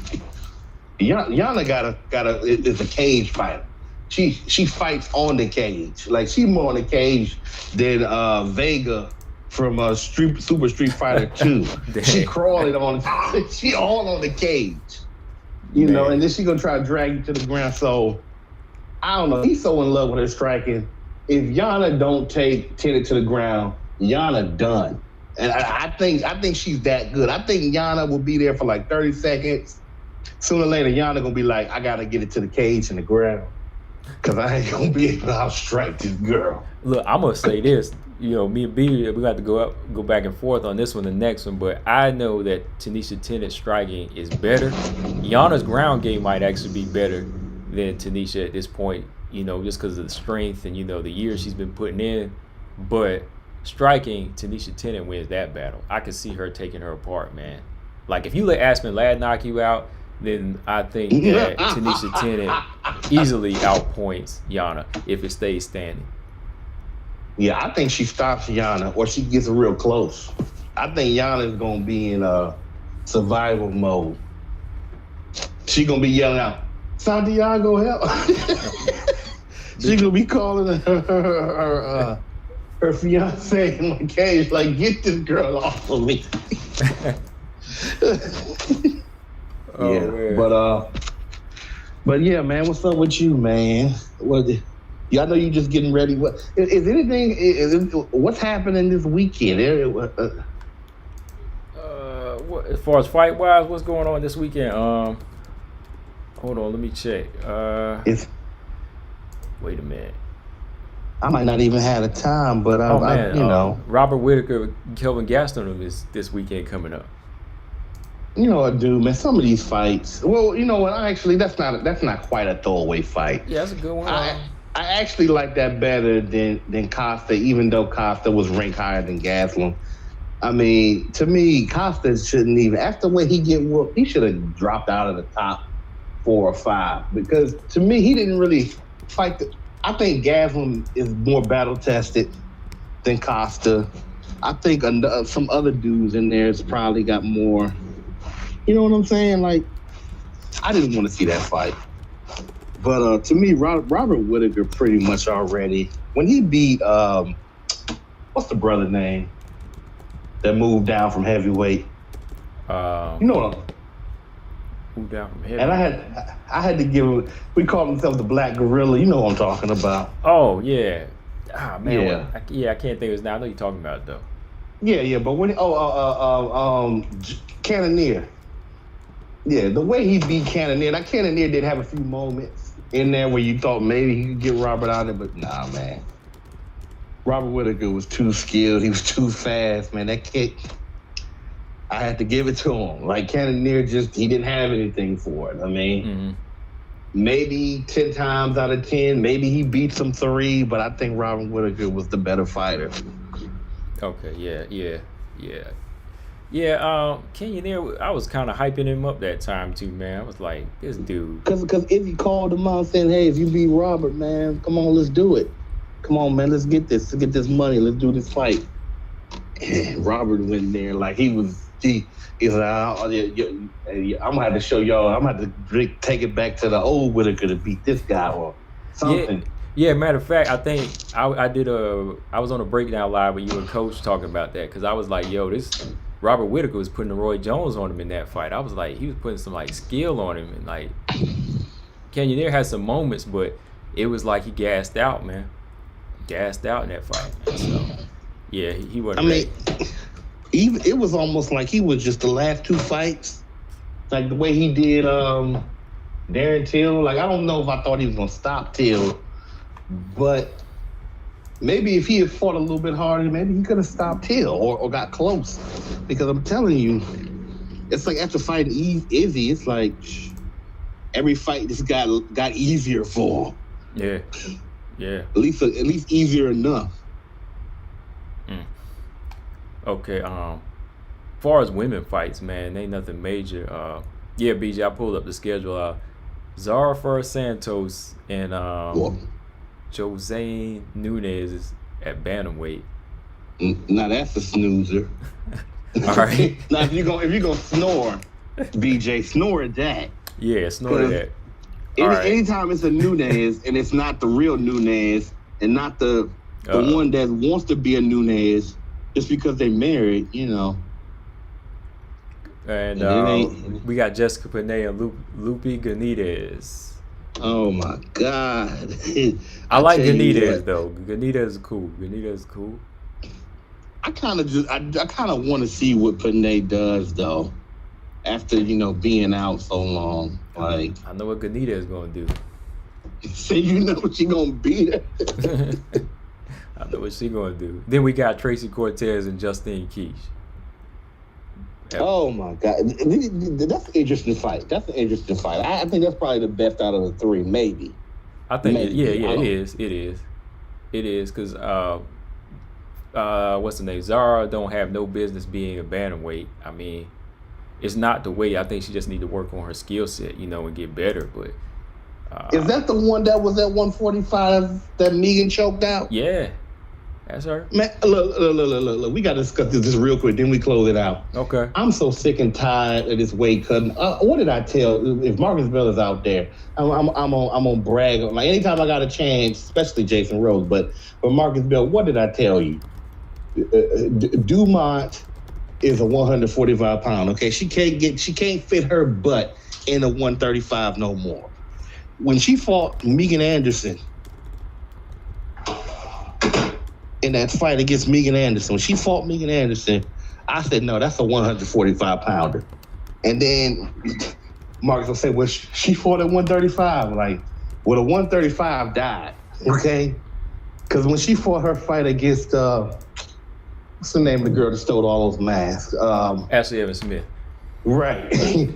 B: Yana is a cage fighter. She fights on the cage. Like she more on the cage than Vega from Super Street Fighter 2. She crawling she all on the cage. You know, and then she gonna try to drag you to the ground. So I don't know. He's so in love with her striking. If Yana don't take Tennant to the ground, Yana done. And I think she's that good. I think Yana will be there for like 30 seconds. Sooner or later, Yana gonna be like, I gotta get it to the cage and the ground. Because I ain't going to be able to outstrike this girl.
A: Look, I'm gonna say this. You know, me and B, we got to go back and forth on this one, the next one. But I know that Tanisha Tennett's striking is better. Yana's ground game might actually be better than Tanisha at this point. You know, just because of the strength and the years she's been putting in. But striking, Tanisha Tennant wins that battle. I could see her taking her apart, man. Like if you let Aspen Ladd knock you out, then I think that Tanisha Tennant easily outpoints Yana if it stays standing.
B: Yeah, I think she stops Yana or she gets real close. I think Yana is going to be in survival mode. She going to be yelling out, Santiago, help. She going to be calling her fiance in my cage, like, get this girl off of me.
A: Oh,
B: yeah, man. But yeah, man, what's up with you, man? Y'all know you just getting ready. What is anything? What's happening this weekend?
A: As far as fight wise, what's going on this weekend? Hold on, let me check. Wait a minute.
B: I might not even have the time, but
A: Robert Whitaker, Kelvin Gaston is this weekend coming up.
B: You know what, dude, man? Some of these fights. Well, you know what? That's not quite a throwaway fight.
A: Yeah, that's a good one.
B: I actually like that better than Costa, even though Costa was ranked higher than Gastelum. I mean, to me, Costa shouldn't even. After the way he get whooped, he should have dropped out of the top 4 or 5 because to me, he didn't really fight. I think Gastelum is more battle tested than Costa. I think some other dudes in there has probably got more. You know what I'm saying? Like, I didn't want to see that fight. But to me, Robert Whitaker pretty much already, when he beat, what's the brother name that moved down from heavyweight? You know what I'm
A: moved down from heavyweight.
B: And I had to give him, we called himself the Black Gorilla. You know what I'm talking about.
A: Oh, yeah. Ah, man.
B: Yeah.
A: I can't think of his name. I know you're talking about it, though.
B: Yeah, but when, Cannonier. Yeah, the way he beat Cannonier. Now, Cannonier did have a few moments in there where you thought maybe he could get Robert out of it, but nah, man. Robert Whitaker was too skilled. He was too fast, man. That kick, I had to give it to him. Like, Cannonier he didn't have anything for it. I mean, maybe 10 times out of 10, maybe he beats him 3, but I think Robert Whitaker was the better fighter.
A: Okay, yeah. Yeah, Cannonier, I was kind of hyping him up that time too, man. I was like, this dude.
B: Because Izzy called him out saying, hey, if you beat Robert, man, come on, let's do it. Come on, man, let's get this money. Let's do this fight. And Robert went there like he's like, I'm going to have to show y'all. I'm going to have to take it back to the old Whitaker to beat this guy or something.
A: Yeah, matter of fact, I think I was on a breakdown live with you and Coach talking about that because I was like, yo, this Robert Whitaker was putting the Roy Jones on him in that fight. I was like, he was putting some like skill on him, and like Cannonier had some moments, but it was like he gassed out, man. Gassed out in that fight, man. So yeah, he wasn't.
B: I mean, it was almost like he was just the last 2 fights, like the way he did Darren Till. Like I don't know if I thought he was gonna stop Till, but maybe if he had fought a little bit harder, maybe he could have stopped Till or got close. Because I'm telling you, it's like after fighting Izzy, it's like every fight just got easier for him.
A: Yeah.
B: At least easier enough.
A: Okay. Far as women fights, man, ain't nothing major. Yeah, BJ, I pulled up the schedule. Zara First Santos and Jose Nunez is at bantamweight.
B: Now that's a snoozer.
A: All right.
B: Now if you're gonna snore, BJ, snore at that.
A: Yeah, snore at that.
B: Anytime it's a Nunez and it's not the real Nunez and not the one that wants to be a Nunez just because they married, you know.
A: And we got Jessica Panay and Lupi Benitez.
B: Oh my God.
A: I like Benitez though. Benitez is cool.
B: I kind of want to see what Panay does though. After being out so long, like
A: I know what Benitez is gonna do.
B: So you know what she gonna be there.
A: I know what she gonna do. Then we got Tracy Cortez and Justine Keech.
B: Oh my God, that's an interesting fight. I think that's probably the best out of the three, maybe.
A: I think it is. It is because what's the name? Zara don't have no business being a bantamweight. I mean, it's not the weight. I think she just need to work on her skill set, and get better. But
B: is that the one that was at 145 that Megan choked out?
A: Yeah, that's her.
B: Man, look. We got to discuss this real quick. Then we close it out.
A: Okay.
B: I'm so sick and tired of this weight cutting. What did I tell? If Marcus Bell is out there, I'm on brag. Like anytime I got a chance, especially Jason Rose, but for Marcus Bell, what did I tell you? Dumont is a 145 pound. Okay, she can't fit her butt in a 135 no more. When she fought Megan Anderson in that fight against Megan Anderson, when she fought Megan Anderson, I said, no, that's a 145 pounder. And then Marcus will say, well, she fought at 135. Like, well, the 135 died, okay? Because when she fought her fight against, what's the name of the girl that stole all those masks?
A: Ashley Evans Smith.
B: Right.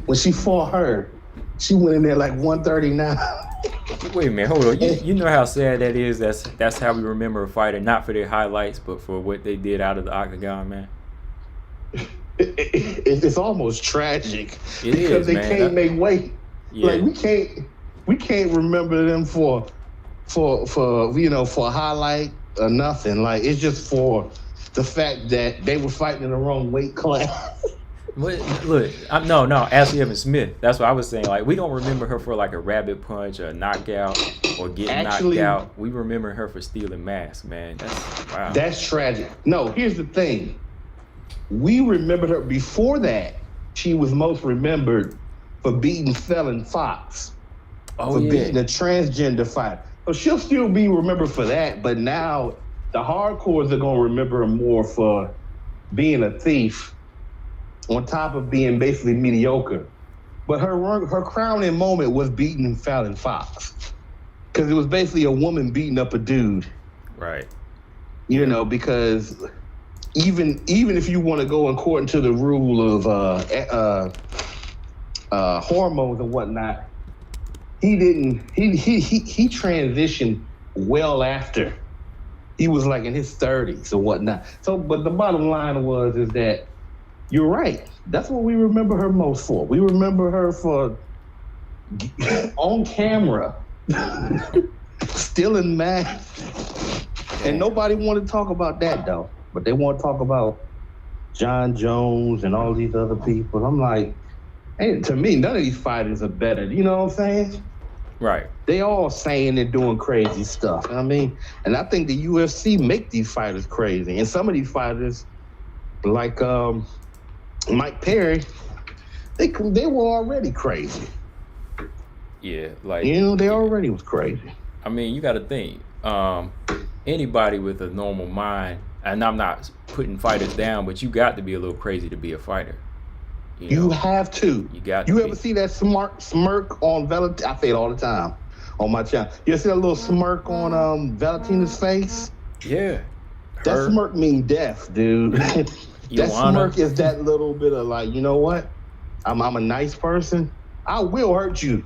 B: When she fought her, she went in there like 139.
A: Wait a minute, hold on. You know how sad that is? That's how we remember a fighter, not for their highlights, but for what they did out of the octagon, man.
B: It's almost tragic.
A: It
B: because
A: is,
B: they
A: man.
B: can't make weight.
A: Yeah.
B: Like we can't remember them for a highlight or nothing. Like it's just for the fact that they were fighting in the wrong weight class.
A: Look, no, Ashley Evans Smith. That's what I was saying. Like, we don't remember her for like a rabbit punch or a knockout or getting knocked out. We remember her for stealing masks, man. Wow.
B: That's tragic. No, here's the thing. We remembered her before that. She was most remembered for beating Felon Fox. Beating a transgender fight. So she'll still be remembered for that, but now the hardcores are gonna remember her more for being a thief, on top of being basically mediocre. But her crowning moment was beating Fallon Fox. Because it was basically a woman beating up a dude.
A: Right.
B: Because even if you want to go according to the rule of hormones and whatnot, he transitioned well after. He was like in his 30s or whatnot. So, but the bottom line is that you're right. That's what we remember her most for. We remember her for on camera, stealing masks. And nobody wanted to talk about that, though. But they want to talk about John Jones and all these other people. I'm like, hey, to me, none of these fighters are better. You know what I'm saying?
A: Right.
B: They all saying and doing crazy stuff. I mean, and I think the UFC make these fighters crazy. And some of these fighters, like Mike Perry, they were already crazy.
A: Yeah, like
B: they already was crazy.
A: I mean, you got to think. Anybody with a normal mind, and I'm not putting fighters down, but you got to be a little crazy to be a fighter.
B: You have to.
A: You got.
B: You ever see that smirk on Valentina? I say it all the time on my channel. You ever see that little smirk on Valentina's face?
A: Yeah.
B: That smirk means death, dude. That smirk is that little bit of like, you know what? I'm a nice person. I will hurt you.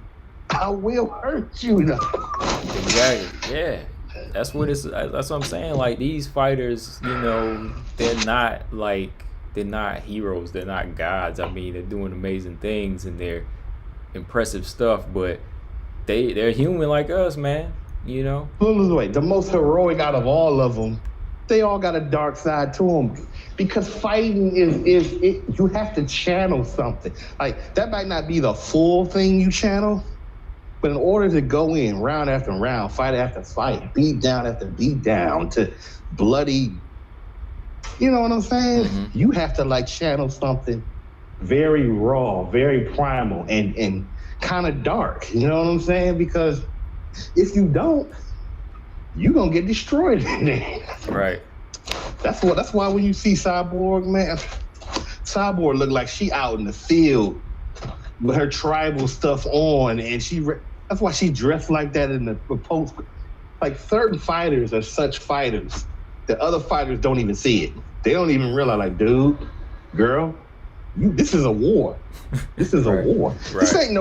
B: I will hurt you.
A: Exactly. Yeah. That's what I'm saying. Like, these fighters, they're not heroes. They're not gods. I mean, they're doing amazing things and they're impressive stuff, but they're human like us, man.
B: Wait, the most heroic out of all of them, they all got a dark side to them, because fighting is you have to channel something. Like, that might not be the full thing you channel, but in order to go in round after round, fight after fight, beat down after beat down, to bloody, you know what I'm saying? Mm-hmm. You have to channel something very raw, very primal, and kind of dark. You know what I'm saying? Because if you don't, you're gonna get destroyed in there.
A: Right.
B: That's why when you see Cyborg, man, Cyborg look like she out in the field with her tribal stuff on, and That's why she dressed like that in the post. Like certain fighters are such fighters that other fighters don't even see it. They don't even realize, like, dude, girl, this is a war. This is a war.
A: Right.
B: This ain't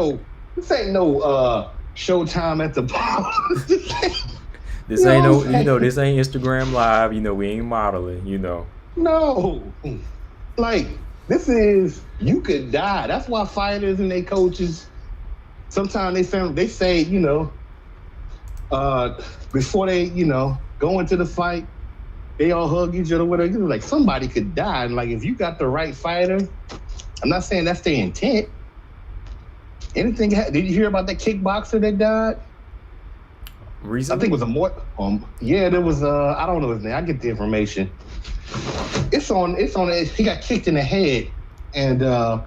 B: no Showtime at the bar.
A: This ain't no, this ain't Instagram Live. We ain't modeling.
B: No, like this is, you could die. That's why fighters and their coaches sometimes they say, before they go into the fight, they all hug each other with like somebody could die. And like if you got the right fighter, I'm not saying that's their intent. Did you hear about that kickboxer that died?
A: Recently?
B: I think it was there was I don't know his name. I get the information. It's on he got kicked in the head, and I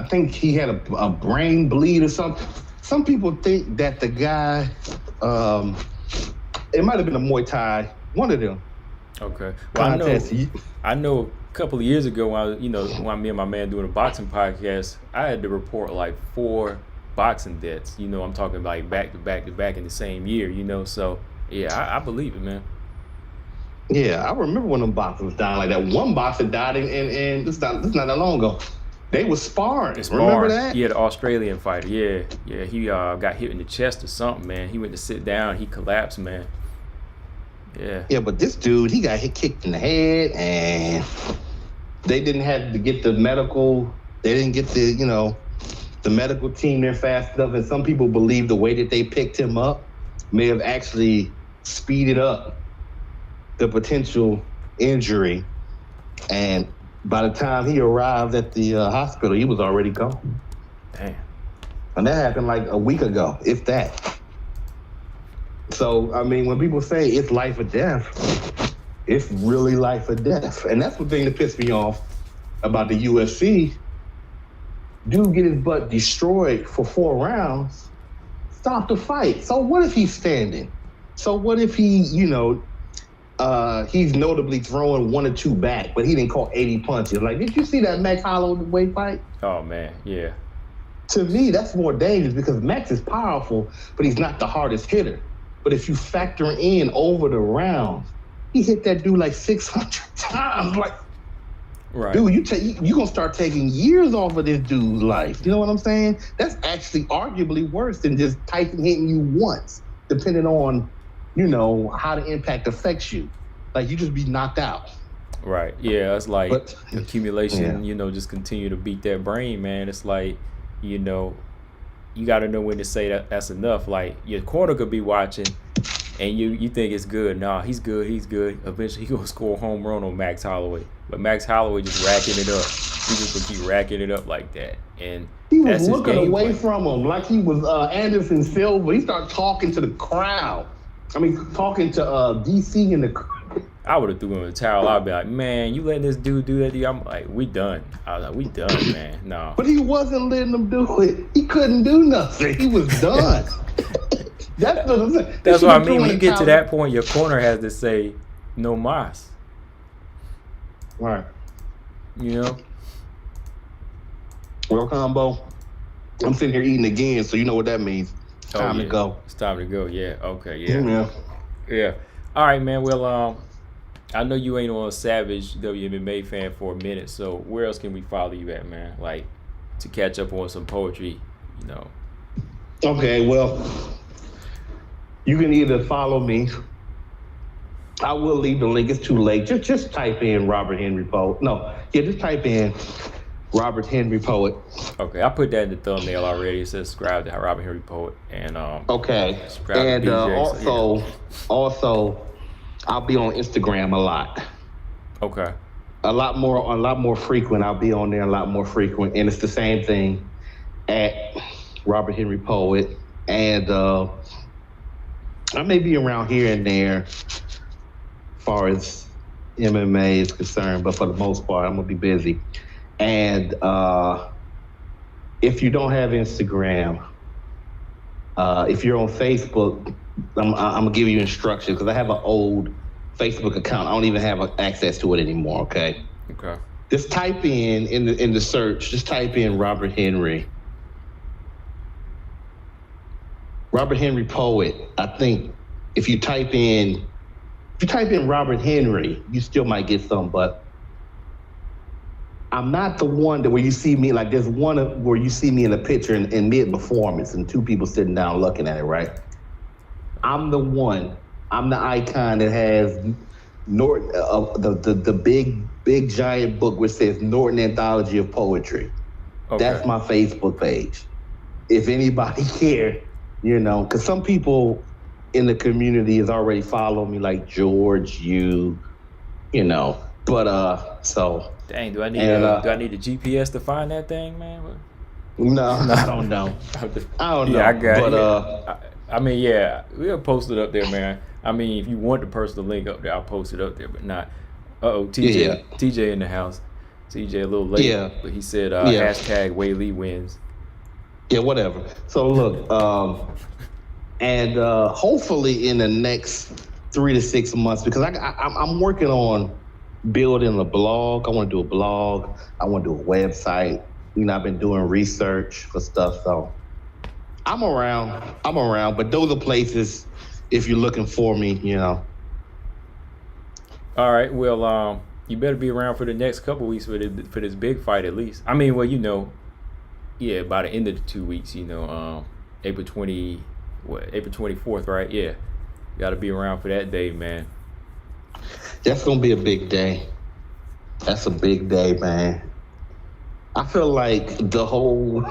B: think he had a brain bleed or something. Some people think that the guy, it might have been a Muay Thai, one of them.
A: Okay. Well, I know a couple of years ago when me and my man doing a boxing podcast, I had to report like 4 boxing deaths. I'm talking like back to back to back in the same year. So yeah, I believe it, man.
B: Yeah, I remember when them boxers died like that. One boxer died and it's not that long ago. They was sparring. Remember that?
A: Yeah, the Australian fighter. Yeah. He got hit in the chest or something, man. He went to sit down. He collapsed, man. Yeah. Yeah,
B: but this dude, he got kicked in the head, and they didn't have to get the medical. They didn't get the medical team there fast enough. And some people believe the way that they picked him up may have actually speeded up the potential injury. And by the time he arrived at the hospital, he was already gone.
A: Damn.
B: And that happened like a week ago, if that. So, I mean, when people say it's life or death, it's really life or death. And that's the thing that pissed me off about the UFC. Dude get his butt destroyed for 4 rounds, stop the fight. So what if he's standing? So what if he, he's notably throwing 1 or 2 back, but he didn't call 80 punches. Like, did you see that Max Holloway fight?
A: Oh, man, yeah.
B: To me, that's more dangerous because Max is powerful, but he's not the hardest hitter. But if you factor in over the rounds, he hit that dude like 600 times. Like,
A: right.
B: Dude, you gonna start taking years off of this dude's life. You know what I'm saying? That's actually arguably worse than just Tyson hitting you once, depending on, how the impact affects you. Like, you just be knocked out.
A: Right. Yeah, it's like accumulation, just continue to beat that brain, man. It's like, you got to know when to say that's enough. Like, your corner could be watching and you think it's good. Nah, he's good. Eventually, he going to score a home run on Max Holloway. But Max Holloway just racking it up. He just going to keep racking it up like that. And
B: he was looking away from him like he was Anderson Silva. He started talking to the crowd. Talking to DC in the crowd.
A: I would have threw him in the towel. I'd be like, man, you letting this dude do that to you? I'm like, we done. I was like, we done, man. No.
B: But he wasn't letting him do it. He couldn't do nothing. He was done. That's what I'm saying.
A: That's what I mean. When you get to that point, your corner has to say, no mas.
B: Right.
A: Well,
B: Combo, I'm sitting here eating again, so you know what that means. Time to go.
A: It's time to go. Yeah. Okay. Yeah. Yeah. All right, man. Well, I know you ain't on a Savage WMMA fan for a minute, so where else can we follow you at, man? Like, to catch up on some poetry,
B: Okay, well, you can either follow me. I will leave the link. It's too late. Just type in Robert Henry Poet. Just type in Robert Henry Poet.
A: Okay, I put that in the thumbnail already. It says subscribe to Robert Henry Poet. And
B: okay. And also, I'll be on Instagram a lot.
A: Okay.
B: A lot more frequent. I'll be on there a lot more frequent, and it's the same thing at Robert Henry Poet. And I may be around here and there, as far as MMA is concerned, but for the most part, I'm gonna be busy. And if you don't have Instagram, if you're on Facebook, I'm gonna give you instructions because I have an old Facebook account. I don't even have access to it anymore. Okay.
A: Okay.
B: Just type in the search. Just type in Robert Henry. Robert Henry poet. I think if you type in Robert Henry, you still might get some, but I'm not the one that where you see me, like there's one where you see me in a picture in mid-performance and two people sitting down looking at it, right? I'm the one. I'm the icon that has Norton, the big giant book which says Norton Anthology of Poetry. Okay. That's my Facebook page. If anybody care, because some people in the community has already followed me, like George, but so.
A: Dang, do I need a GPS to find that thing, man?
B: No, I don't know. I don't know.
A: Yeah, I got it. We'll post it up there, man. I mean, if you want the personal link up there, I'll post it up there, but not. TJ in the house. TJ a little late, but he said hashtag Wei Lee wins.
B: Yeah, whatever. So look, and hopefully in the next 3 to 6 months, because I'm working on building a blog. I want to do a blog. I want to do a website. I've been doing research for stuff, so I'm around. But those are places if you're looking for me,
A: All right. Well, you better be around for the next couple of weeks for this big fight at least. I mean, well, by the end of the 2 weeks, April 24th, right? Yeah, you got to be around for that day, man.
B: That's gonna be a big day. That's a big day, man. I feel like the whole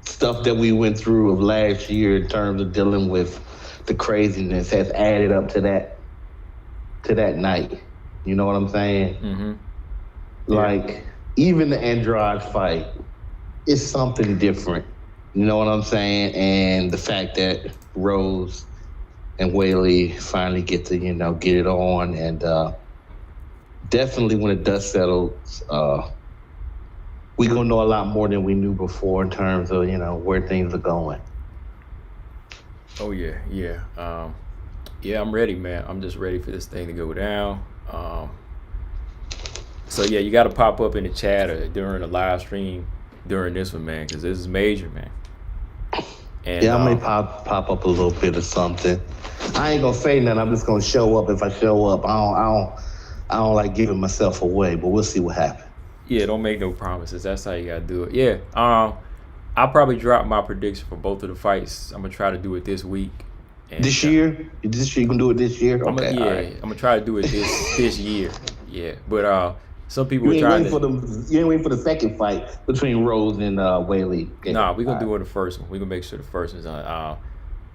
B: stuff that we went through of last year in terms of dealing with the craziness has added up to that night. You know what I'm saying?
A: Mm-hmm.
B: Like even the Andrade fight is something different. You know what I'm saying? And the fact that Rose and Wei Lee finally get to, get it on. And definitely when the dust settles, we're going to know a lot more than we knew before in terms of, where things are going.
A: Oh, yeah. I'm ready, man. I'm just ready for this thing to go down. So, yeah, you got to pop up in the chat or during the live stream during this one, man, because this is major, man. And,
B: I may pop up a little bit or something. I ain't gonna say nothing. I'm just gonna show up if I show up. I don't like giving myself away, but we'll see what happens.
A: Yeah, don't make no promises. That's how you gotta do it. Yeah. I'll probably drop my prediction for both of the fights. I'm gonna try to do it this week. And,
B: this year? You gonna do it this year? Okay.
A: I'm gonna try to do it this year. Yeah, but some people
B: you ain't waiting for the second fight between Rose and Wei Lee. Okay.
A: Nah, we're gonna do it the first one. We're gonna make sure the first one's on.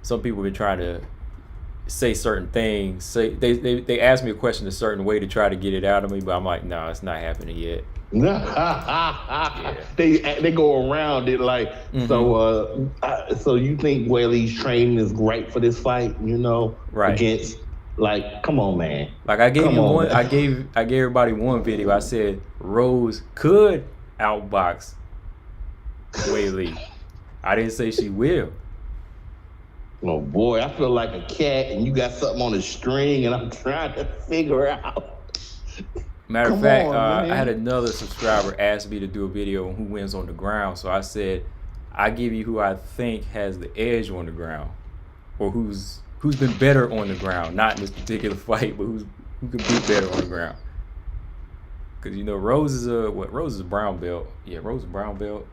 A: Some people have been trying to say certain things. They ask me a question a certain way to try to get it out of me, but I'm like, nah, it's not happening yet.
B: Yeah. They go around it like so you think Wei Lee's training is right for this fight,
A: right,
B: against, like, come on, man.
A: Like I gave I gave everybody one video. I said Rose could outbox Wei Lee. I didn't say she will.
B: Oh boy, I feel like a cat and you got something on a string and I'm trying to figure out.
A: Matter of fact, I had another subscriber ask me to do a video on who wins on the ground. So I said, I give you who I think has the edge on the ground, or who's been better on the ground, not in this particular fight, but who can be better on the ground. Because Rose is a brown belt. Yeah, Rose is a brown belt.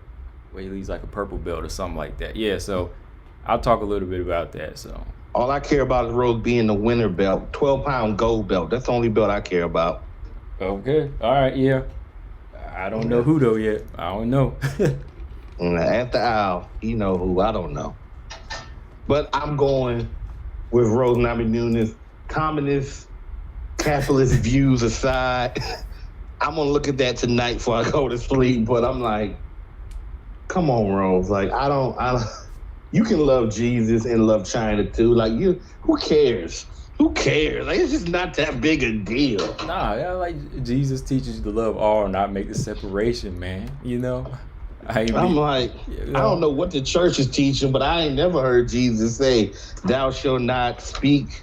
A: Wei Lee's like a purple belt or something like that. Yeah, so I'll talk a little bit about that. So
B: all I care about is Rose being the winner belt, 12-pound gold belt. That's the only belt I care about.
A: Okay. All right. Yeah. I don't know who though yet. I don't know.
B: After Al, you know who. I don't know. But I'm going with Rose Namajunas. Communist, capitalist views aside, I'm gonna look at that tonight before I go to sleep. But I'm like, come on, Rose. Like I don't. You can love Jesus and love China too. Like who cares? Who cares? Like, it's just not that big a deal.
A: Nah, like Jesus teaches you to love all, not make the separation, man. I'm
B: like, I don't know what the church is teaching, but I ain't never heard Jesus say, "Thou shalt not speak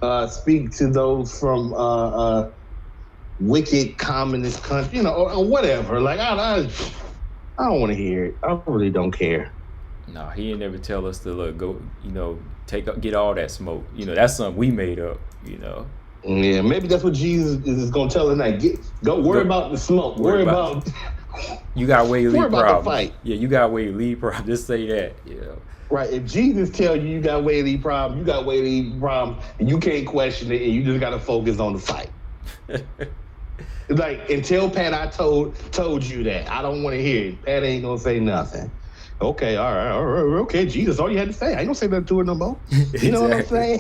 B: to those from wicked communist country," or whatever. Like I don't want to hear it. I really don't care.
A: No, he ain't never tell us to look, go, get all that smoke. That's something we made up,
B: Yeah, maybe that's what Jesus is going to tell us tonight. Go worry about the smoke. Worry about
A: you got where you lead
B: about
A: problems.
B: the fight.
A: Yeah, you got where you lead problems. Just say that,
B: Right. If Jesus tell you got way to lead problems, you got way to lead problems, and you can't question it, and you just got to focus on the fight. Like, until Pat, I told you that. I don't want to hear it. Pat ain't going to say nothing. Okay, all right, okay, Jesus, all you had to say. I ain't going to say nothing to her no more. You know what I'm saying?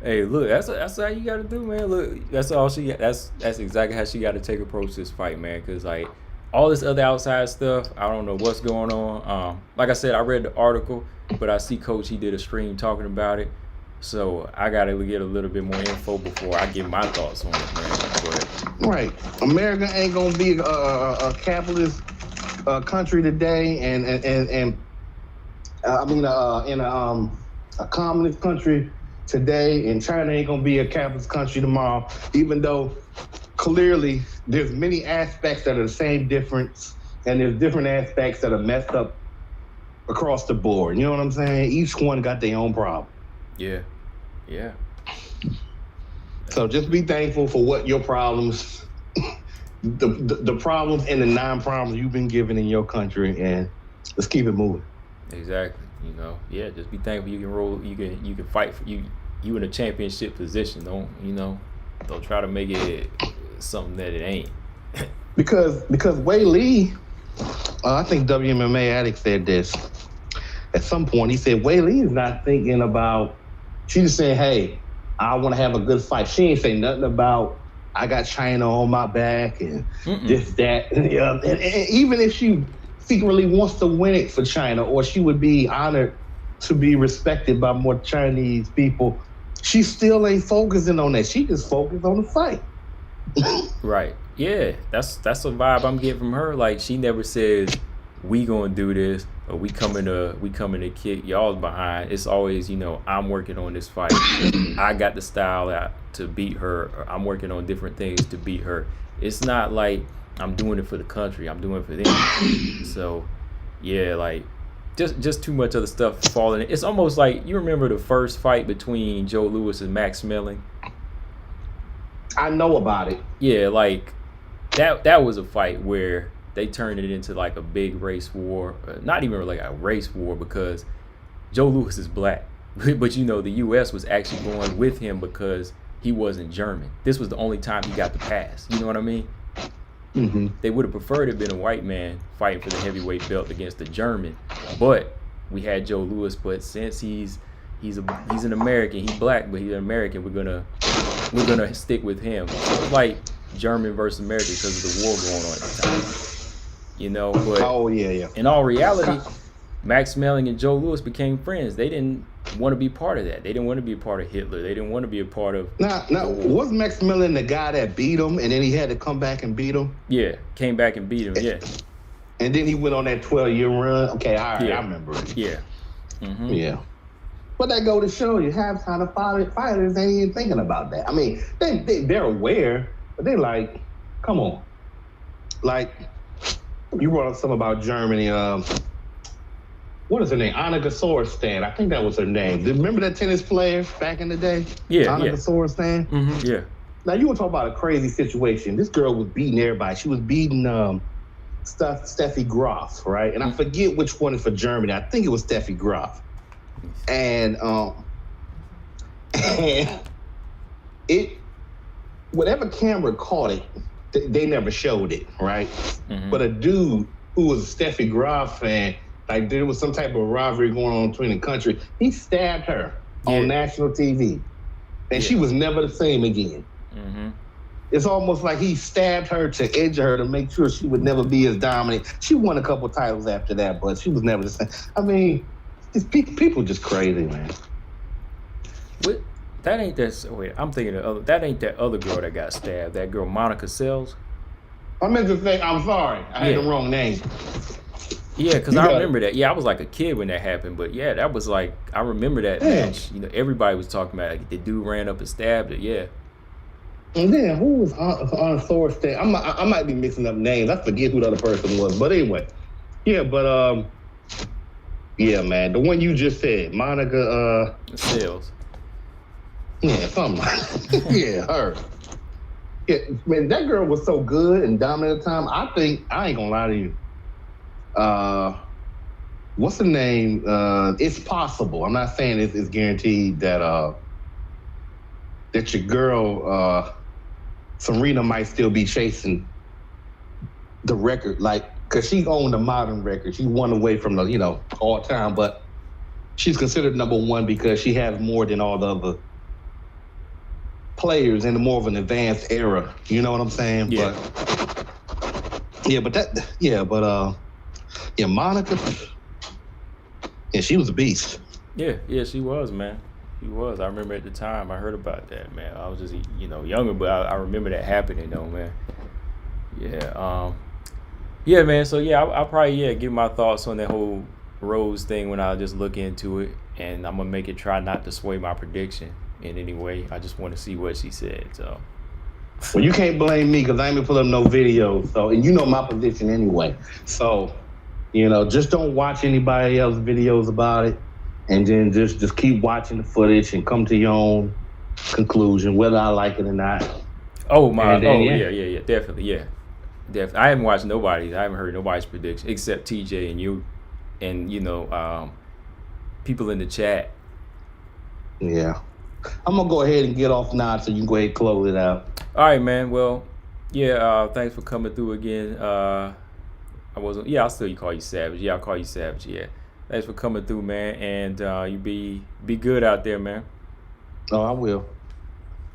A: Hey, look, that's how you got to do, man. Look, that's all she. That's exactly how she got to take approach this fight, man. Because like all this other outside stuff, I don't know what's going on. Like I said, I read the article, but I see Coach, he did a stream talking about it. So I got to get a little bit more info before I give my thoughts on it, man. But,
B: right, America ain't gonna be a capitalist country today, and in a communist country today, and China ain't gonna be a capitalist country tomorrow. Even though clearly there's many aspects that are the same difference, and there's different aspects that are messed up across the board. You know what I'm saying? Each one got their own problem.
A: Yeah.
B: So just be thankful for what your problems, the problems and the non-problems you've been given in your country, and let's keep it moving.
A: Exactly. Just be thankful you can roll. You can fight for you in a championship position. Don't try to make it something that it ain't.
B: because Wei Lee, I think WMMA Addict said this at some point. He said Wei Lee is not thinking about. She just saying, hey, I want to have a good fight. She ain't say nothing about I got China on my back and this, that, and the other. And even if she secretly wants to win it for China, or she would be honored to be respected by more Chinese people, she still ain't focusing on that. She just focused on the fight.
A: Right. Yeah, that's a vibe I'm getting from her. Like, she never says we gonna do this, or we coming to kick y'all behind. It's always, I'm working on this fight. I got the style out to beat her, or I'm working on different things to beat her. It's not like I'm doing it for the country. I'm doing it for them. So, yeah, like just too much other stuff falling. It's almost like, you remember the first fight between Joe Louis and Max Schmeling?
B: I know about it.
A: Yeah, like that was a fight where they turned it into like a big race war. Not even like a race war, because Joe Louis is black. But the U.S. was actually going with him because he wasn't German. This was the only time he got the pass. You know what I mean?
B: Mm-hmm.
A: They would have preferred it been a white man fighting for the heavyweight belt against a German. But we had Joe Louis. But since he's an American, he's black, but he's an American, we're gonna stick with him. It's like German versus American because of the war going on at the time. But
B: oh yeah.
A: In all reality, Max Schmeling and Joe Louis became friends. They didn't want to be part of that. They didn't want to be a part of Hitler. They didn't want to be a part of.
B: Now, was Max Schmeling the guy that beat him, and then he had to come back and beat him?
A: Yeah, came back and beat him. Yeah.
B: And then he went on that 12-year run. Okay, all right,
A: yeah.
B: I remember it.
A: Yeah. Mm-hmm.
B: Yeah. But that go to show you, half time the fighters ain't even thinking about that. I mean, they're aware, but they're like, come on. Like, you brought up something about Germany. What is her name? Anna Gasorstan. I think that was her name. Remember that tennis player back in the day?
A: Yeah,
B: Anna Gasorstan?
A: Mm-hmm. Yeah.
B: Now, you want to talk about a crazy situation. This girl was beating everybody. She was beating Steffi Graf, right? And I forget which one is for Germany. I think it was Steffi Graf. And it, whatever camera caught it, they never showed it, right? Mm-hmm. But a dude who was a Steffi Graf fan, like there was some type of rivalry going on between the country, he stabbed her on national TV. And she was never the same again. Mm-hmm. It's almost like he stabbed her to injure her to make sure she would never be as dominant. She won a couple titles after that, but she was never the same. I mean, people just crazy, man.
A: What? That ain't that. Wait, I'm thinking that ain't that other girl that got stabbed. That girl Monica Sells.
B: I meant to say, I'm sorry, I had the wrong name.
A: Yeah, because I remember that. Yeah, I was like a kid when that happened, but yeah, that was like, I remember that match. Everybody was talking about it. Like, the dude ran up and stabbed it. Yeah.
B: And then who was on Thor's thing? I might be mixing up names. I forget who the other person was. But anyway, yeah. But yeah, man, the one you just said, Monica.
A: Sales.
B: Yeah, something like yeah, her. Yeah, man, that girl was so good and dominant at the time. I think I ain't gonna lie to you. What's the name? It's possible. I'm not saying it's guaranteed that that your girl Serena might still be chasing the record, like, cause she owned the modern record. She won away from the all time, but she's considered number one because she has more than all the other players in more of an advanced era. You know what I'm saying?
A: Yeah.
B: But Monica. Yeah, she was a beast.
A: Yeah, she was, man. She was. I remember at the time I heard about that, man. I was just, younger, but I remember that happening, though, man. Yeah. Yeah, man. So yeah, I'll probably give my thoughts on that whole Rose thing when I just look into it, and I'm gonna make it try not to sway my prediction in any way. I just want to see what she said. So.
B: Well, you can't blame me because I ain't been pulling up no videos. So, and you know my position anyway. So, just don't watch anybody else's videos about it, and then just keep watching the footage and come to your own conclusion, whether I like it or not.
A: Oh my! Yeah, definitely, definitely. I haven't watched nobody's. I haven't heard nobody's prediction except TJ and you, and people in the chat.
B: Yeah, I'm gonna go ahead and get off now, so you can go ahead and close it out.
A: All right, man. Well, thanks for coming through again. I'll still call you Savage. Yeah, I'll call you Savage. Yeah. Thanks for coming through, man. And you be good out there, man.
B: Oh, I will.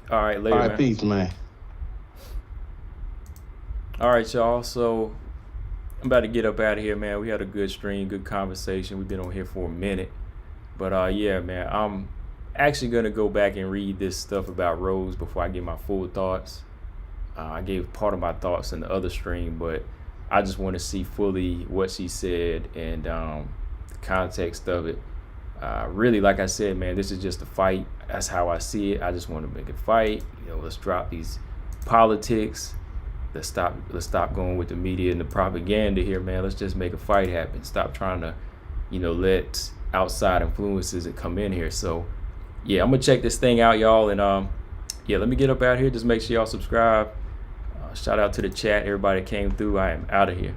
A: All right, later,
B: All right,
A: man.
B: peace, man.
A: All right, y'all. So I'm about to get up out of here, man. We had a good stream, good conversation. We've been on here for a minute. But yeah, man, I'm actually going to go back and read this stuff about Rose before I give my full thoughts. I gave part of my thoughts in the other stream, but I just want to see fully what she said and the context of it. Really, like I said, man, this is just a fight. That's how I see it. I just want to make a fight. Let's drop these politics. Let's stop going with the media and the propaganda here, man. Let's just make a fight happen. Stop trying to, let outside influences come in here. So, yeah, I'm gonna check this thing out, y'all, and let me get up out here. Just make sure y'all subscribe. Shout out to the chat, everybody that came through. I am out of here.